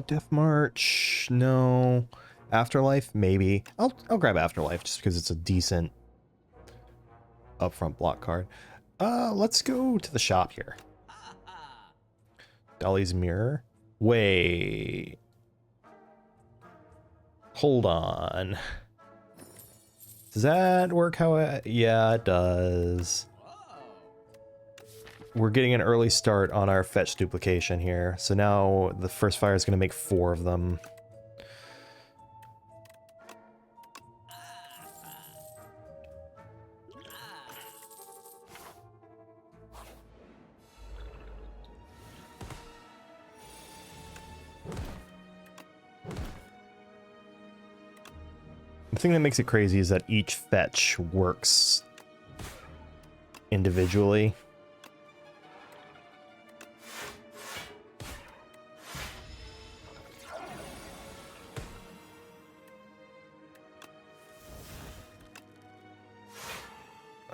Death March, no. Afterlife, maybe. I'll grab Afterlife just because it's a decent upfront block card. Let's go to the shop here. Dolly's Mirror. Wait. Hold on. Does that work how yeah, it does. We're getting an early start on our fetch duplication here. So now the first fire is going to make 4 of them. The thing that makes it crazy is that each fetch works individually.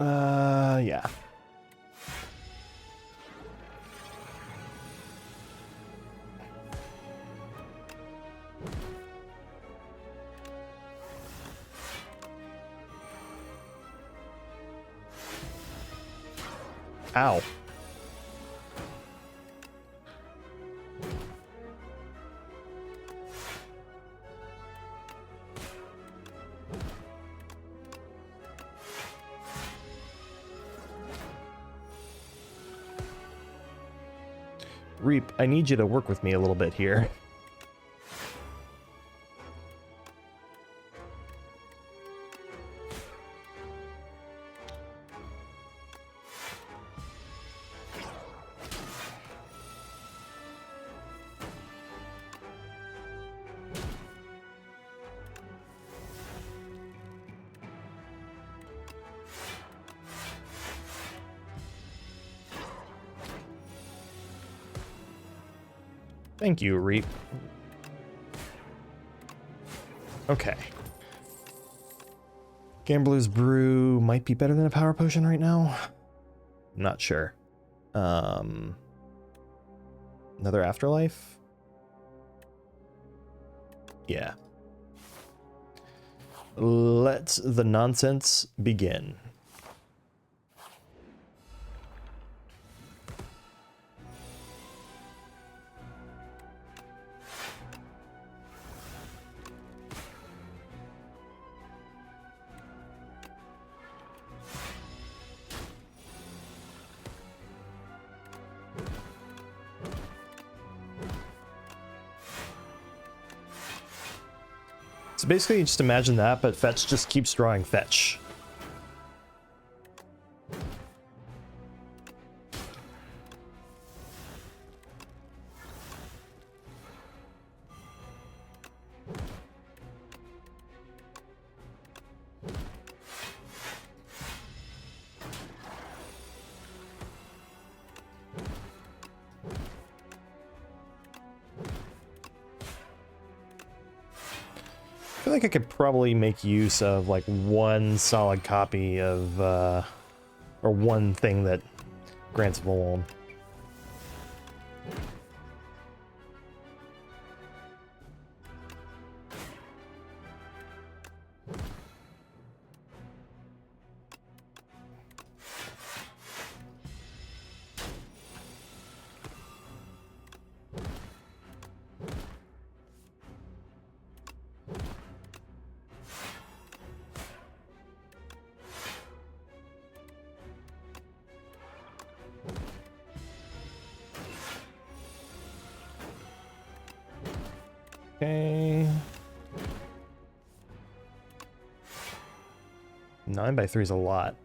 Yeah. Ow. Reap, I need you to work with me a little bit here. Thank you, Reap. Okay. Gambler's Brew might be better than a power potion right now. Not sure. Another Afterlife? Yeah. let the nonsense begin. So basically, just imagine that, but fetch just keeps drawing fetch. I feel like I could probably make use of like one solid copy of, or one thing that grants Vuln. Okay. 9x3 is a lot.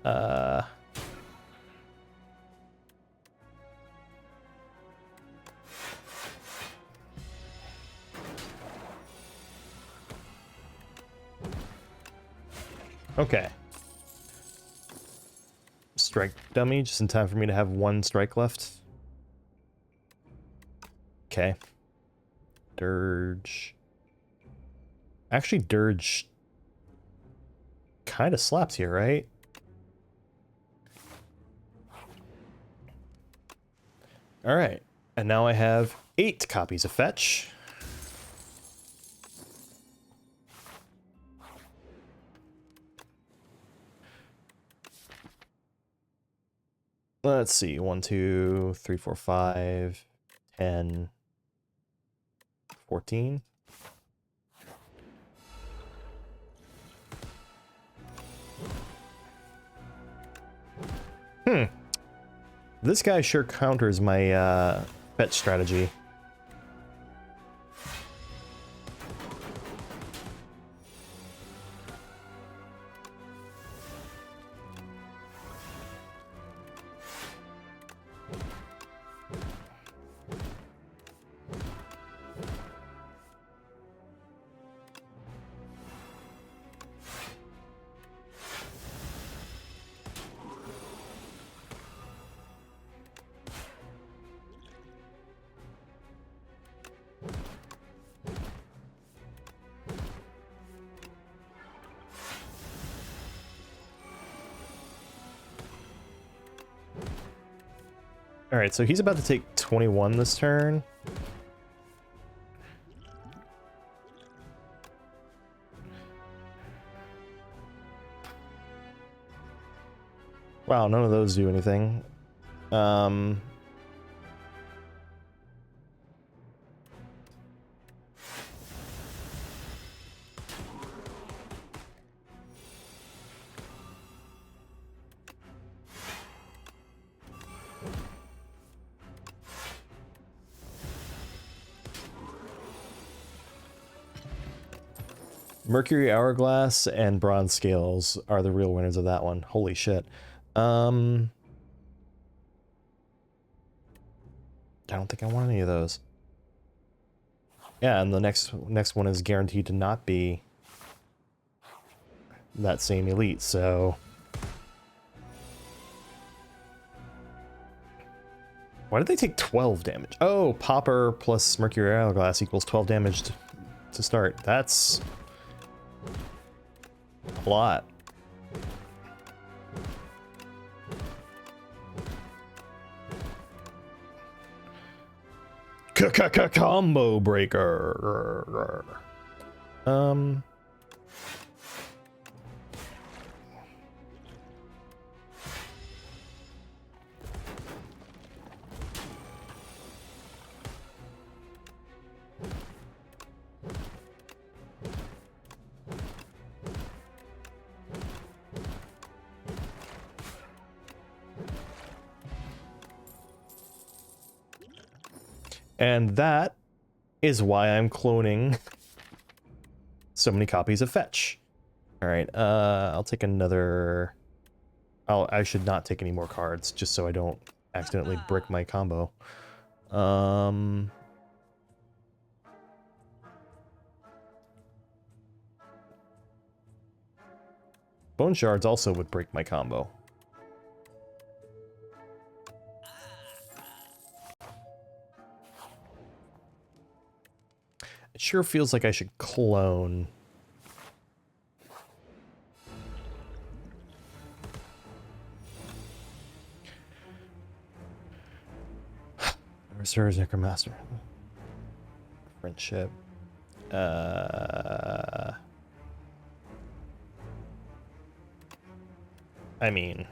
Okay. Strike dummy, just in time for me to have one strike left. Okay. Dirge. Actually, Dirge kind of slaps here, right? All right. And now I have 8 copies of fetch. Let's see. 1, 2, 3, 4, 5, 10, 14. This guy sure counters my fetch strategy. Alright, so he's about to take 21 this turn. Wow, none of those do anything. Mercury Hourglass and Bronze Scales are the real winners of that one. Holy shit. I don't think I want any of those. Yeah, and the next one is guaranteed to not be that same elite, so... Why did they take 12 damage? Oh, Popper plus Mercury Hourglass equals 12 damage to start. That's... a lot. Combo breaker. And that is why I'm cloning so many copies of Fetch. Alright, I'll take another... I should not take any more cards, just so I don't accidentally brick my combo. Bone Shards also would break my combo. It sure feels like I should clone. Reserves Necromaster. Friendship. I mean...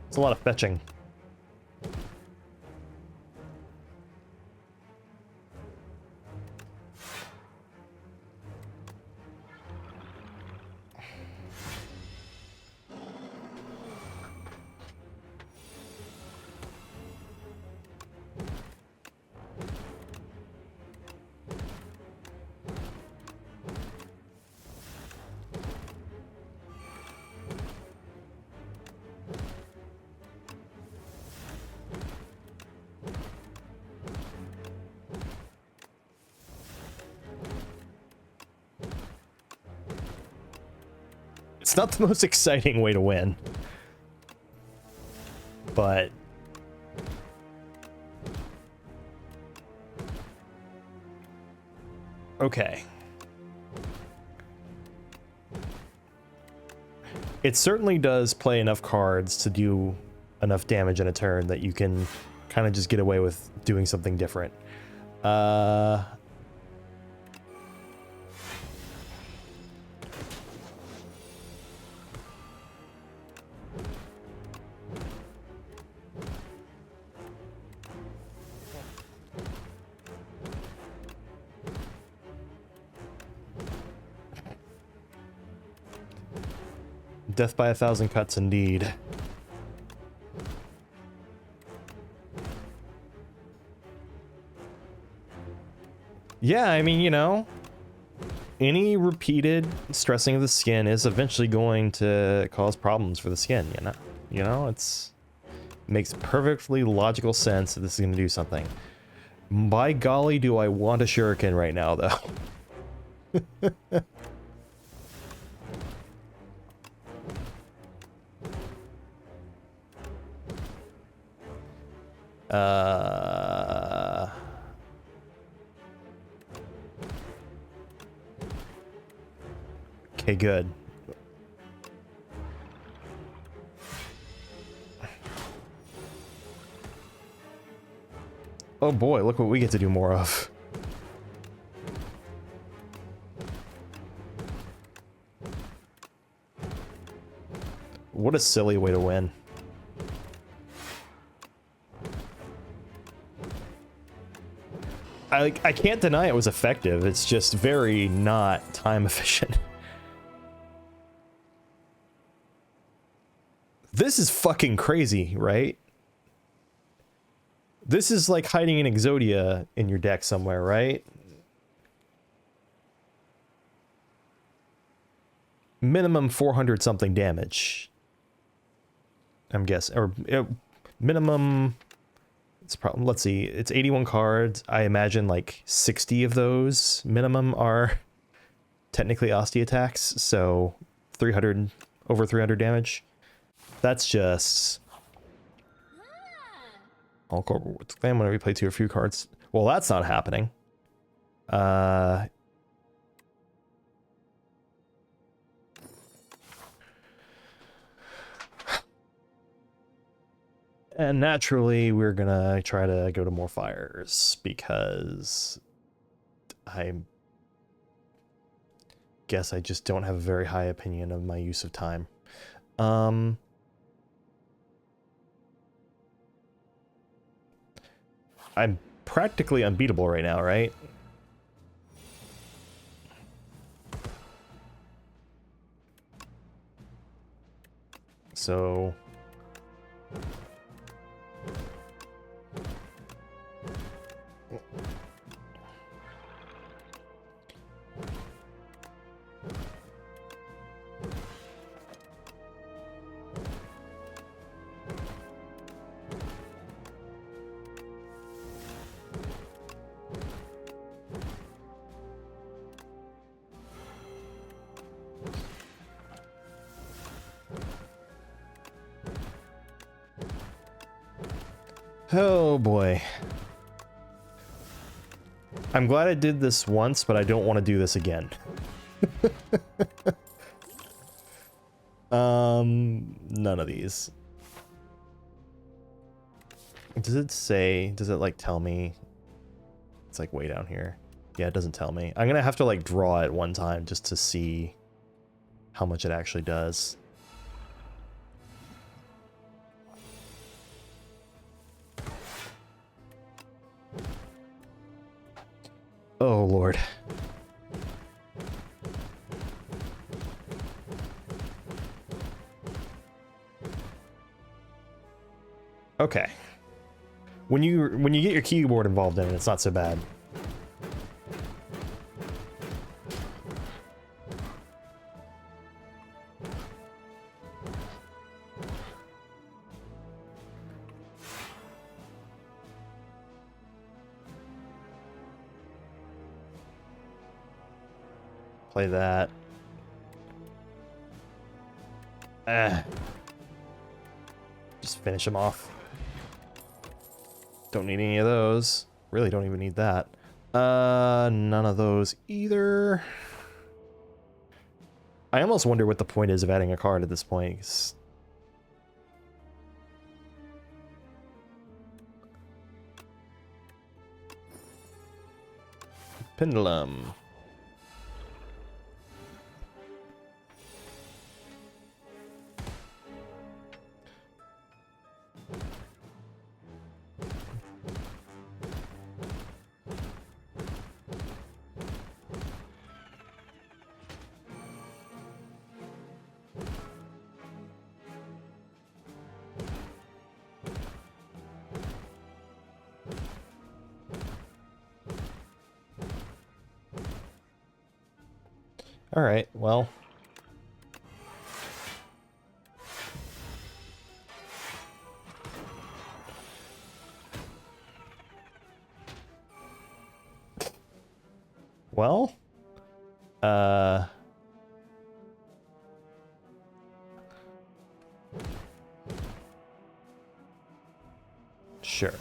It's a lot of fetching. It's not the most exciting way to win, but okay. It certainly does play enough cards to do enough damage in a turn that you can kind of just get away with doing something different. Death by 1,000 cuts, indeed. Yeah, I mean, you know, any repeated stressing of the skin is eventually going to cause problems for the skin, you know? You know, it makes perfectly logical sense that this is going to do something. By golly, do I want a shuriken right now, though. Okay, good. Oh boy, look what we get to do more of. What a silly way to win. I can't deny it was effective. It's just very not time efficient. This is fucking crazy, right? This is like hiding an Exodia in your deck somewhere, right? Minimum 400 something damage. I'm guessing, or minimum. It's probably, let's see, it's 81 cards. I imagine like 60 of those minimum are technically Osti attacks, so 300, over 300 damage. That's just... I'll go with claim whenever you play 2 or few cards. Well, that's not happening. And naturally, we're gonna try to go to more fires because I guess I just don't have a very high opinion of my use of time. I'm practically unbeatable right now, right? So oh boy. I'm glad I did this once, but I don't want to do this again. None of these. Does it say, does it like tell me? It's like way down here. Yeah, it doesn't tell me. I'm gonna have to like draw it one time just to see how much it actually does. Oh, Lord. Okay. When you get your keyboard involved in it, it's not so bad. Play that. Just finish him off. Don't need any of those. Really don't even need that. None of those either. I almost wonder what the point is of adding a card at this point. 'Cause Pendulum. All right, well. Well, sure.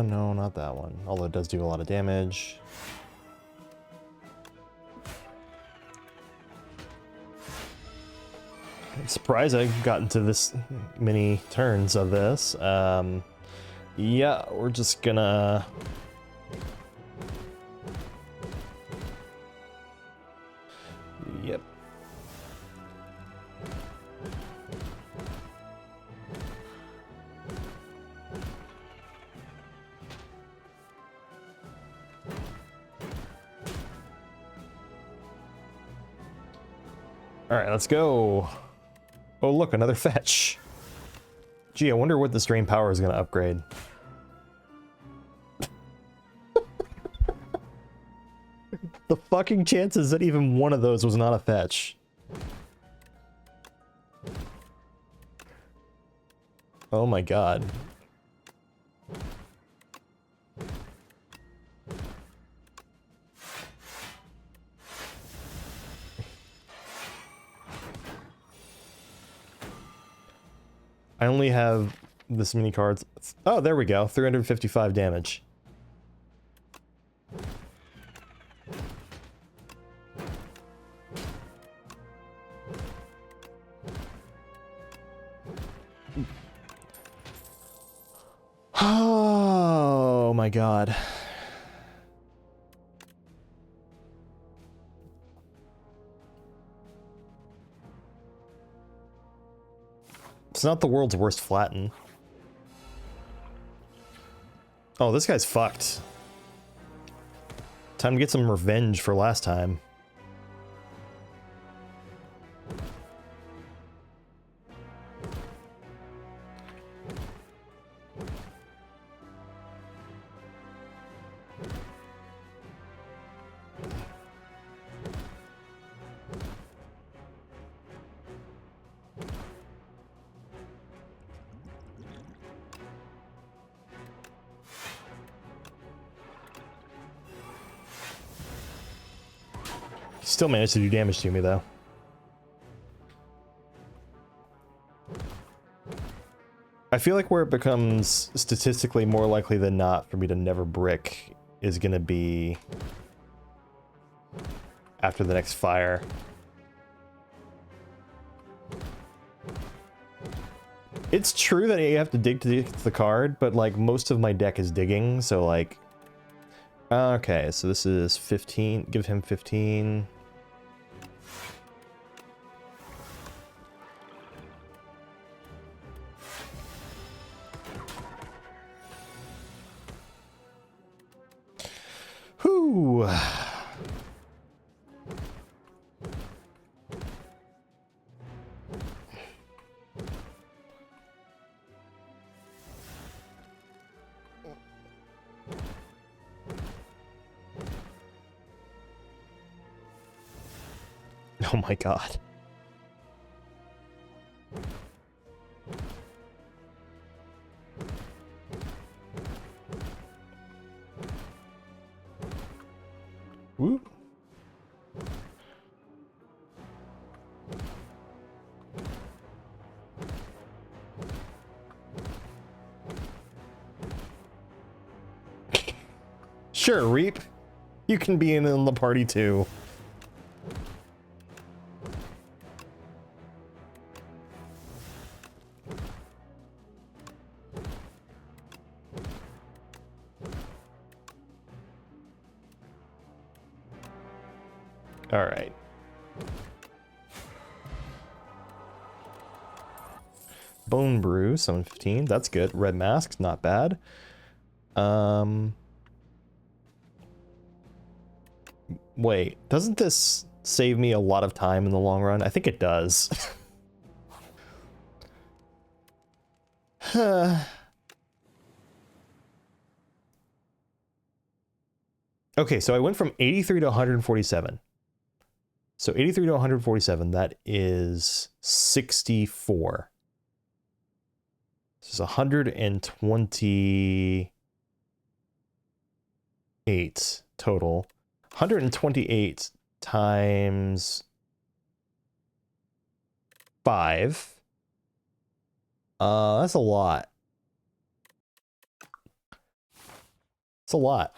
No, not that one. Although it does do a lot of damage. I'm surprised I've gotten to this many turns of this. Yeah, we're just gonna... Yep. Alright, let's go. Oh, look, another fetch. Gee, I wonder what this drain power is going to upgrade. The fucking chances that even one of those was not a fetch. Oh my god. I only have this many cards. Oh, there we go. 355 damage. Oh my god. It's not the world's worst flatten. Oh, this guy's fucked. Time to get some revenge for last time. Still managed to do damage to me, though. I feel like where it becomes statistically more likely than not for me to never brick is going to be after the next fire. It's true that you have to dig to get the card, but like most of my deck is digging, so like... Okay, so this is 15. Give him 15. Whew. Oh my god. Woo. Sure, Reap. You can be in the party too. All right. Bone Brew, 715. That's good. Red Mask, not bad. Wait, doesn't this save me a lot of time in the long run? I think it does. Okay, so I went from 83 to 147. So 83 to 147, that is 64. This is 128 total. 128 times 5. That's a lot. It's a lot.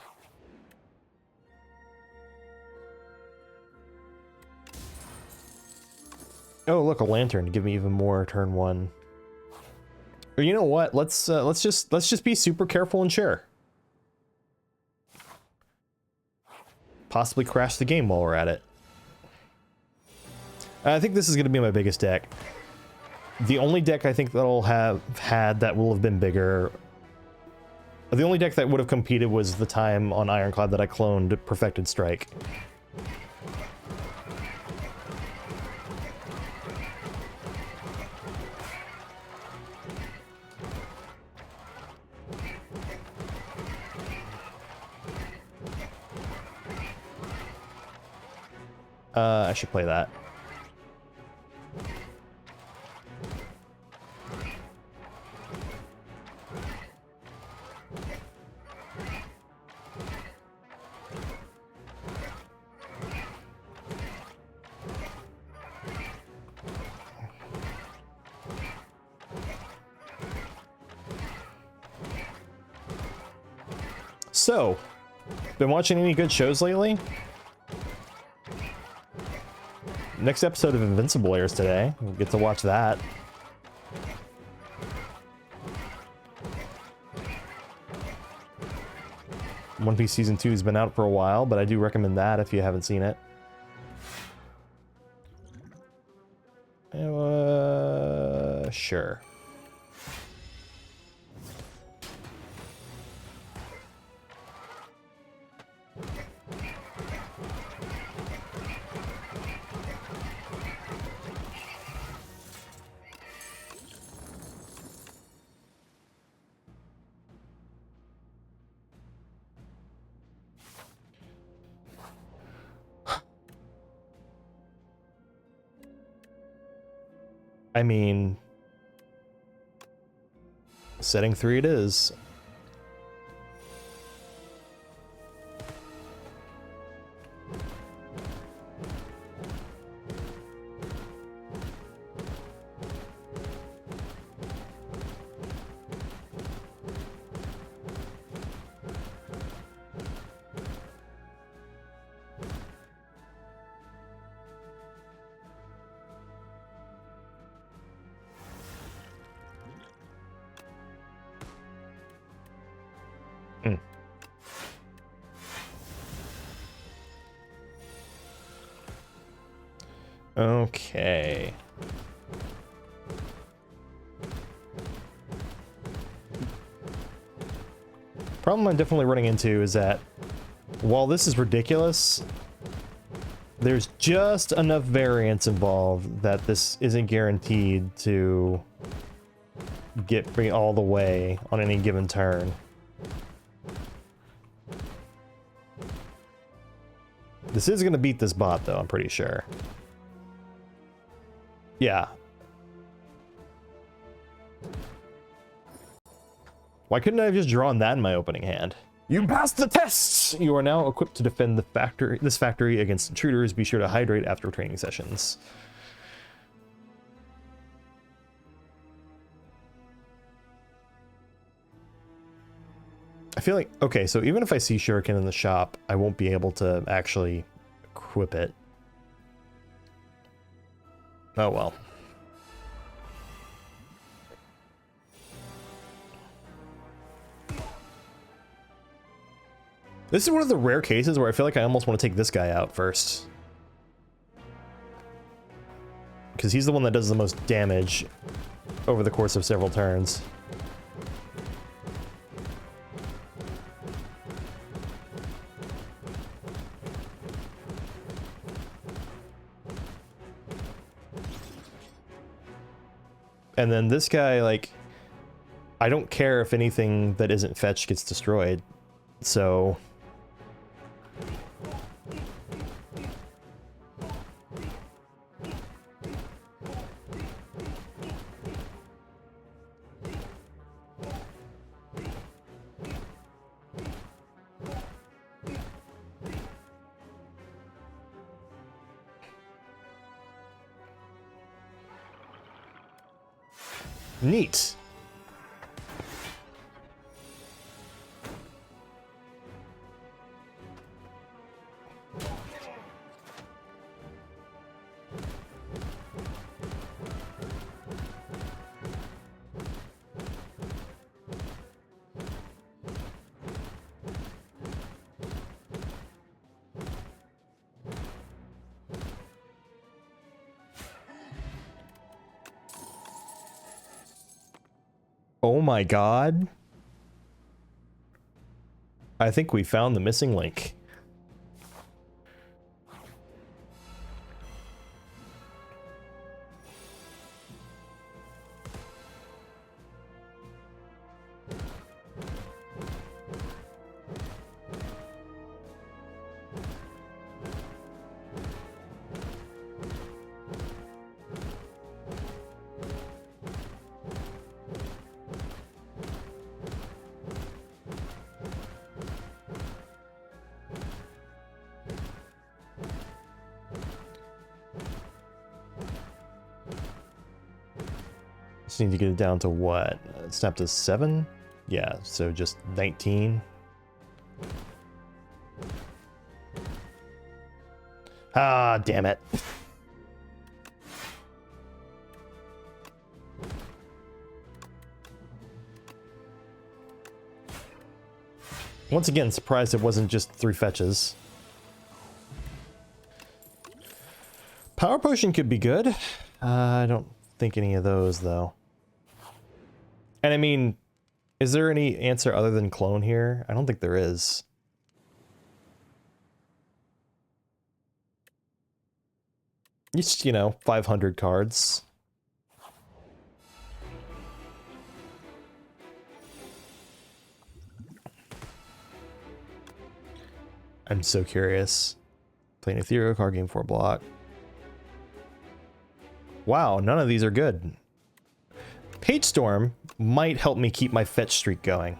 Oh, look, a lantern to give me even more turn one. Or you know what? Let's just be super careful and sure. Possibly crash the game while we're at it. I think this is going to be my biggest deck. The only deck I think that'll have had that will have been bigger. The only deck that would have competed was the time on Ironclad that I cloned Perfected Strike. I should play that. So, been watching any good shows lately? Next episode of Invincible airs today. We'll get to watch that. One Piece Season 2 has been out for a while, but I do recommend that if you haven't seen it. Sure. I mean, setting 3 it is. Okay. Problem I'm definitely running into is that while this is ridiculous, there's just enough variance involved that this isn't guaranteed to get me all the way on any given turn. This is going to beat this bot, though, I'm pretty sure. Yeah. Why couldn't I have just drawn that in my opening hand? You passed the tests! You are now equipped to defend this factory against intruders. Be sure to hydrate after training sessions. I feel like, okay, so even if I see Shuriken in the shop, I won't be able to actually equip it. Oh well. This is one of the rare cases where I feel like I almost want to take this guy out first. Because he's the one that does the most damage over the course of several turns. And then this guy, like, I don't care if anything that isn't fetched gets destroyed, so... Neat. Oh my god. I think we found the missing link. Just need to get it down to what? Snap to 7? Yeah, so just 19. Ah, damn it. Once again, surprised it wasn't just 3 fetches. Power Potion could be good. I don't think any of those, though. And I mean, is there any answer other than clone here? I don't think there is. Just, you know, 500 cards. I'm so curious. Play an ethereal card game 4 block. Wow, none of these are good. Page Storm might help me keep my fetch streak going.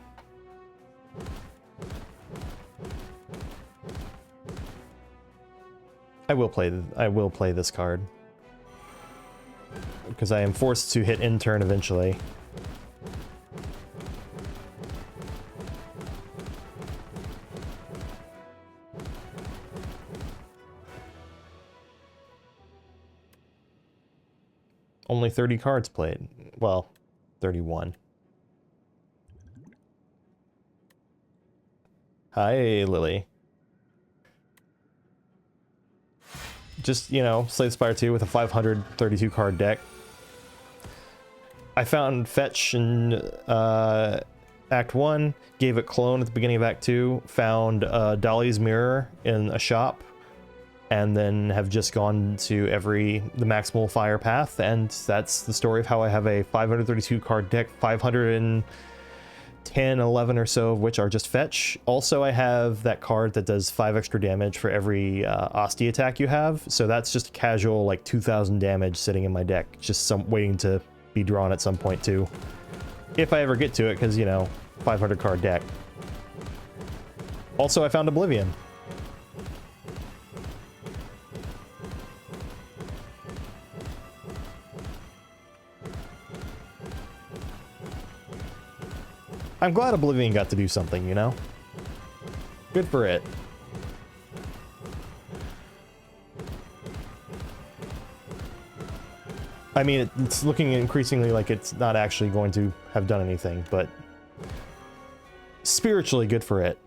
I will play this card. Because I am forced to hit end turn eventually. Only 30 cards played. Well, 31. Hi, Lily. Just, you know, Slave Spire 2 with a 532 card deck. I found Fetch in Act 1, gave it Clone at the beginning of Act 2, found Dolly's Mirror in a shop, and then have just gone to the maximal fire path, and that's the story of how I have a 532 card deck, 510, 11 or so of which are just fetch. Also, I have that card that does 5 extra damage for every Asti attack you have, so that's just casual, like 2,000 damage sitting in my deck, just waiting to be drawn at some point too. If I ever get to it, because, you know, 500 card deck. Also, I found Oblivion. I'm glad Oblivion got to do something, you know? Good for it. I mean, it's looking increasingly like it's not actually going to have done anything, but spiritually good for it.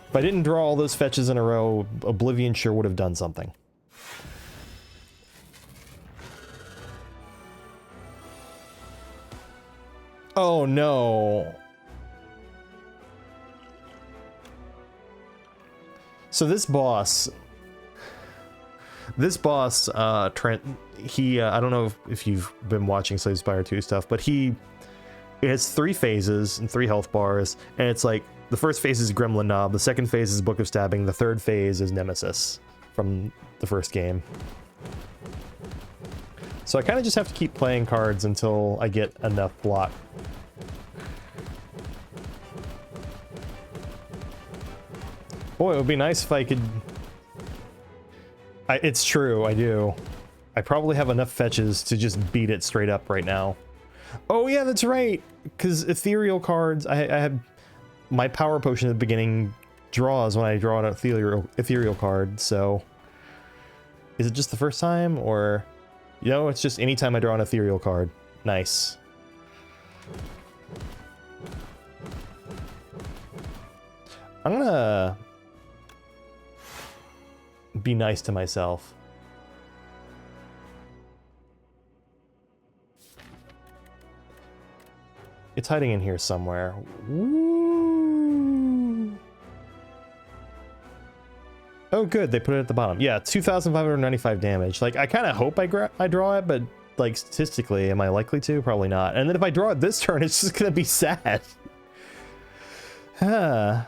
If I didn't draw all those fetches in a row, Oblivion sure would have done something. Oh no. So this boss, Trent, he, I don't know if you've been watching Slave Spire 2 stuff, but it has 3 phases and 3 health bars, and it's like, the first phase is Gremlin Knob, the second phase is Book of Stabbing, the third phase is Nemesis from the first game. So I kind of just have to keep playing cards until I get enough block. Boy, it would be nice if I could... It's true, I do. I probably have enough fetches to just beat it straight up right now. Oh yeah, that's right! Because ethereal cards, I have... My power potion at the beginning draws when I draw an ethereal card, so... Is it just the first time, or... You know, it's just any time I draw an ethereal card. Nice. I'm gonna... be nice to myself. It's hiding in here somewhere. Woo! Oh good, they put it at the bottom. Yeah, 2,595 damage. Like, I kind of hope I draw it, but like statistically, am I likely to? Probably not. And then if I draw it this turn, it's just gonna be sad. Huh.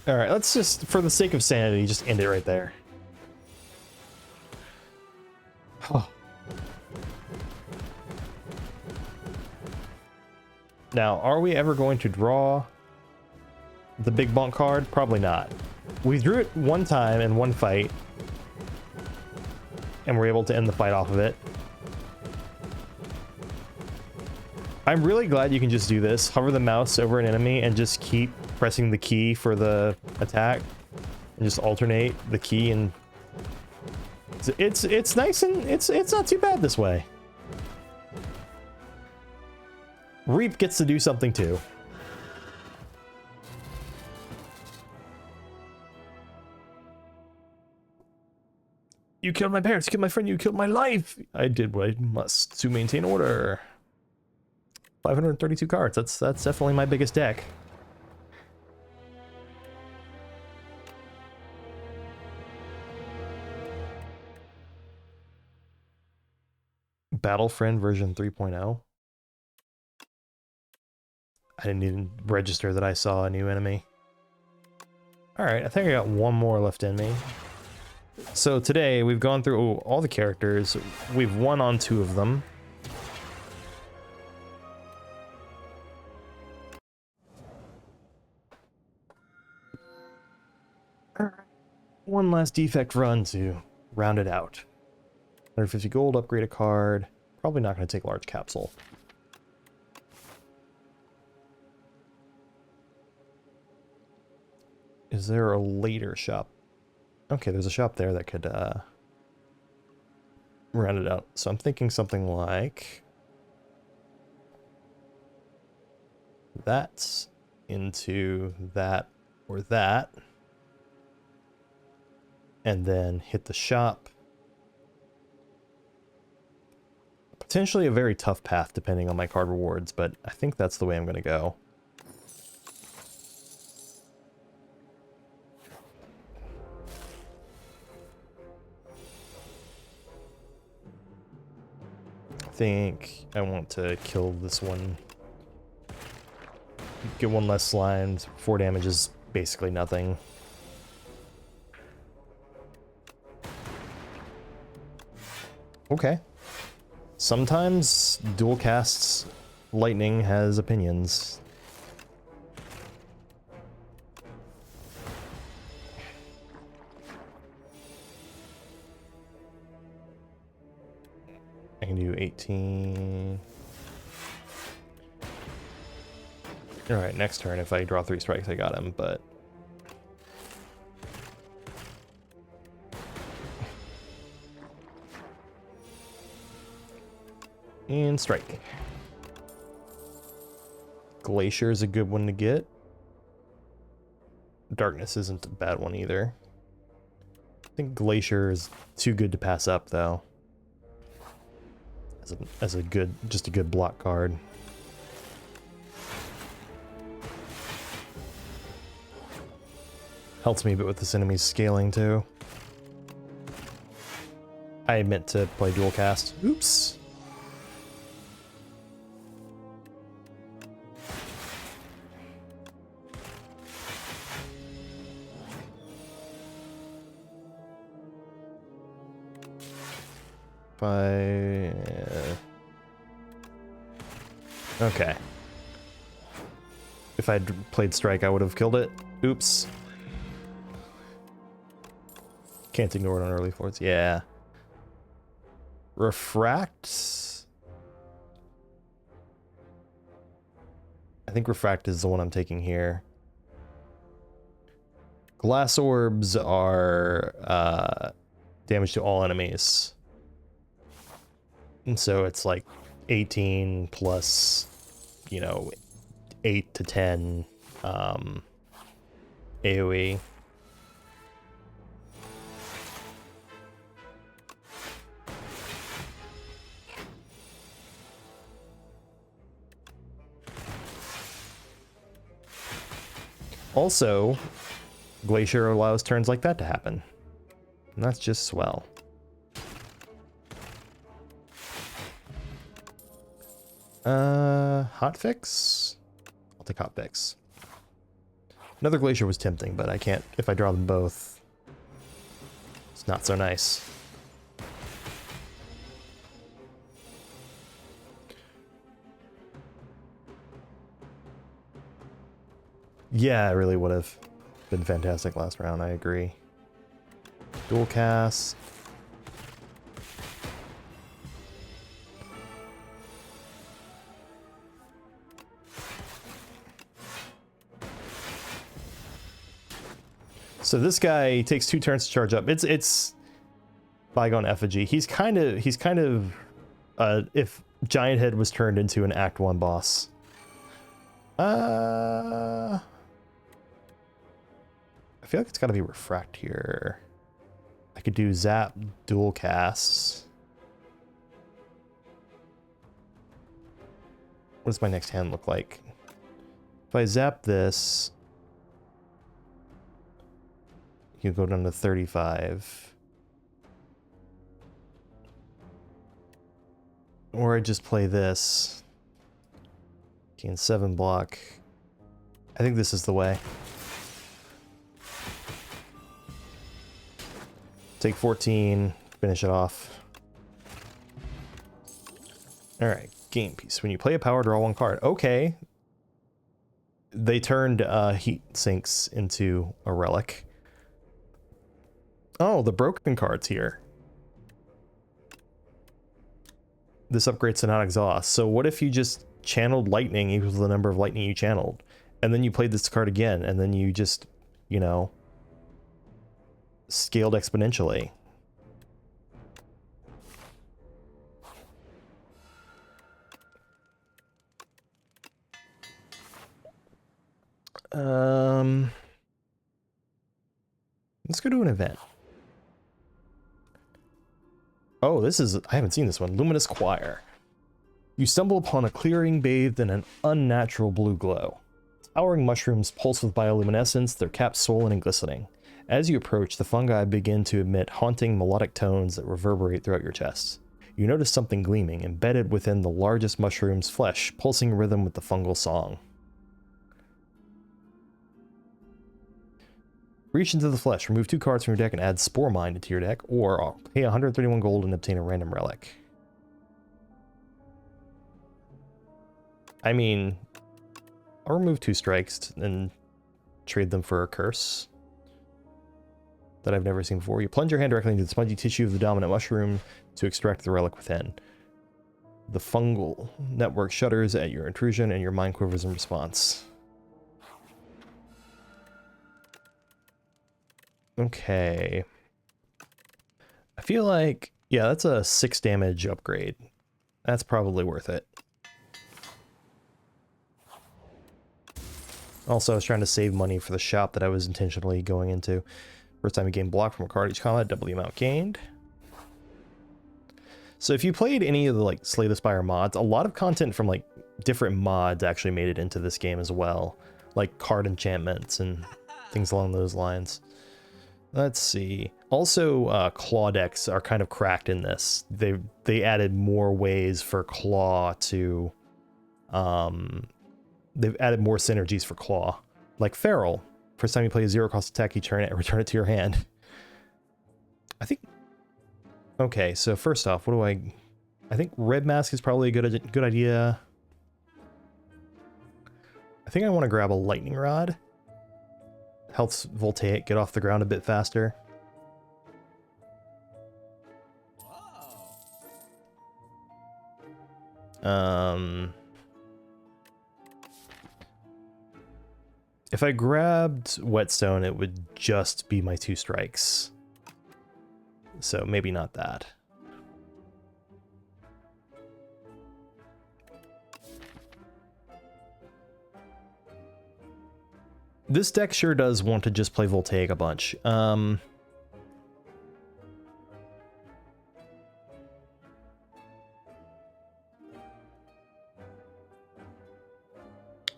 All right, let's just, for the sake of sanity, just end it right there. Oh. Now, are we ever going to draw the big bonk card? Probably not. We drew it one time in one fight, and we're able to end the fight off of it. I'm really glad you can just do this. Hover the mouse over an enemy and just keep pressing the key for the attack, and just alternate the key, and it's nice, and it's not too bad this way. Reap gets to do something too. You killed my parents, you killed my friend, you killed my life. I did what I must to maintain order. 532 cards. That's definitely my biggest deck. Battlefriend version 3.0. I didn't even register that I saw a new enemy. Alright, I think I got one more left in me. So today we've gone through all the characters. We've won on 2 of them. One last defect run to round it out. 150 gold, upgrade a card. Probably not going to take large capsule. Is there a later shop? Okay, there's a shop there that could round it out. So I'm thinking something like that into that or that. And then hit the shop. Potentially a very tough path depending on my card rewards, but I think that's the way I'm going to go. I think I want to kill this one. Get one less slime. 4 damage is basically nothing. Okay. Sometimes dual casts lightning has opinions. I can do 18. Alright, next turn, if I draw 3 strikes, I got him, but... And strike. Glacier is a good one to get. Darkness isn't a bad one either. I think Glacier is too good to pass up, though. As a good, just a good block card. Helps me a bit with this enemy's scaling, too. I meant to play dual cast. Oops. Okay. If I'd played strike, I would have killed it. Oops. Can't ignore it on early forwards. Yeah. Refract. I think Refract is the one I'm taking here. Glass orbs are damage to all enemies. And so it's like 18 plus, you know, 8 to 10 AoE. Also, Glacier allows turns like that to happen. And that's just swell. Hotfix? I'll take Hotfix. Another Glacier was tempting, but I can't, if I draw them both, it's not so nice. Yeah, it really would have been fantastic last round, I agree. Dual cast. So this guy takes 2 turns to charge up. It's Bygone Effigy. He's kind of if Giant Head was turned into an Act 1 boss. I feel like it's got to be Refract here. I could do Zap, dual casts. What does my next hand look like? If I zap this, you go down to 35. Or I just play this. Gain 7 block. I think this is the way. Take 14, finish it off. Alright, game piece. When you play a power, draw 1 card. Okay. They turned heat sinks into a relic. Oh, the broken card's here. This upgrades to not exhaust. So what if you just channeled lightning equals the number of lightning you channeled? And then you played this card again, and then you just, you know, scaled exponentially. Let's go to an event. Oh, this is, I haven't seen this one. Luminous Choir. You stumble upon a clearing bathed in an unnatural blue glow. Towering mushrooms pulse with bioluminescence, their caps swollen and glistening. As you approach, the fungi begin to emit haunting melodic tones that reverberate throughout your chest. You notice something gleaming, embedded within the largest mushroom's flesh, pulsing rhythm with the fungal song. Reach into the flesh, remove 2 cards from your deck and add Spore Mind into your deck, or pay 131 gold and obtain a random relic. I mean, I'll remove 2 strikes and trade them for a curse that I've never seen before. You plunge your hand directly into the spongy tissue of the dominant mushroom to extract the relic within. The fungal network shudders at your intrusion and your mind quivers in response. Okay. I feel like, yeah, that's a 6 damage upgrade. That's probably worth it. Also, I was trying to save money for the shop that I was intentionally going into. First time you gain block from a card each combat, double the amount gained. So if you played any of the like Slay the Spire mods, a lot of content from like different mods actually made it into this game as well. Like card enchantments and things along those lines. Let's see. Also, claw decks are kind of cracked in this. They added more ways for claw to... they've added more synergies for claw. Like Feral. First time you play a 0-cost attack, you turn it and return it to your hand. I think... Okay, so first off, what do I think Red Mask is probably a good idea. I think I want to grab a Lightning Rod. Helps Voltaic get off the ground a bit faster. If I grabbed Whetstone, it would just be my 2 strikes. So maybe not that. This deck sure does want to just play Voltaic a bunch. I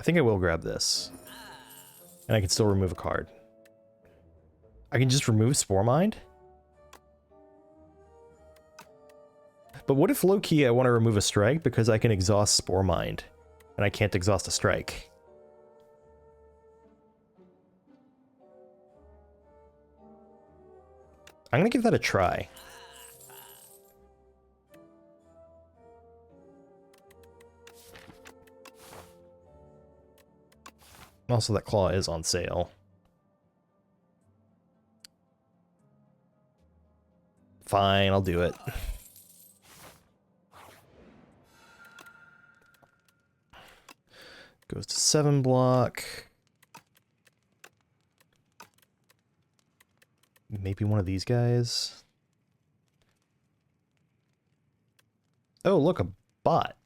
think I will grab this. And I can still remove a card. I can just remove Spore Mind? But what if low-key I want to remove a strike because I can exhaust Spore Mind and I can't exhaust a strike? I'm gonna give that a try. Also, that claw is on sale. Fine, I'll do it. Goes to 7 block. Maybe one of these guys. Oh, look, a bot.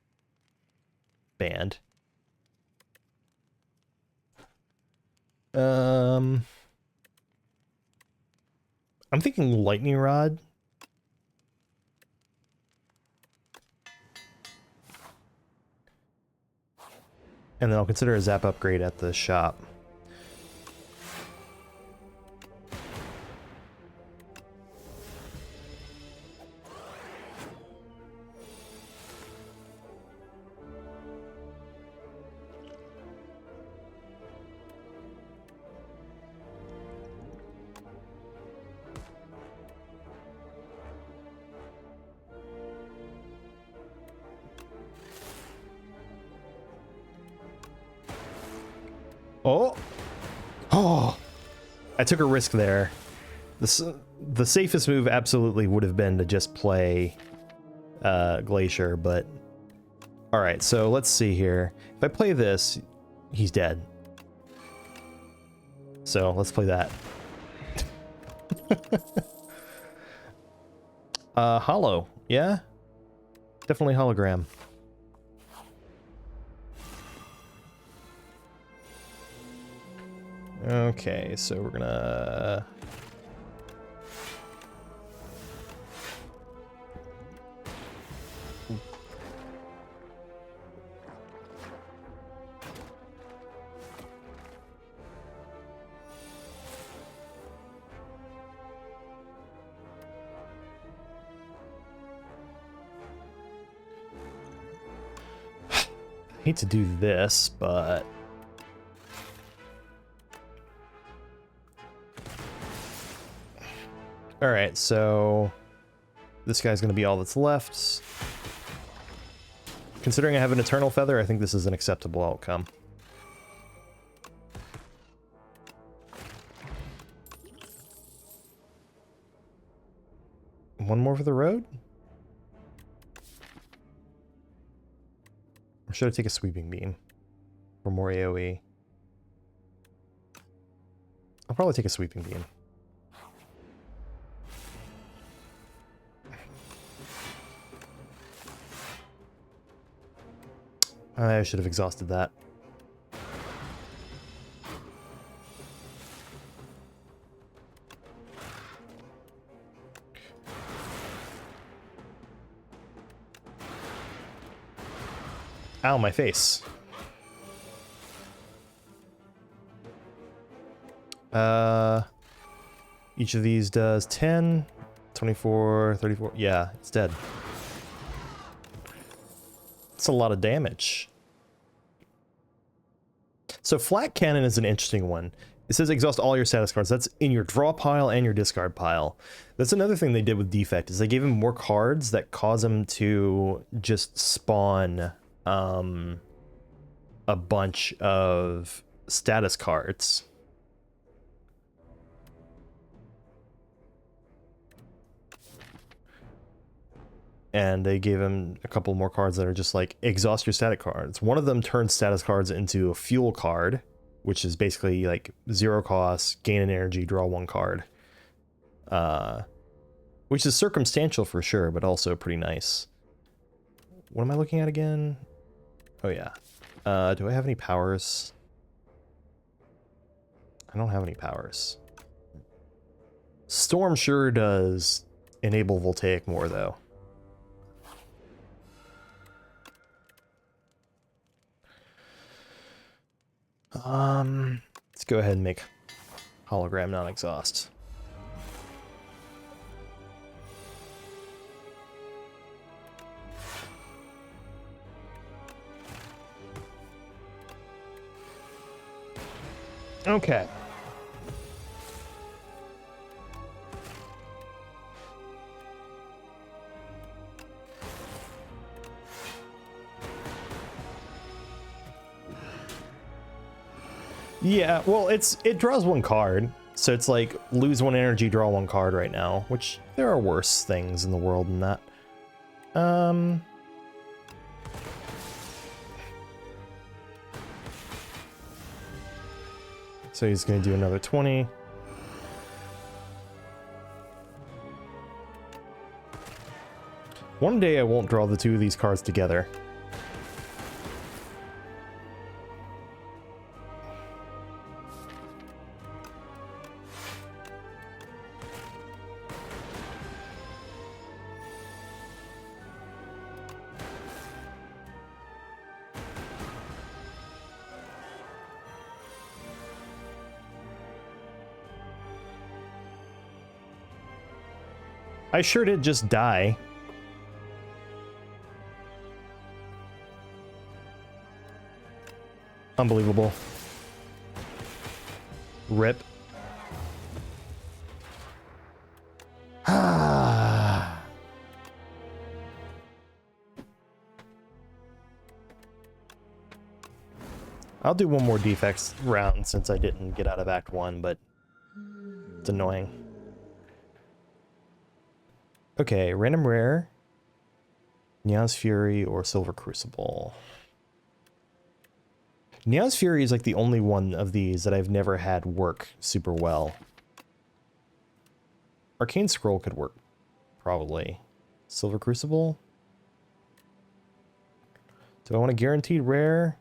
Band. I'm thinking lightning rod. And then I'll consider a zap upgrade at the shop. Oh! Oh! I took a risk there. The safest move absolutely would have been to just play Glacier, but... Alright, so let's see here. If I play this, he's dead. So, let's play that. Hollow. Yeah? Definitely hologram. Okay, so we're gonna... hate to do this, but... Alright, so... This guy's gonna be all that's left. Considering I have an Eternal Feather, I think this is an acceptable outcome. One more for the road? Or should I take a Sweeping Beam for more AoE? I'll probably take a Sweeping Beam. I should have exhausted that. Ow, my face. Each of these does 10, 24, 34. Yeah, it's dead. That's a lot of damage. So Flat Cannon is an interesting one. It says exhaust all your status cards. That's in your draw pile and your discard pile. That's another thing they did with Defect, is they gave him more cards that cause him to just spawn a bunch of status cards. And they gave him a couple more cards that are just like, exhaust your static cards. One of them turns status cards into a fuel card, which is basically like 0 cost, gain an energy, draw 1 card. Which is circumstantial for sure, but also pretty nice. What am I looking at again? Oh yeah. Do I have any powers? I don't have any powers. Storm sure does enable Voltaic more though. Let's go ahead and make hologram non-exhaust. Okay. Yeah, well, it draws one card, so it's like lose one energy, draw one card right now, which there are worse things in the world than that. So he's gonna do another 20. One day I won't draw the two of these cards together. I sure did just die. Unbelievable. Rip. Ah. I'll do one more defects round since I didn't get out of Act 1, but it's annoying. Okay, random rare, Neon's Fury, or Silver Crucible. Neon's Fury is like the only one of these that I've never had work super well. Arcane Scroll could work, probably. Silver Crucible? Do I want a guaranteed rare?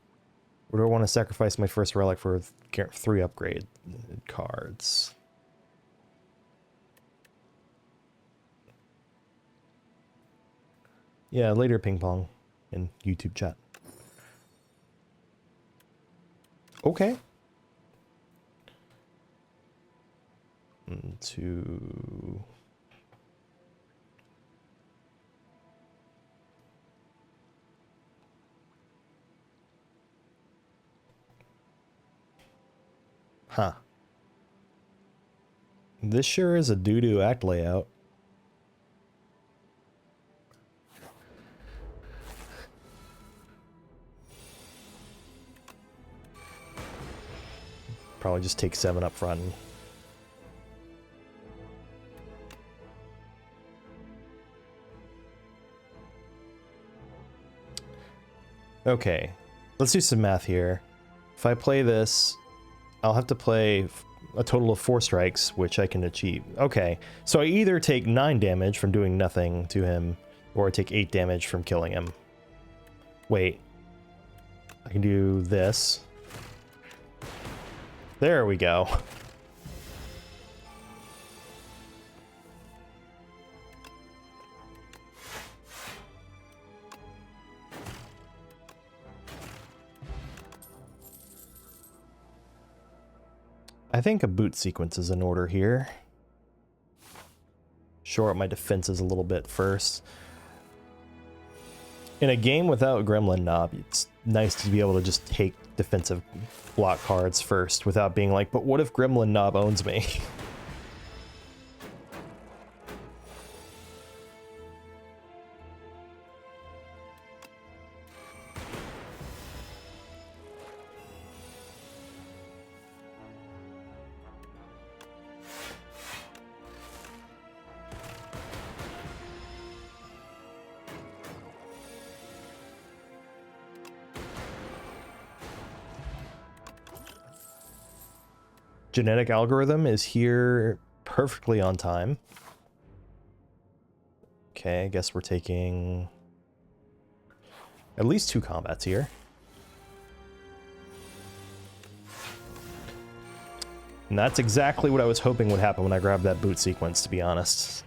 Or do I want to sacrifice my first relic for 3 upgrade cards? Yeah, later ping pong in YouTube chat. Okay. 1, 2. Huh. This sure is a doo-doo act layout. Probably just take 7 up front. Okay, let's do some math here. If I play this, I'll have to play a total of 4 strikes, which I can achieve. Okay, so I either take 9 damage from doing nothing to him, or I take 8 damage from killing him. Wait. I can do this. There we go. I think a boot sequence is in order here. Shore up my defenses a little bit first. In a game without Gremlin Knob, it's nice to be able to just take defensive block cards first without being like, but what if Gremlin Knob owns me? Genetic algorithm is here perfectly on time. Okay, I guess we're taking at least 2 combats here. And that's exactly what I was hoping would happen when I grabbed that boot sequence, to be honest.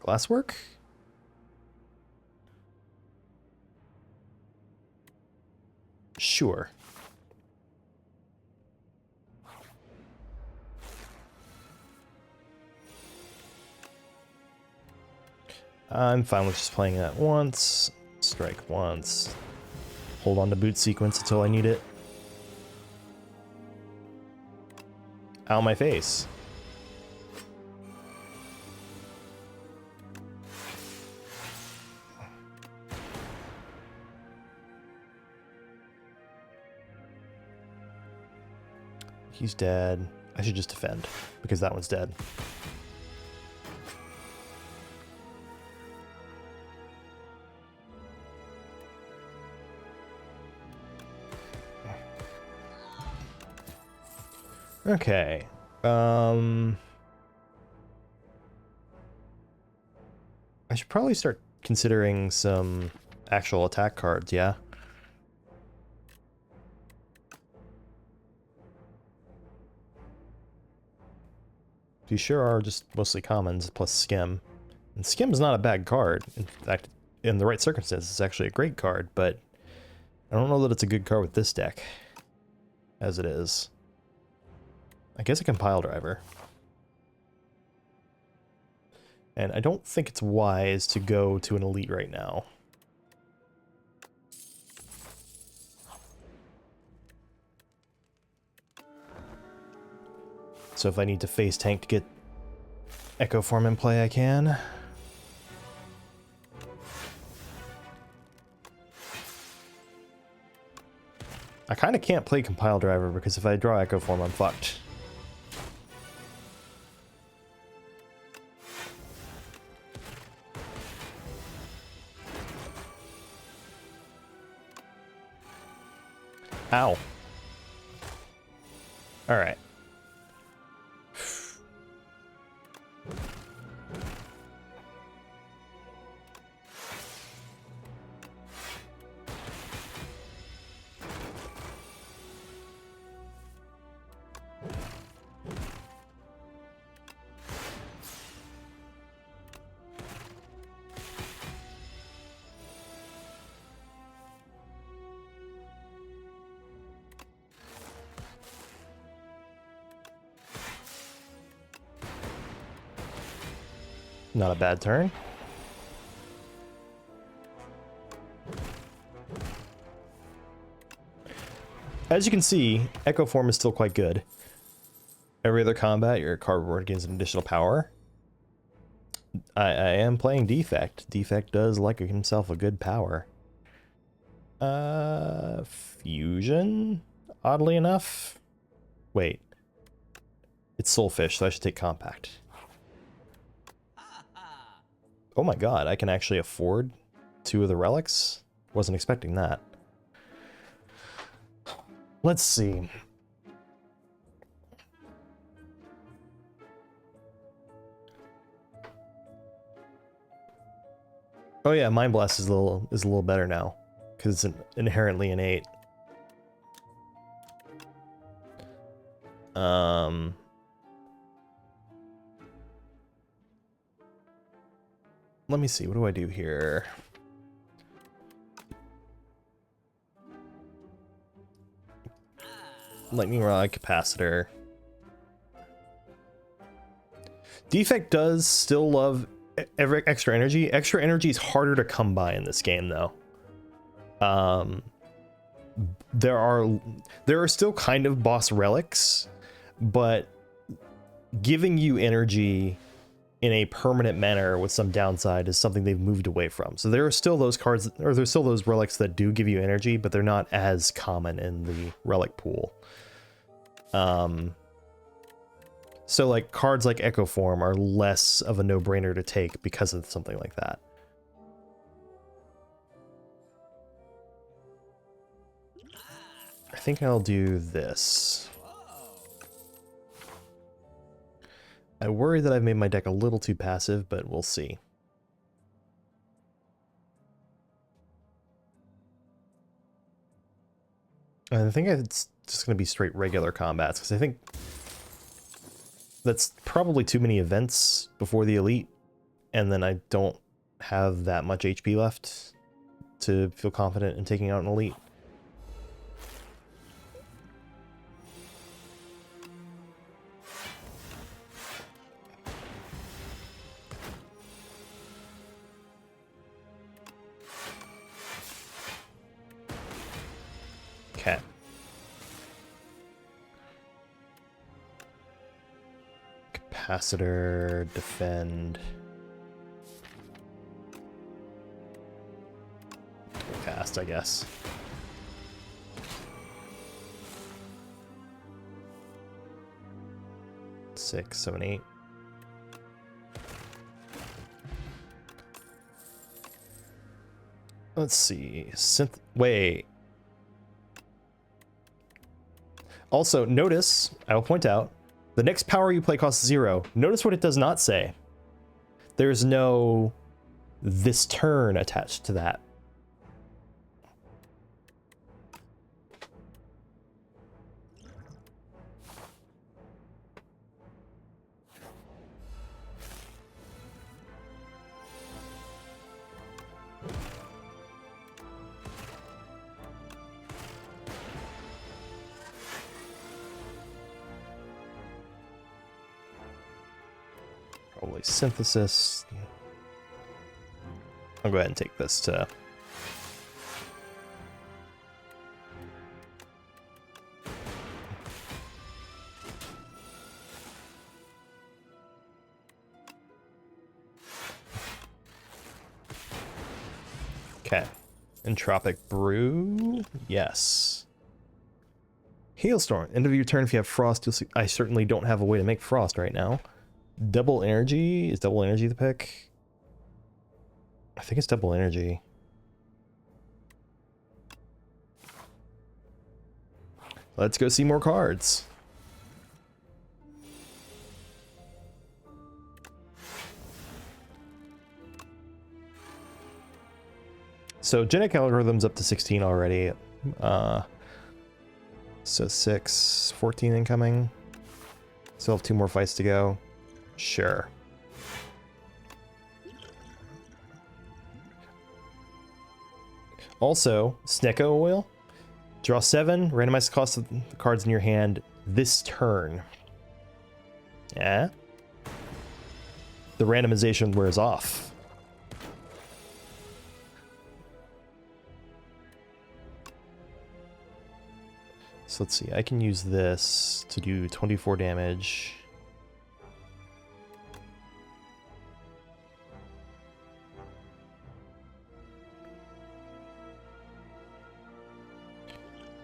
Glasswork? Sure. I'm fine with just playing that once, strike once, hold on to boot sequence until I need it. Ow, my face. He's dead. I should just defend, because that one's dead. Okay. I should probably start considering some actual attack cards, yeah? These sure are just mostly commons plus Skim. And Skim is not a bad card. In fact, in the right circumstances, it's actually a great card, but I don't know that it's a good card with this deck, as it is. I guess a compile driver. And I don't think it's wise to go to an elite right now. So if I need to face tank to get Echo Form in play, I can. I kind of can't play compile driver because if I draw Echo Form, I'm fucked. Ow. Alright. Not a bad turn. As you can see, Echo Form is still quite good. Every other combat, your cardboard gains an additional power. I am playing Defect. Defect does like himself a good power. Fusion? Oddly enough? Wait. It's Soulfish, so I should take Compact. Oh my god, I can actually afford 2 of the relics? Wasn't expecting that. Let's see. Oh yeah, Mind Blast is a little better now, because it's inherently innate. Let me see, what do I do here? Lightning Rod, Capacitor. Defect does still love every extra energy. Extra energy is harder to come by in this game, though. There are still kind of boss relics, but giving you energy in a permanent manner with some downside is something they've moved away from. So there are still those cards, or there's still those relics that do give you energy, but they're not as common in the relic pool. So like cards like Echo Form are less of a no-brainer to take because of something like that. I think I'll do this. I worry that I've made my deck a little too passive, but we'll see. I think it's just going to be straight regular combats, because I think that's probably too many events before the elite, and then I don't have that much HP left to feel confident in taking out an elite. Capacitor, defend. Cast, I guess. Six, 7, 8. Let's see. Wait. Also, notice, I will point out, the next power you play costs 0. Notice what it does not say. There's no this turn attached to that. Probably synthesis. I'll go ahead and take this to... Okay. Entropic Brew. Yes. Hailstorm. End of your turn if you have frost. You'll see. I certainly don't have a way to make frost right now. Double energy. Is double energy the pick? I think it's double energy. Let's go see more cards. So genetic algorithm's up to 16 already. So 6, 14 incoming. Still have 2 more fights to go. Sure. Also, Snecko Oil. Draw 7, randomize the cost of the cards in your hand this turn. Yeah. The randomization wears off. So let's see, I can use this to do 24 damage.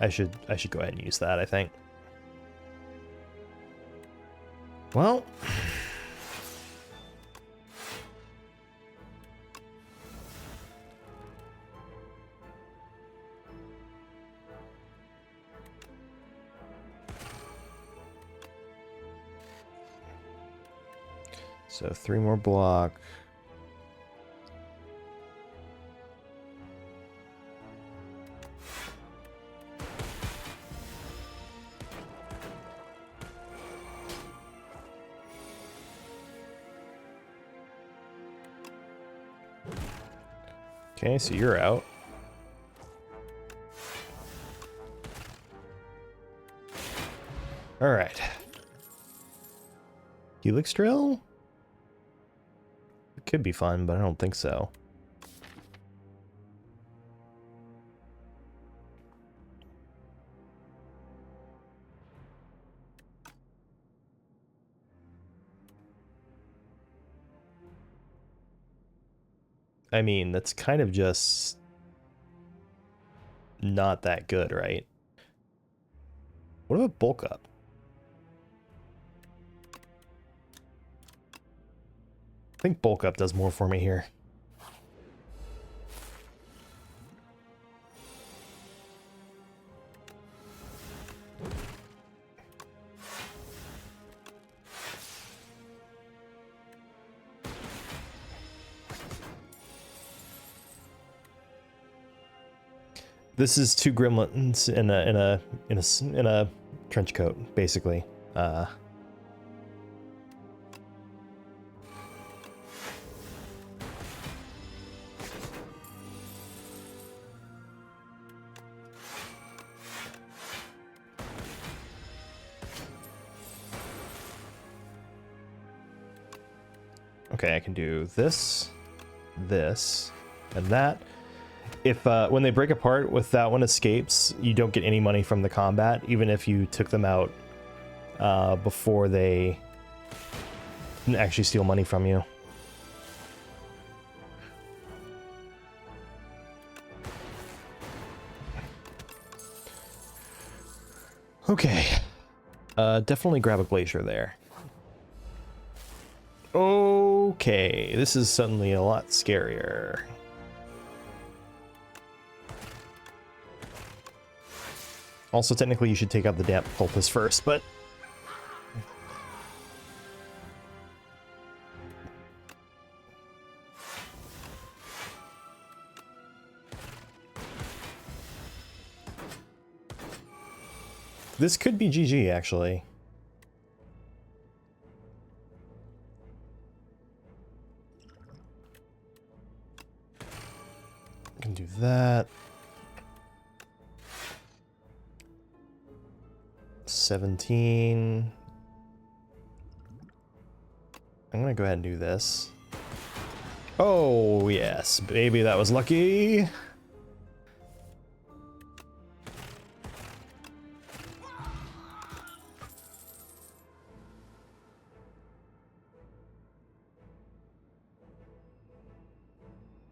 I should go ahead and use that, I think. Well, so 3 more block. Okay, so you're out. All right. Helix drill? It could be fun, but I don't think so. I mean, that's kind of just not that good, right? What about bulk up? I think bulk up does more for me here. This is 2 gremlins in a trench coat, basically. Okay, I can do this, this, and that. If when they break apart with that one escapes, you don't get any money from the combat, even if you took them out before they actually steal money from you. Okay. Definitely grab a glacier there. Okay, this is suddenly a lot scarier. Also, technically, you should take out the damp cultist first, but... this could be GG, actually. I can do that. 17. I'm gonna go ahead and do this. Oh, yes, baby, that was lucky.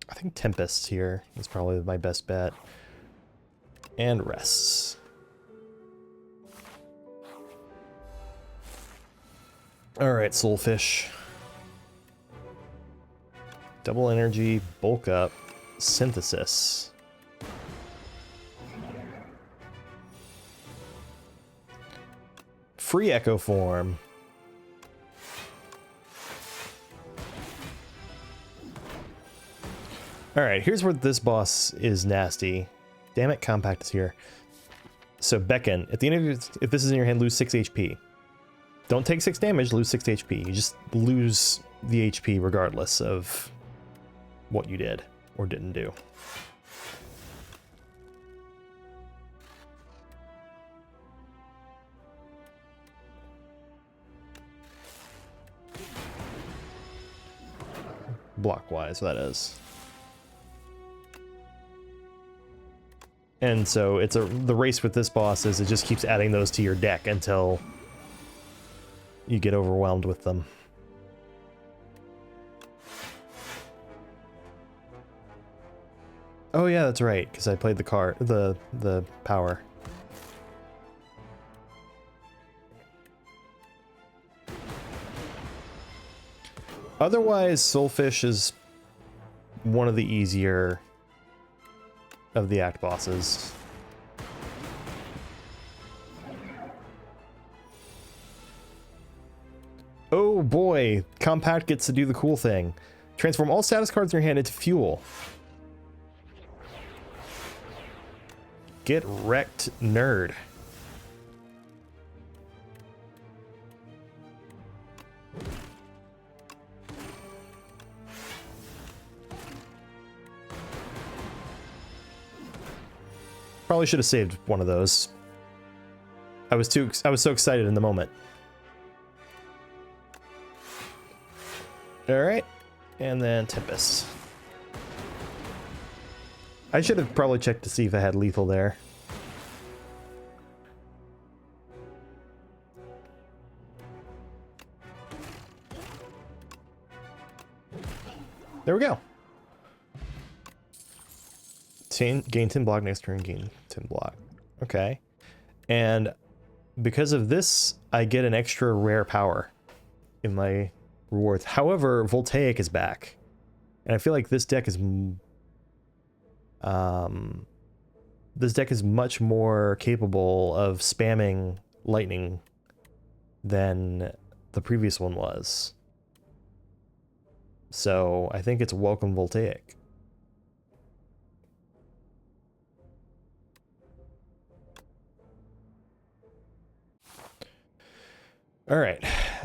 I think Tempest here is probably my best bet. And rests. Alright, Soulfish. Double energy, bulk up, synthesis. Free echo form. Alright, here's where this boss is nasty. Damn it, Compact is here. So Beckon, at the end of your, if this is in your hand, lose 6 HP. Don't take 6 damage, lose 6 HP. You just lose the HP regardless of what you did or didn't do. Block-wise, that is. And so it's the race with this boss is it just keeps adding those to your deck until you get overwhelmed with them. Oh yeah, that's right, because I played the card, the power. Otherwise, Soulfish is one of the easier of the act bosses. Oh boy, Compact gets to do the cool thing. Transform all status cards in your hand into fuel. Get wrecked, nerd. Probably should have saved one of those. I was so excited in the moment. All right, and then Tempest. I should have probably checked to see if I had lethal there. There we go. Gain 10 block next turn, gain 10 block. Okay. And because of this, I get an extra rare power in my rewards. However, Voltaic is back. And I feel like this deck is much more capable of spamming lightning than the previous one was. So I think it's welcome Voltaic. All right,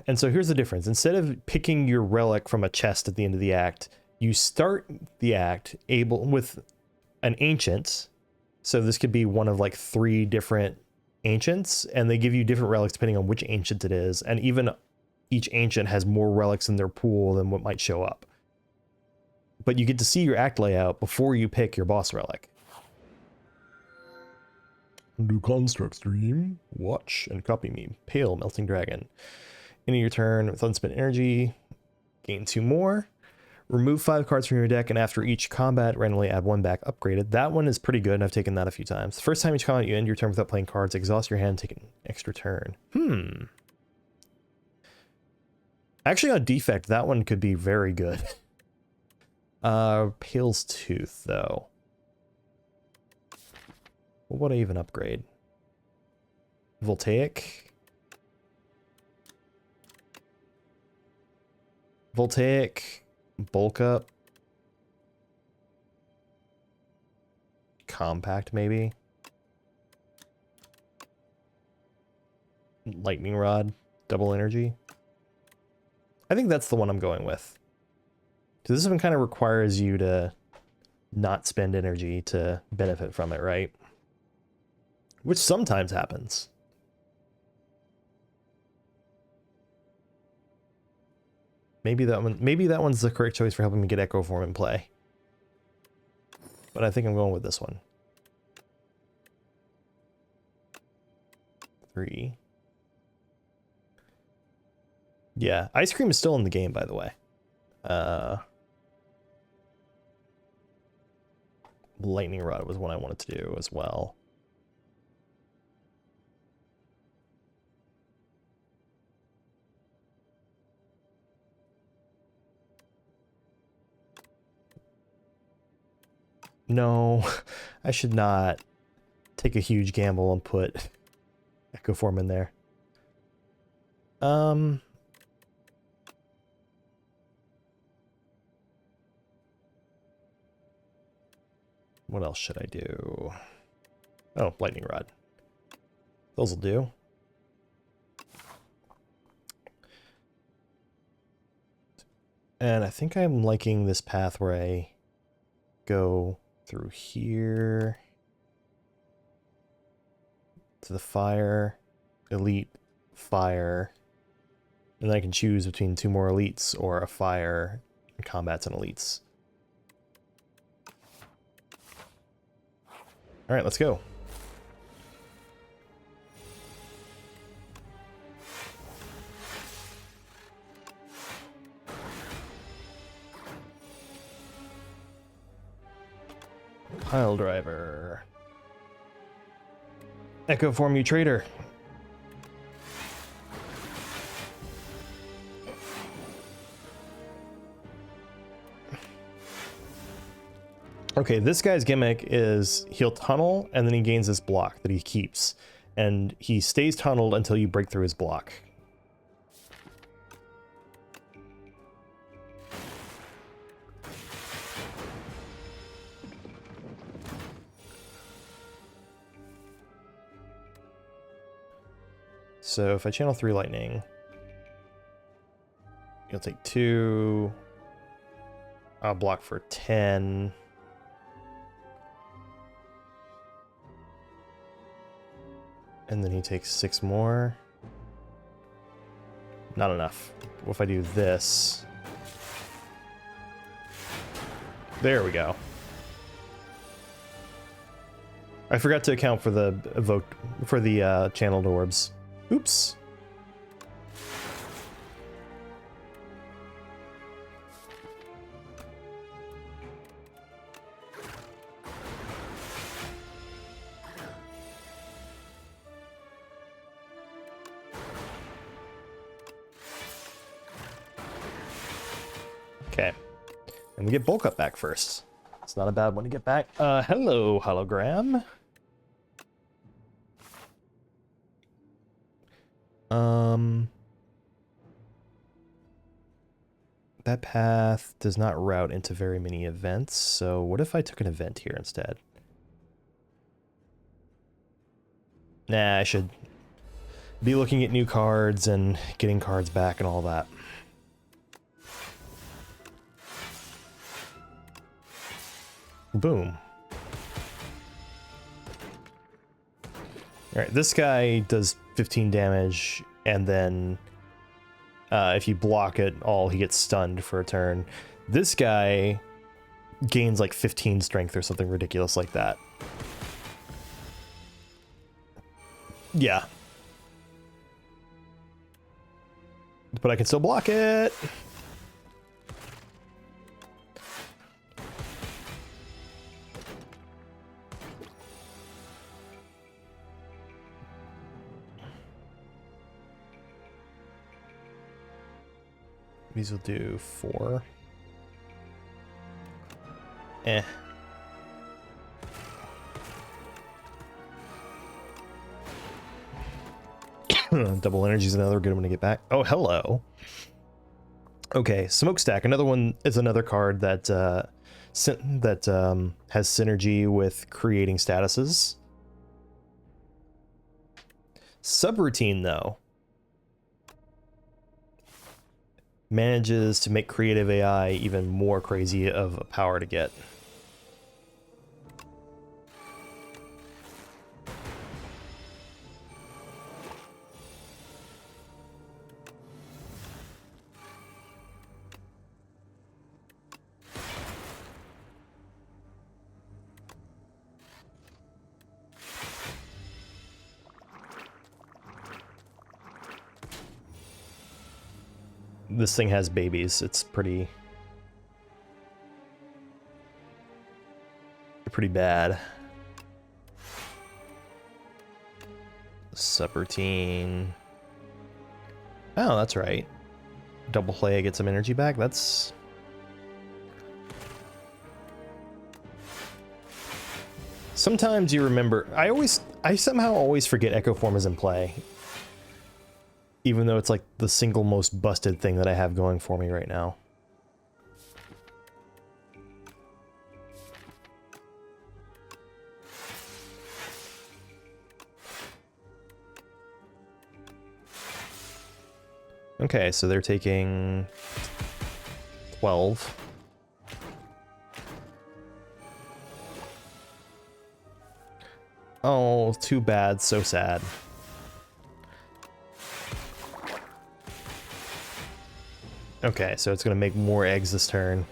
and so here's the difference. Instead of picking your relic from a chest at the end of the act, you start the act with an ancient. So this could be one of like 3 different ancients, and they give you different relics depending on which ancient it is. And even each ancient has more relics in their pool than what might show up. But you get to see your act layout before you pick your boss relic. Do construct stream, watch, and copy me. Pale Melting Dragon. End of your turn with unspent energy, gain 2 more. Remove 5 cards from your deck, and after each combat, randomly add 1 back upgraded. That one is pretty good, and I've taken that a few times. The first time each combat you end your turn without playing cards, exhaust your hand, take an extra turn. Actually, on defect, that one could be very good. Pale's Tooth, though. What would I even upgrade? Voltaic? Voltaic, bulk up. Compact, maybe. Lightning Rod, double energy. I think that's the one I'm going with. So this one kind of requires you to not spend energy to benefit from it, right? Which sometimes happens. Maybe that one's the correct choice for helping me get Echo Form in play. But I think I'm going with this one. 3. Yeah, Ice Cream is still in the game, by the way. Lightning Rod was one I wanted to do as well. No, I should not take a huge gamble and put Echo Form in there. What else should I do? Oh, Lightning Rod. Those will do. And I think I'm liking this path where I go through here to the fire, elite, fire, and then I can choose between 2 more elites or a fire and combats and elites. All right, let's go. Pile driver. Echo Form you traitor. Okay, this guy's gimmick is he'll tunnel and then he gains this block that he keeps. And he stays tunneled until you break through his block. So if I channel 3 lightning, you'll take 2. I'll block for 10. And then he takes 6 more. Not enough. What if I do this? There we go. I forgot to account for the channeled orbs. Oops. Okay. And we get bulk up back first. It's not a bad one to get back. Hello, hologram. That path does not route into very many events, so what if I took an event here instead? Nah, I should be looking at new cards and getting cards back and all that. Boom. Alright, this guy does 15 damage, and then if you block it all, he gets stunned for a turn. This guy gains like 15 strength or something ridiculous like that. Yeah. But I can still block it. These will do 4. Eh. Double energy is another good one to get back. Oh, hello. Okay, Smokestack. Another one is another card that has synergy with creating statuses. Subroutine, though, manages to make creative AI even more crazy of a power to get. This thing has babies. It's pretty bad. Subroutine. Oh, that's right. Double play, get some energy back. That's... Sometimes you remember... I somehow always forget Echo Form is in play. Even though it's like the single most busted thing that I have going for me right now. Okay, so they're taking 12. Oh, too bad, so sad. Okay, so it's gonna make more eggs this turn.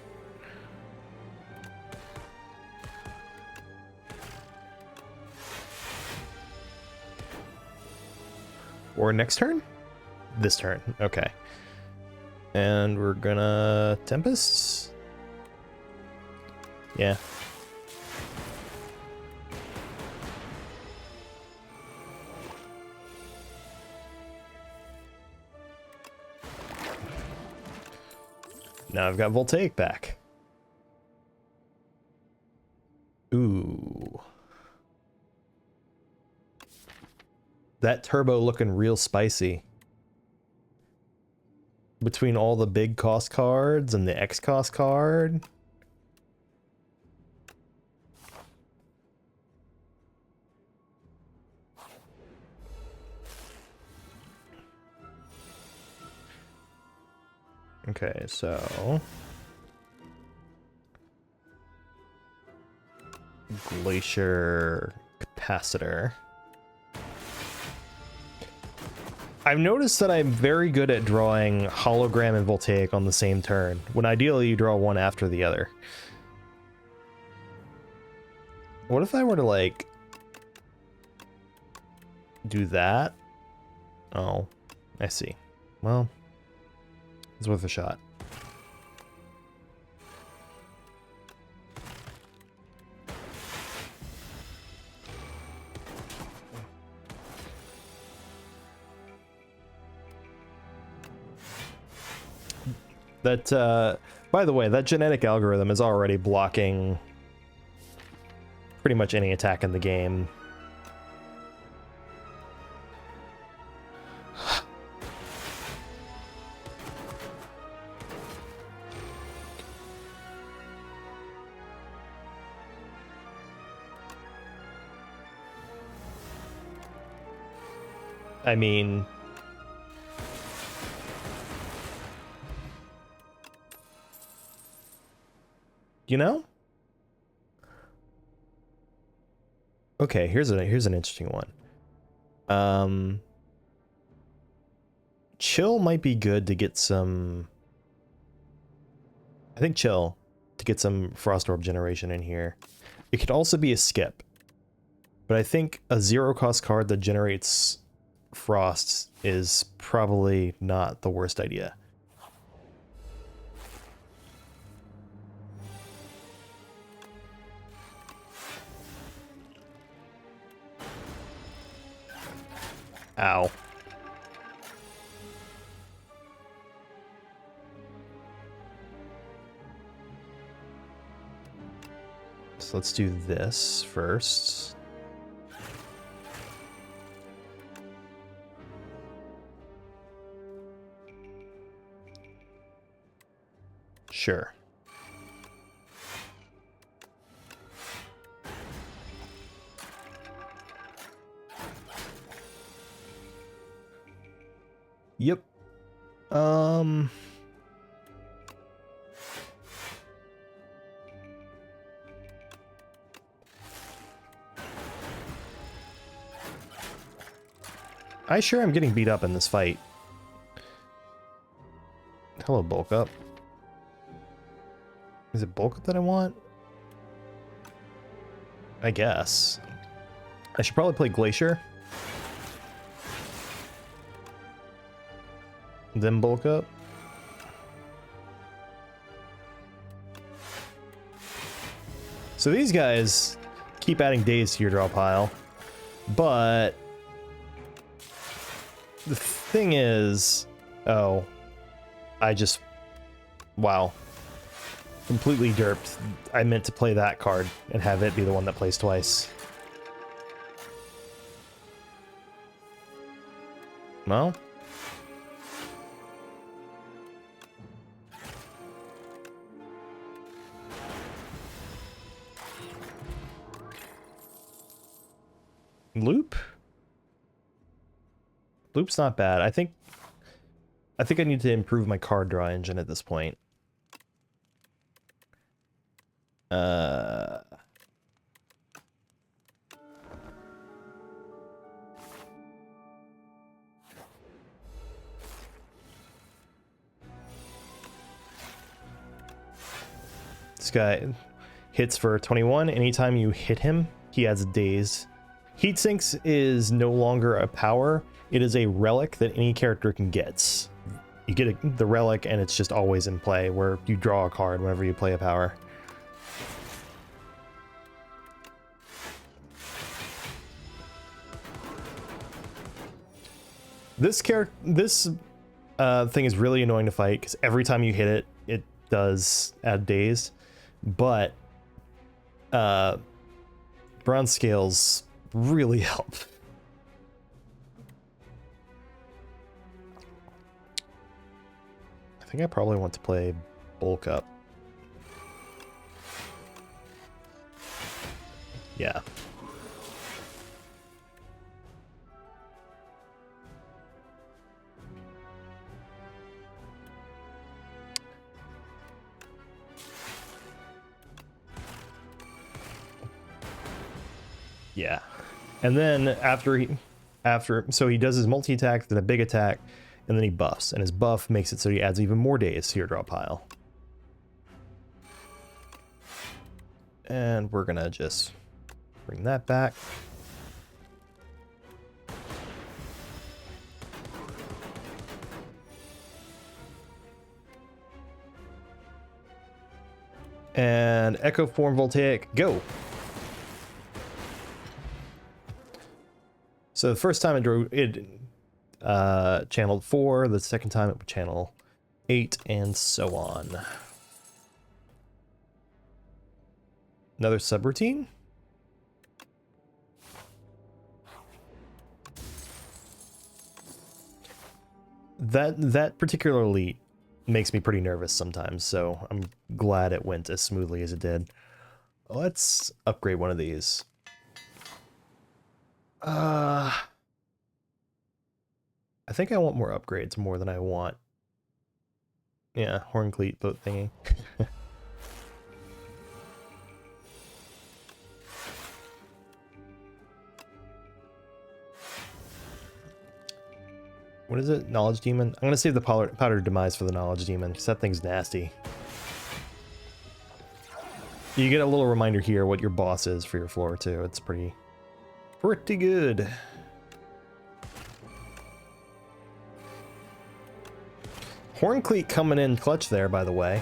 Or next turn? This turn, okay. And we're gonna Tempest? Yeah. Now I've got Voltaic back. Ooh. That turbo looking real spicy. Between all the big cost cards and the X cost card. Okay, so... Glacier Capacitor. I've noticed that I'm very good at drawing Hologram and Voltaic on the same turn, when ideally you draw one after the other. What if I were to, like, do that? Oh, I see. Well, it's worth a shot. That, by the way, that genetic algorithm is already blocking pretty much any attack in the game. I mean... You know? Okay, here's an interesting one. Chill might be good to get some... I think Chill to get some Frost Orb generation in here. It could also be a skip. But I think a 0-cost card that generates frost is probably not the worst idea. Ow. So let's do this first. Sure. Yep. I sure am getting beat up in this fight. Hello, bulk up. Is it bulk up that I want? I guess. I should probably play Glacier. Then bulk up. So these guys keep adding days to your draw pile, but the thing is, oh, wow, completely derped. I meant to play that card and have it be the one that plays twice. Well, Loop's not bad. I think I need to improve my card draw engine at this point. This guy hits for 21. Anytime you hit him, he adds days. Heat Sinks is no longer a power. It is a relic that any character can get. You get the relic and it's just always in play, where you draw a card whenever you play a power. This thing is really annoying to fight because every time you hit it, it does add days. But bronze scales really help. I think I probably want to play bulk up. Yeah. Yeah. And then so he does his multi-attack, then a big attack, and then he buffs. And his buff makes it so he adds even more days to your draw pile. And we're gonna just bring that back. And Echo Form Voltaic, go! So the first time it channeled 4, the second time it would channel 8, and so on. Another subroutine? That particular elite makes me pretty nervous sometimes, so I'm glad it went as smoothly as it did. Let's upgrade one of these. I think I want more upgrades more than I want. Yeah, horn cleat boat thingy. What is it? Knowledge Demon? I'm gonna save the powdered demise for the Knowledge Demon, because that thing's nasty. You get a little reminder here what your boss is for your floor too. It's pretty good. Horncleat coming in clutch there, by the way.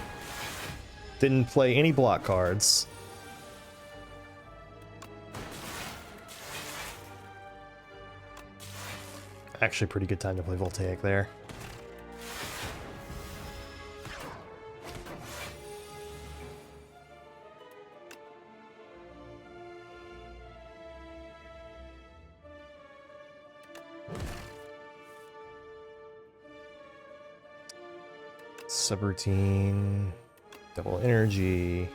Didn't play any block cards. Actually, pretty good time to play Voltaic there. Subroutine, double energy,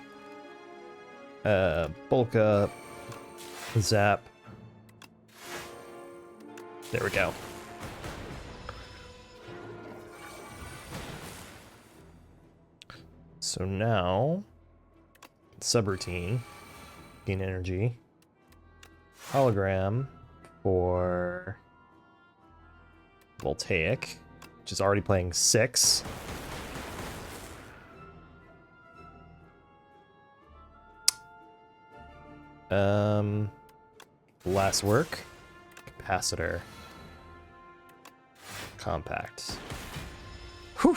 bulk up, zap. There we go. So now, subroutine, gain energy, hologram for Voltaic, which is already playing 6. Last work, capacitor, compact. Whew.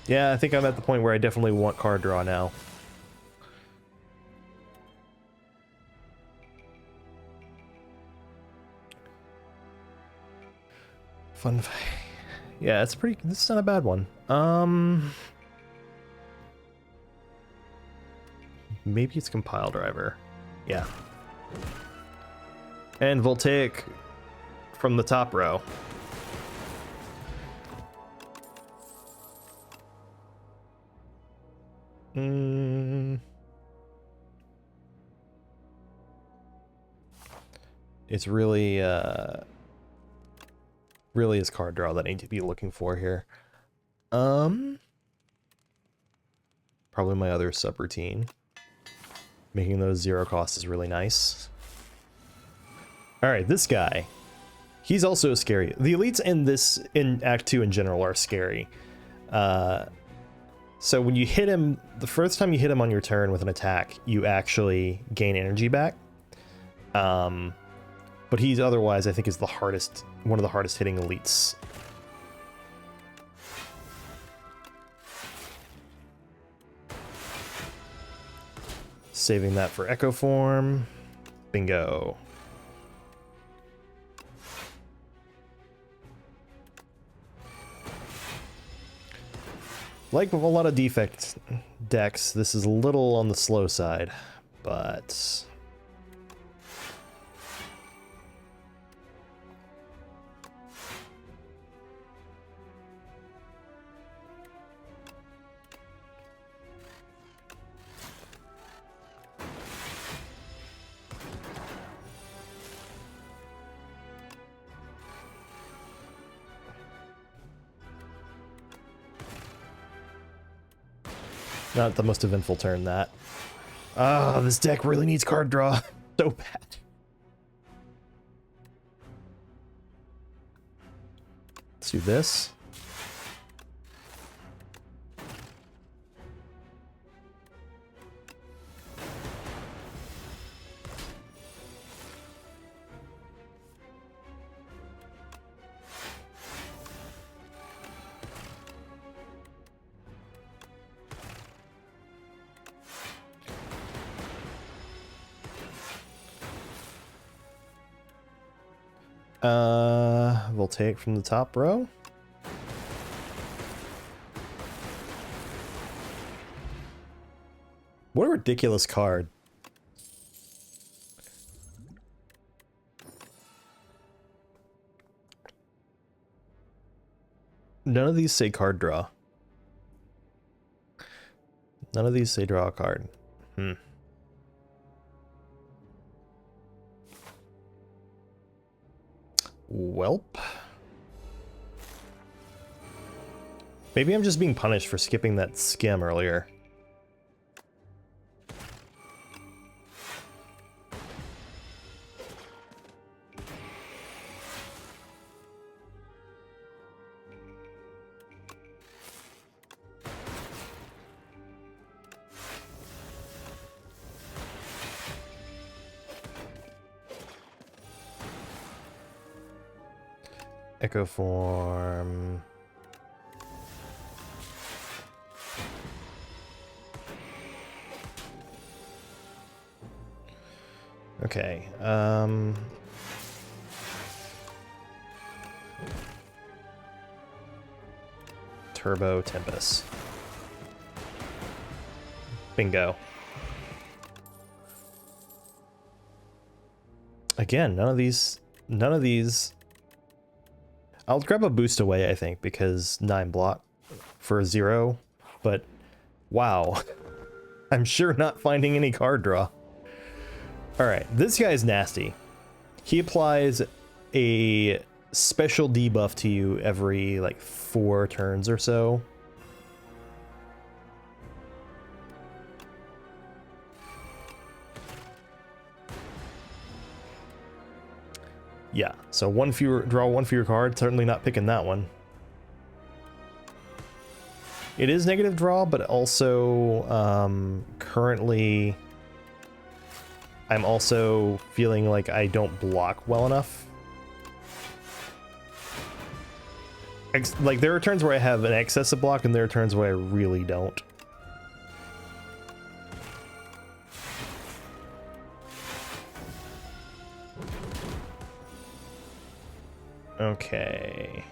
Yeah, I think I'm at the point where I definitely want card draw now. Fun. Yeah, it's pretty. This is not a bad one. Maybe it's compile driver. Yeah. And Voltaic from the top row. It's really really is card draw that I need to be looking for here. Probably my other subroutine. Making those 0 cost is really nice. Alright, this guy. He's also scary. The elites in Act 2 in general are scary. So when you hit him, the first time you hit him on your turn with an attack, you actually gain energy back. But he's otherwise, I think, is the hardest, one of the hardest hitting elites. Saving that for Echo Form. Bingo. Like with a lot of defect decks, this is a little on the slow side, but... Not the most eventful turn, that. Ah, this deck really needs card draw. So bad. Let's do this. We'll take from the top row. What a ridiculous card. None of these say card draw. None of these say draw a card. Welp. Maybe I'm just being punished for skipping that skim earlier. Echo form. Okay. Turbo Tempest. Bingo. Again, none of these. I'll grab a boost away, I think, because 9 block for a 0. But wow, I'm sure not finding any card draw. All right, this guy's nasty. He applies a special debuff to you every like 4 turns or so. Yeah, so draw one fewer card. Certainly not picking that one. It is negative draw, but also currently I'm also feeling like I don't block well enough. Like there are turns where I have an excess of block and there are turns where I really don't. Okay.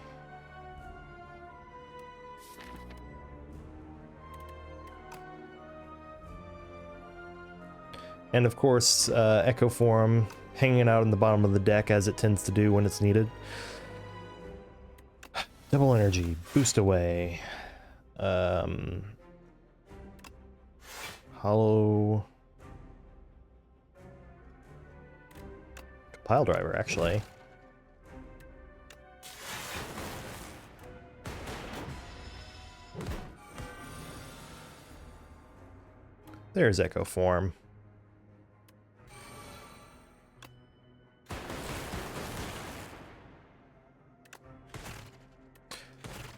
And of course, Echo Form hanging out in the bottom of the deck as it tends to do when it's needed. Double energy, boost away. Hollow pile driver, actually. There's Echo Form.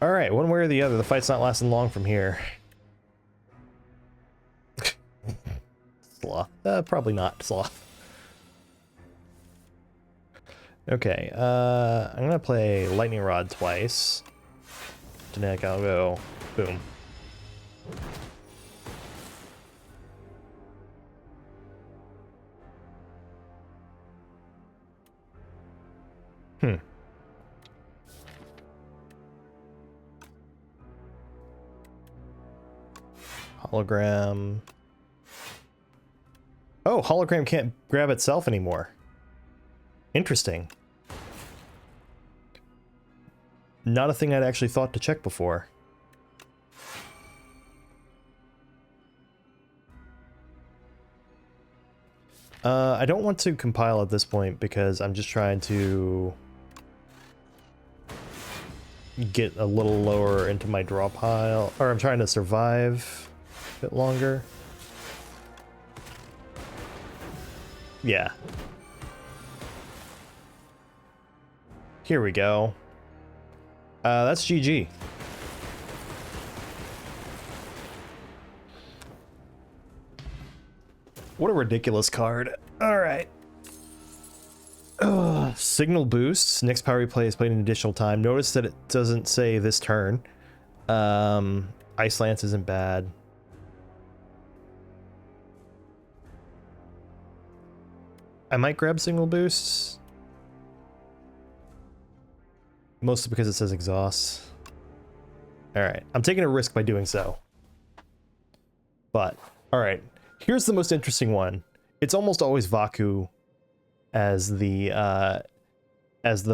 All right, one way or the other, the fight's not lasting long from here. Sloth. Probably not Sloth. Okay, I'm gonna play Lightning Rod twice. Genetic, I'll go boom. Hologram. Oh, hologram can't grab itself anymore. Interesting. Not a thing I'd actually thought to check before. I don't want to compile at this point because I'm just trying to get a little lower into my draw pile, or I'm trying to survive a bit longer. Yeah. Here we go. That's GG. What a ridiculous card. Alright. Signal boosts. Next power replay is played an additional time. Notice that it doesn't say this turn. Ice Lance isn't bad. I might grab signal boosts. Mostly because it says exhaust. Alright, I'm taking a risk by doing so. But, alright. Here's the most interesting one. It's almost always Vaku as the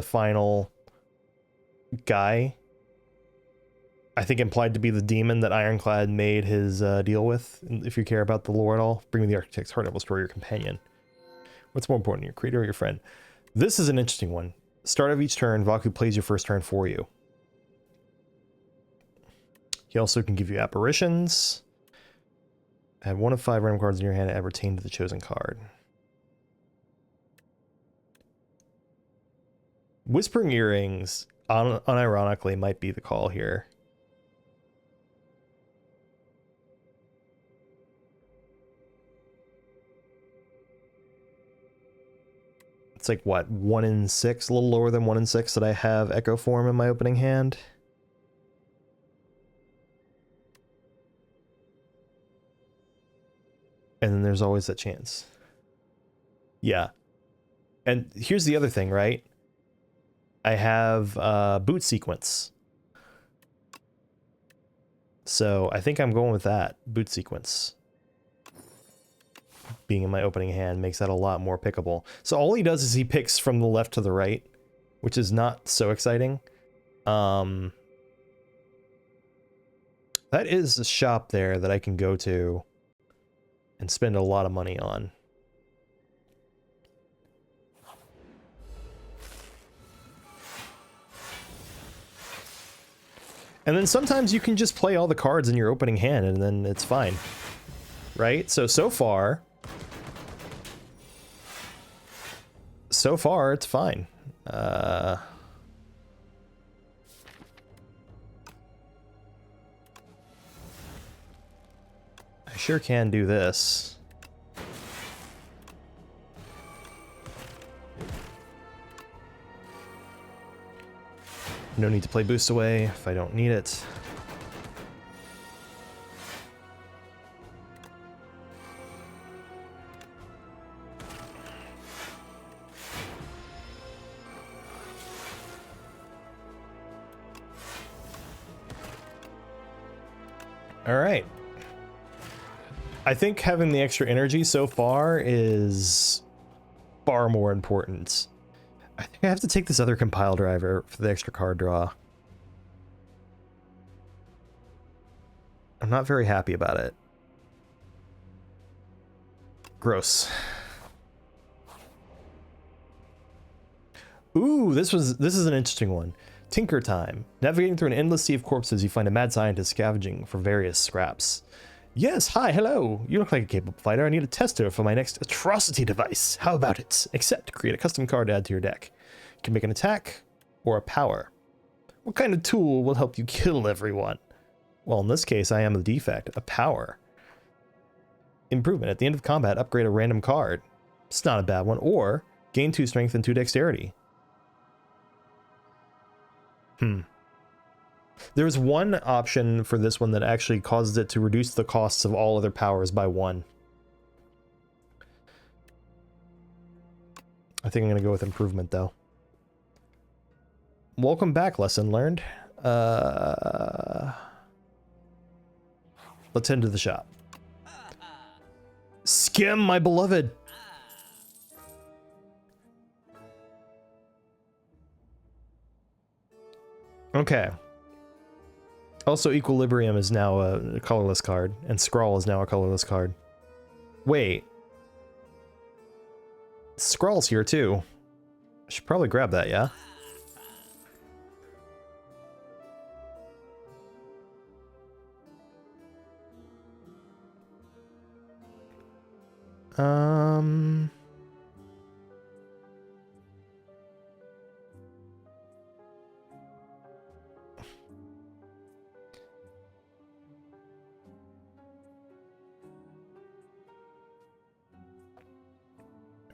final guy. I think implied to be the demon that Ironclad made his deal with. If you care about the lore at all, bring me the Architect's Heart, I will destroy your companion. What's more important, your creator or your friend? This is an interesting one. Start of each turn, Vaku plays your first turn for you. He also can give you apparitions. Add 1 of 5 random cards in your hand and add retain to the chosen card. Whispering Earrings, unironically, might be the call here. It's like, what, 1 in 6? A little lower than 1 in 6 that I have Echo Form in my opening hand. And then there's always that chance. Yeah. And here's the other thing, right? I have boot sequence. So I think I'm going with that. Boot sequence. Being in my opening hand makes that a lot more pickable. So all he does is he picks from the left to the right, which is not so exciting. That is a shop there that I can go to and spend a lot of money on. And then sometimes you can just play all the cards in your opening hand and then it's fine. Right? So far it's fine. I sure can do this. No need to play Boost Away if I don't need it. All right. I think having the extra energy so far is far more important. I think I have to take this other compile driver for the extra card draw. I'm not very happy about it. Gross. Ooh, this is an interesting one. Tinker time. Navigating through an endless sea of corpses, you find a mad scientist scavenging for various scraps. Yes, hi, hello. You look like a capable fighter. I need a tester for my next atrocity device. How about it? Except create a custom card to add to your deck. You can make an attack or a power. What kind of tool will help you kill everyone? Well, in this case, I am the defect. A power. Improvement. At the end of combat, upgrade a random card. It's not a bad one. Or gain 2 strength and 2 dexterity. There's one option for this one that actually causes it to reduce the costs of all other powers by 1. I think I'm going to go with improvement, though. Welcome back, lesson learned. Let's head to the shop. Skim, my beloved! Okay. Also, Equilibrium is now a colorless card, and Scrawl is now a colorless card. Wait. Scrawl's here, too. I should probably grab that, yeah?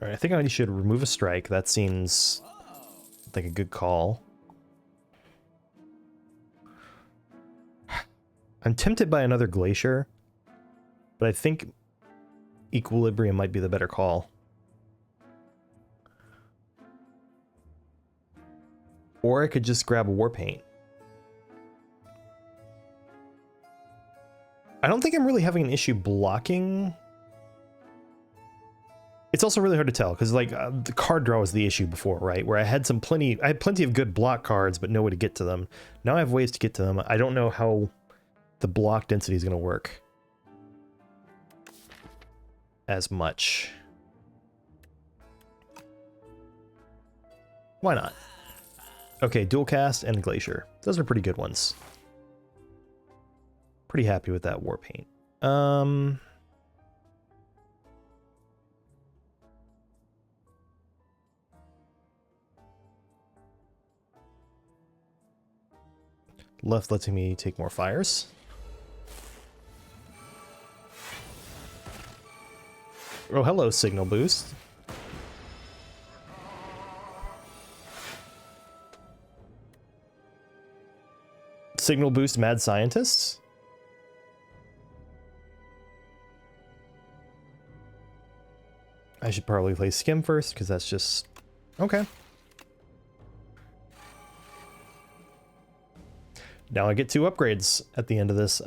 Alright, I think I should remove a strike. That seems like a good call. I'm tempted by another Glacier, but I think Equilibrium might be the better call. Or I could just grab a Warpaint. I don't think I'm really having an issue blocking. It's also really hard to tell because, like, the card draw was the issue before, right? Where I had plenty of good block cards, but no way to get to them. Now I have ways to get to them. I don't know how the block density is going to work as much. Why not? Okay, Dual Cast and Glacier. Those are pretty good ones. Pretty happy with that Warpaint. Left letting me take more fires. Oh, hello, Signal Boost. Signal boost mad scientists? I should probably play Skim first, because that's just... Okay. Now I get 2 upgrades at the end of this.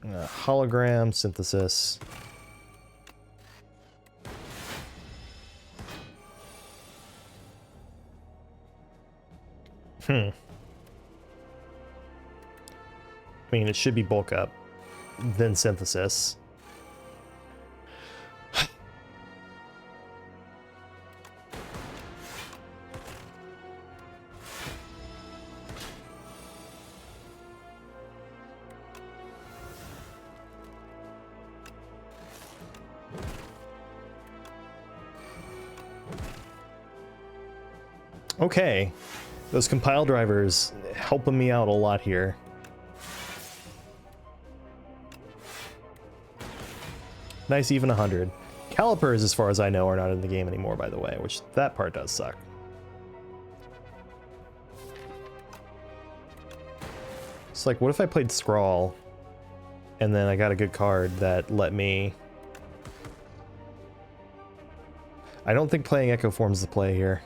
Hologram, synthesis. I mean, it should be bulk up, then synthesis. Okay, those compile drivers helping me out a lot here. Nice even 100. Calipers, as far as I know, are not in the game anymore, by the way, which that part does suck. It's like, what if I played Scrawl, and then I got a good card that let me... I don't think playing Echo Form's the play here.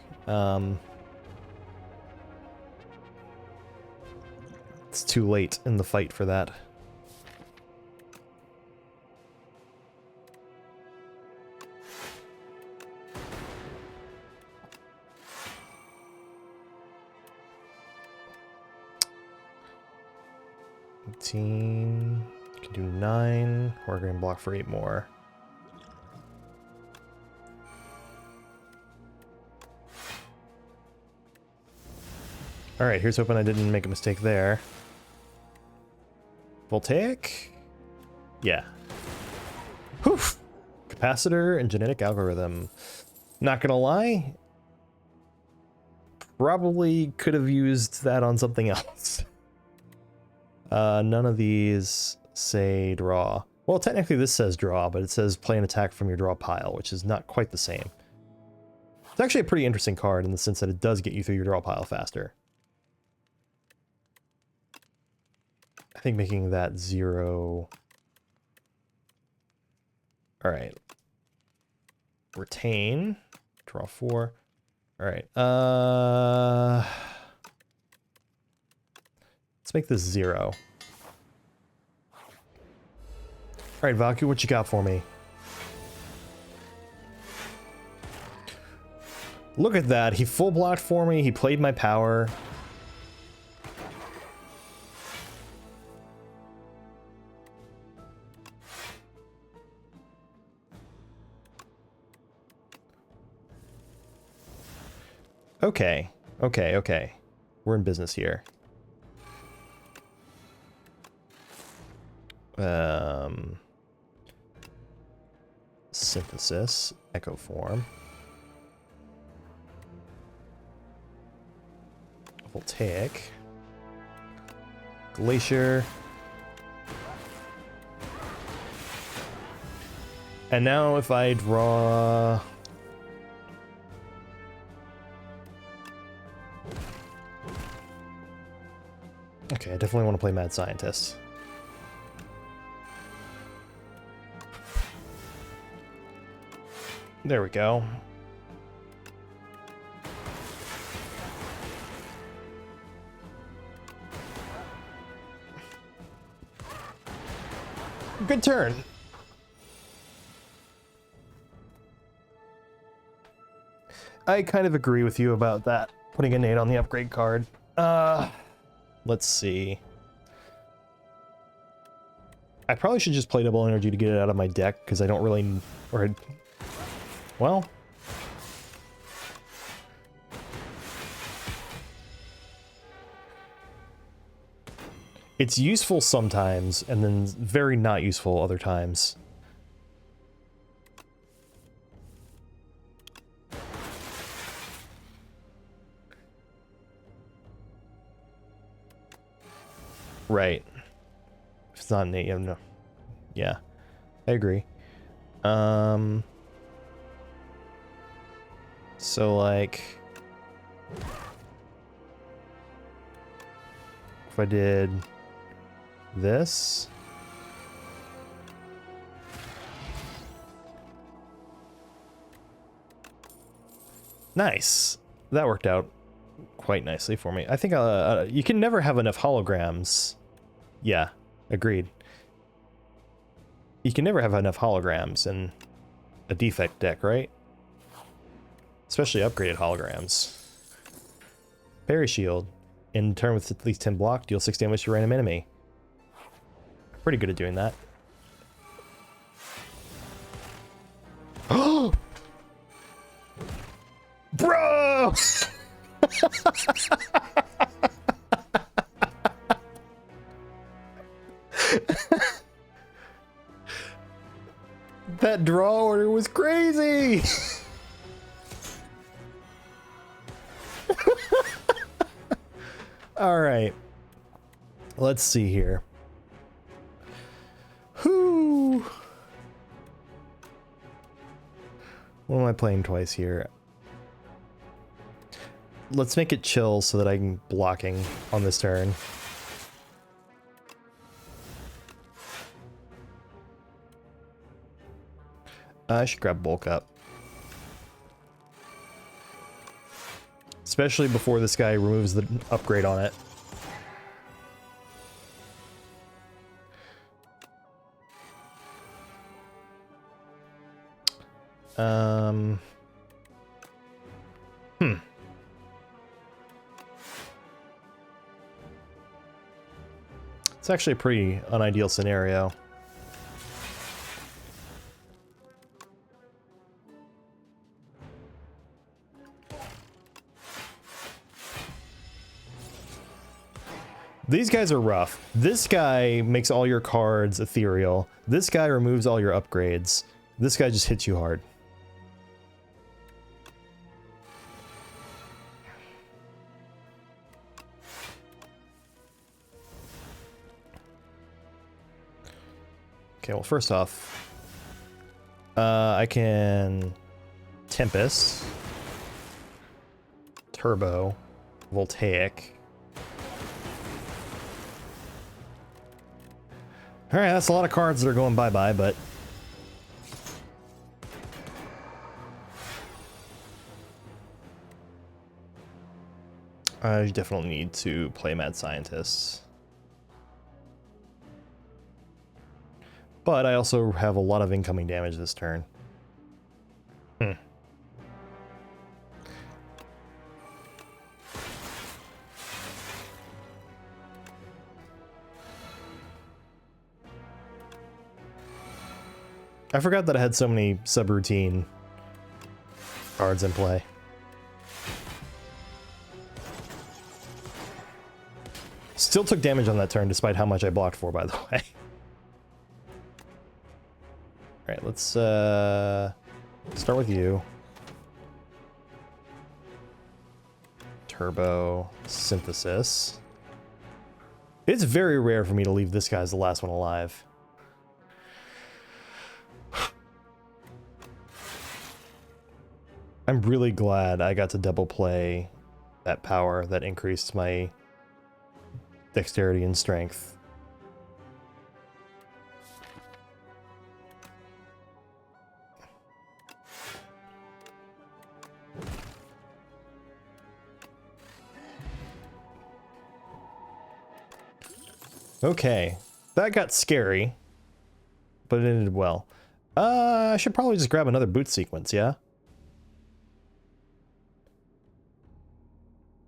It's too late in the fight for that. Can do 9. We're going to block for 8 more. Alright, here's hoping I didn't make a mistake there. Voltaic? Yeah. Whew! Capacitor and genetic algorithm. Not gonna lie, probably could have used that on something else. None of these say draw. Well, technically this says draw, but it says play an attack from your draw pile, which is not quite the same. It's actually a pretty interesting card in the sense that it does get you through your draw pile faster. I think making that 0... Alright. Retain. Draw 4. Alright. Let's make this 0. Alright, Valku, what you got for me? Look at that. He full blocked for me. He played my power. Okay. Okay, okay. We're in business here. Synthesis. Echo form. Voltaic. Glacier. And now if I draw... Okay, I definitely want to play Mad Scientist. There we go. Good turn. I kind of agree with you about that, putting a nade on the upgrade card. Let's see. I probably should just play double energy to get it out of my deck, because I don't really... Or... Well... It's useful sometimes, and then very not useful other times. Right. If it's not innate, no. Yeah, I agree. So like... if I did this. Nice. That worked out quite nicely for me. I think you can never have enough holograms. Yeah, agreed. You can never have enough holograms in a defect deck, right? Especially upgraded holograms. Parry shield. In turn with at least 10 block, deal 6 damage to a random enemy. Pretty good at doing that. Oh! Bro! That draw order was crazy! Alright. Let's see here. Whoo! What am I playing twice here? Let's make it chill so that I can blocking on this turn. I should grab bulk up. Especially before this guy removes the upgrade on it. It's actually a pretty unideal scenario. These guys are rough. This guy makes all your cards ethereal. This guy removes all your upgrades. This guy just hits you hard. Okay, well, first off, I can Tempest, Turbo, Voltaic. Alright, that's a lot of cards that are going bye-bye, but... I definitely need to play Mad Scientists. But I also have a lot of incoming damage this turn. I forgot that I had so many subroutine cards in play. Still took damage on that turn despite how much I blocked for, by the way. Alright, let's start with you. Turbo Synthesis. It's very rare for me to leave this guy as the last one alive. I'm really glad I got to double play that power that increased my dexterity and strength. Okay, that got scary, but it ended well. I should probably just grab another boot sequence, yeah?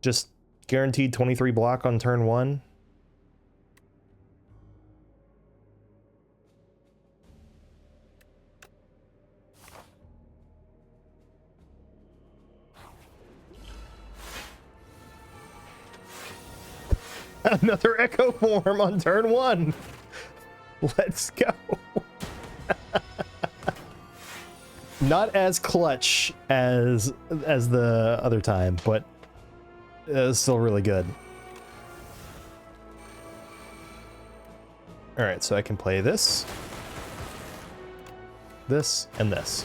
Just guaranteed 23 block on turn 1. Another Echo Form on turn 1. Let's go. Not as clutch as the other time, but it's still really good. Alright, so I can play this, and this.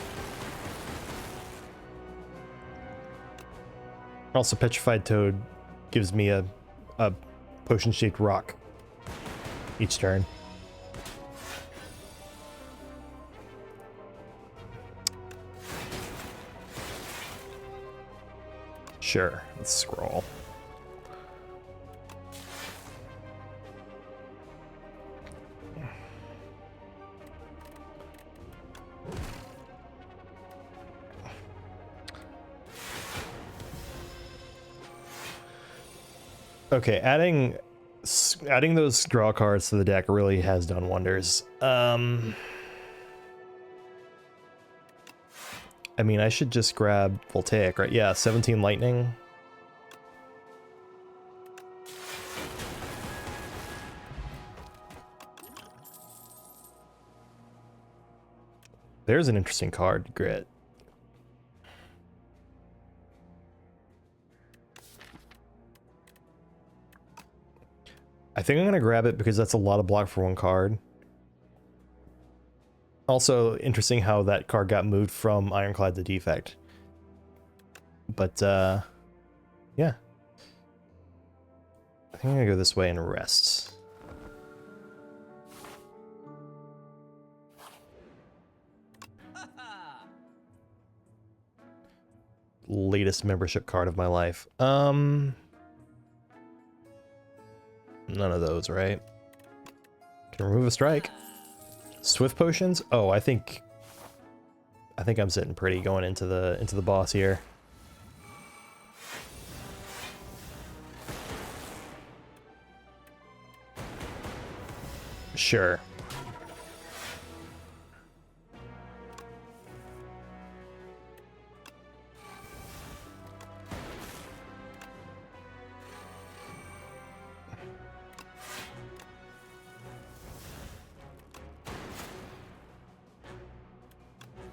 Also, Petrified Toad gives me a potion-shaped rock each turn. Sure, let's scroll. Okay, adding those draw cards to the deck really has done wonders. I mean, I should just grab Voltaic, right? Yeah, 17 lightning. There's an interesting card, Grit. I think I'm going to grab it because that's a lot of block for one card. Also, interesting how that card got moved from Ironclad to Defect. But, yeah. I think I'm going to go this way and rest. Latest membership card of my life. None of those, right? Can remove a strike. Swift potions? Oh, I think I'm sitting pretty going into the boss here. Sure.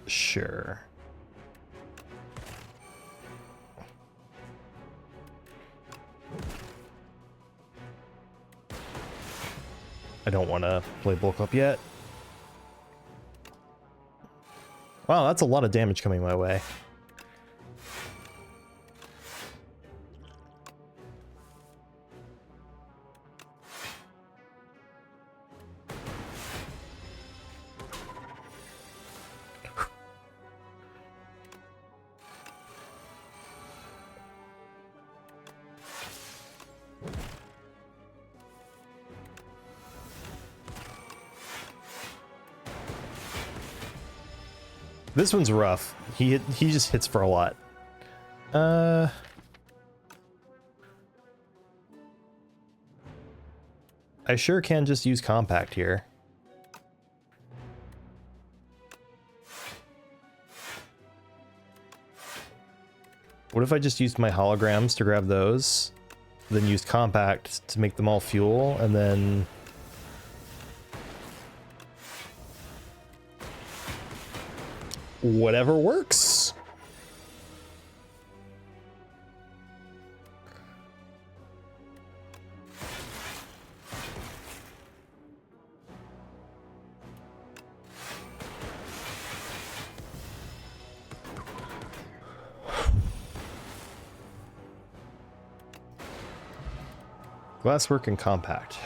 Sure. I don't want to play bulk up yet. Wow, that's a lot of damage coming my way. This one's rough. He just hits for a lot. I sure can just use compact here. What if I just used my holograms to grab those, then used compact to make them all fuel, and then whatever works. Glasswork and compact.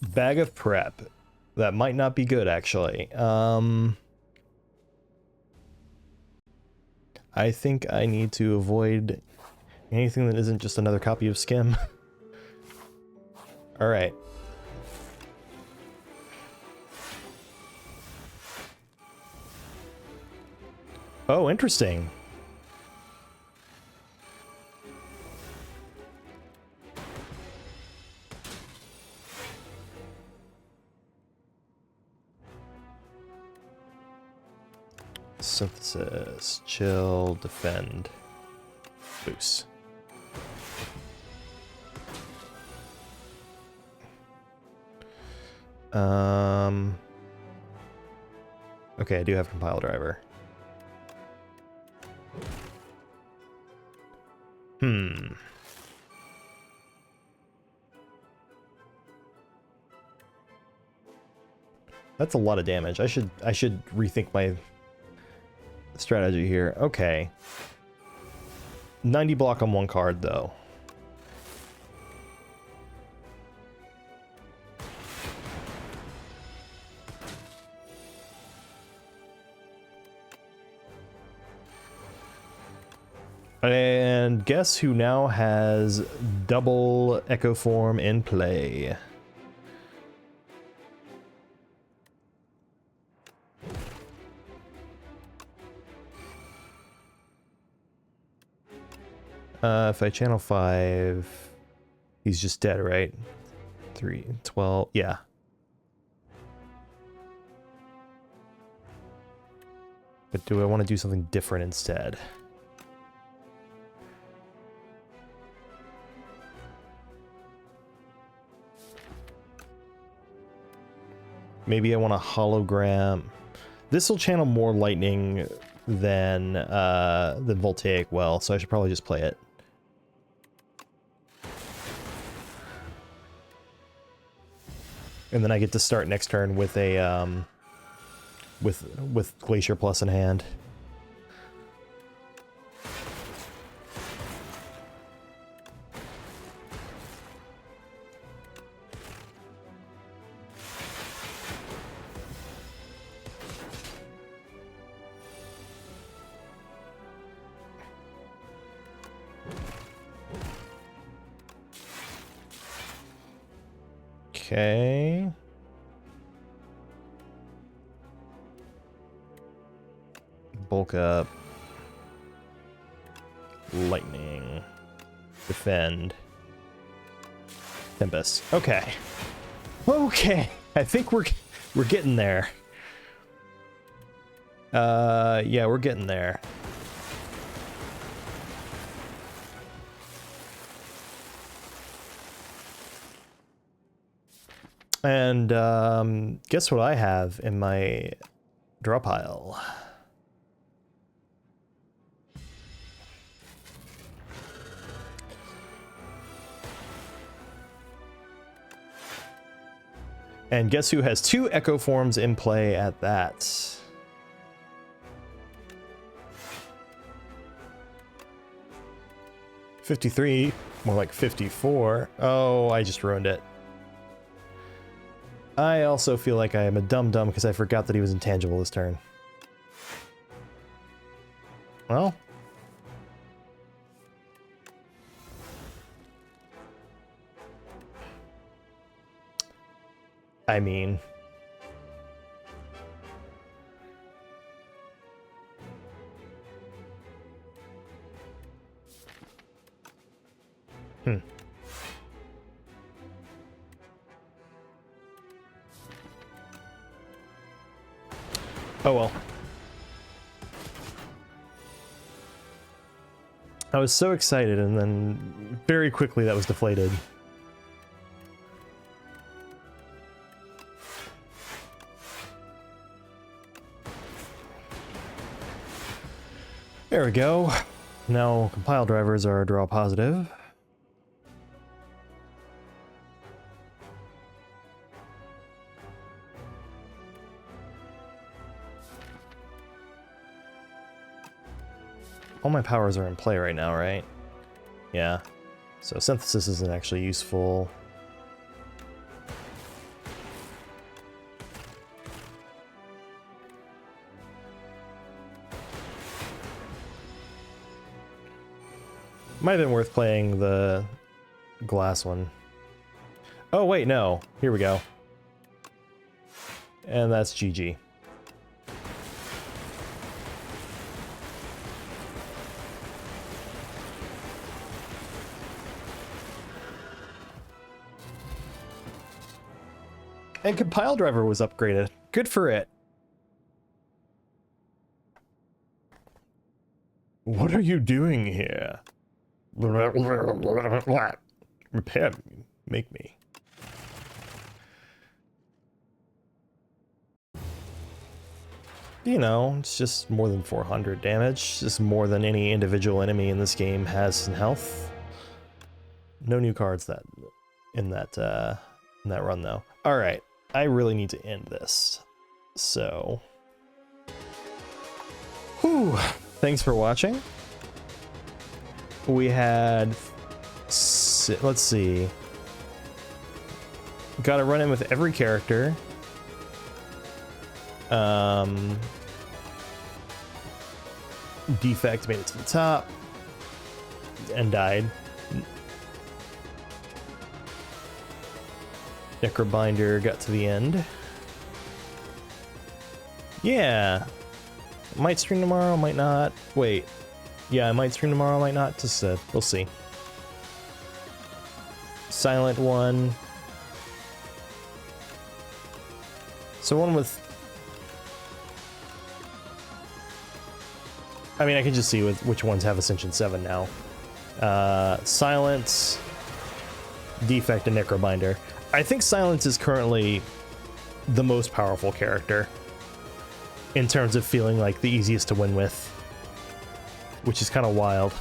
Bag of prep. That might not be good, actually. I think I need to avoid anything that isn't just another copy of Skim. Alright. Oh, interesting. Synthesis, chill, defend, boost. Okay, I do have compile driver. That's a lot of damage. I should rethink my strategy here. Okay. 90 block on one card, though. And guess who now has double echo form in play? If I channel 5, he's just dead, right? 3, 12, yeah. But do I want to do something different instead? Maybe I want a hologram. This will channel more lightning than voltaic well, so I should probably just play it. And then I get to start next turn with a with Glacier Plus in hand. Okay. Bulk up. Lightning. Defend. Tempest. Okay. Okay. I think we're getting there. Yeah, we're getting there. And guess what I have in my draw pile? And guess who has 2 echo forms in play at that? $53, more like 54. Oh, I just ruined it. I also feel like I am a dum-dum because I forgot that he was intangible this turn. Well. I mean... Oh well. I was so excited and then very quickly that was deflated. There we go. Now compile drivers are draw positive. All my powers are in play right now, right? Yeah. So synthesis isn't actually useful. Might have been worth playing the glass one. Oh wait, no. Here we go. And that's GG. And compile driver was upgraded. Good for it. What are you doing here? Repair me. Make me. You know, it's just more than 400 damage. Just more than any individual enemy in this game has in health. No new cards in that run though. All right. I really need to end this. So, whew, thanks for watching. We had, let's see, got to run in with every character. Defect made it to the top. and died. Necrobinder got to the end. Yeah. Might stream tomorrow, might not. Wait. Yeah, I might stream tomorrow, might not. Just, we'll see. Silent one. So one with... I mean, I can just see with which ones have Ascension 7 now. Silence, Defect, and Necrobinder. I think Silence is currently the most powerful character in terms of feeling like the easiest to win with, which is kind of wild.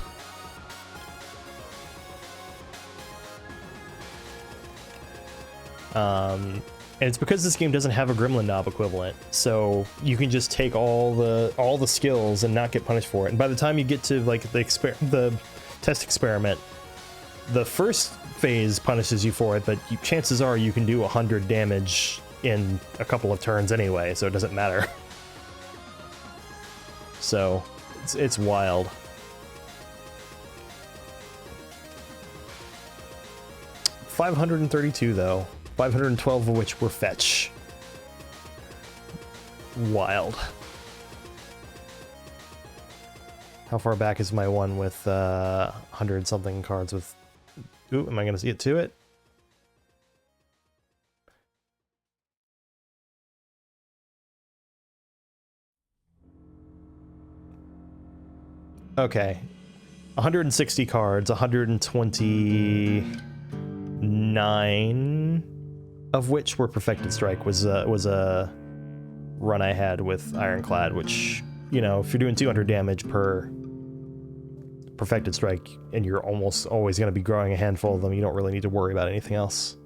And it's because this game doesn't have a Gremlin Knob equivalent, so you can just take all the skills and not get punished for it. And by the time you get to like the test experiment, the first phase punishes you for it, but chances are you can do 100 damage in a couple of turns anyway, so it doesn't matter. So it's wild. $532 though. 512 of which were fetch. Wild. How far back is my one with 100 something cards with... Ooh, am I going to get to it? Okay. 160 cards, 129 of which were Perfected Strike was a run I had with Ironclad, which, you know, if you're doing 200 damage per Perfected Strike and you're almost always going to be growing a handful of them, you don't really need to worry about anything else.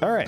All right.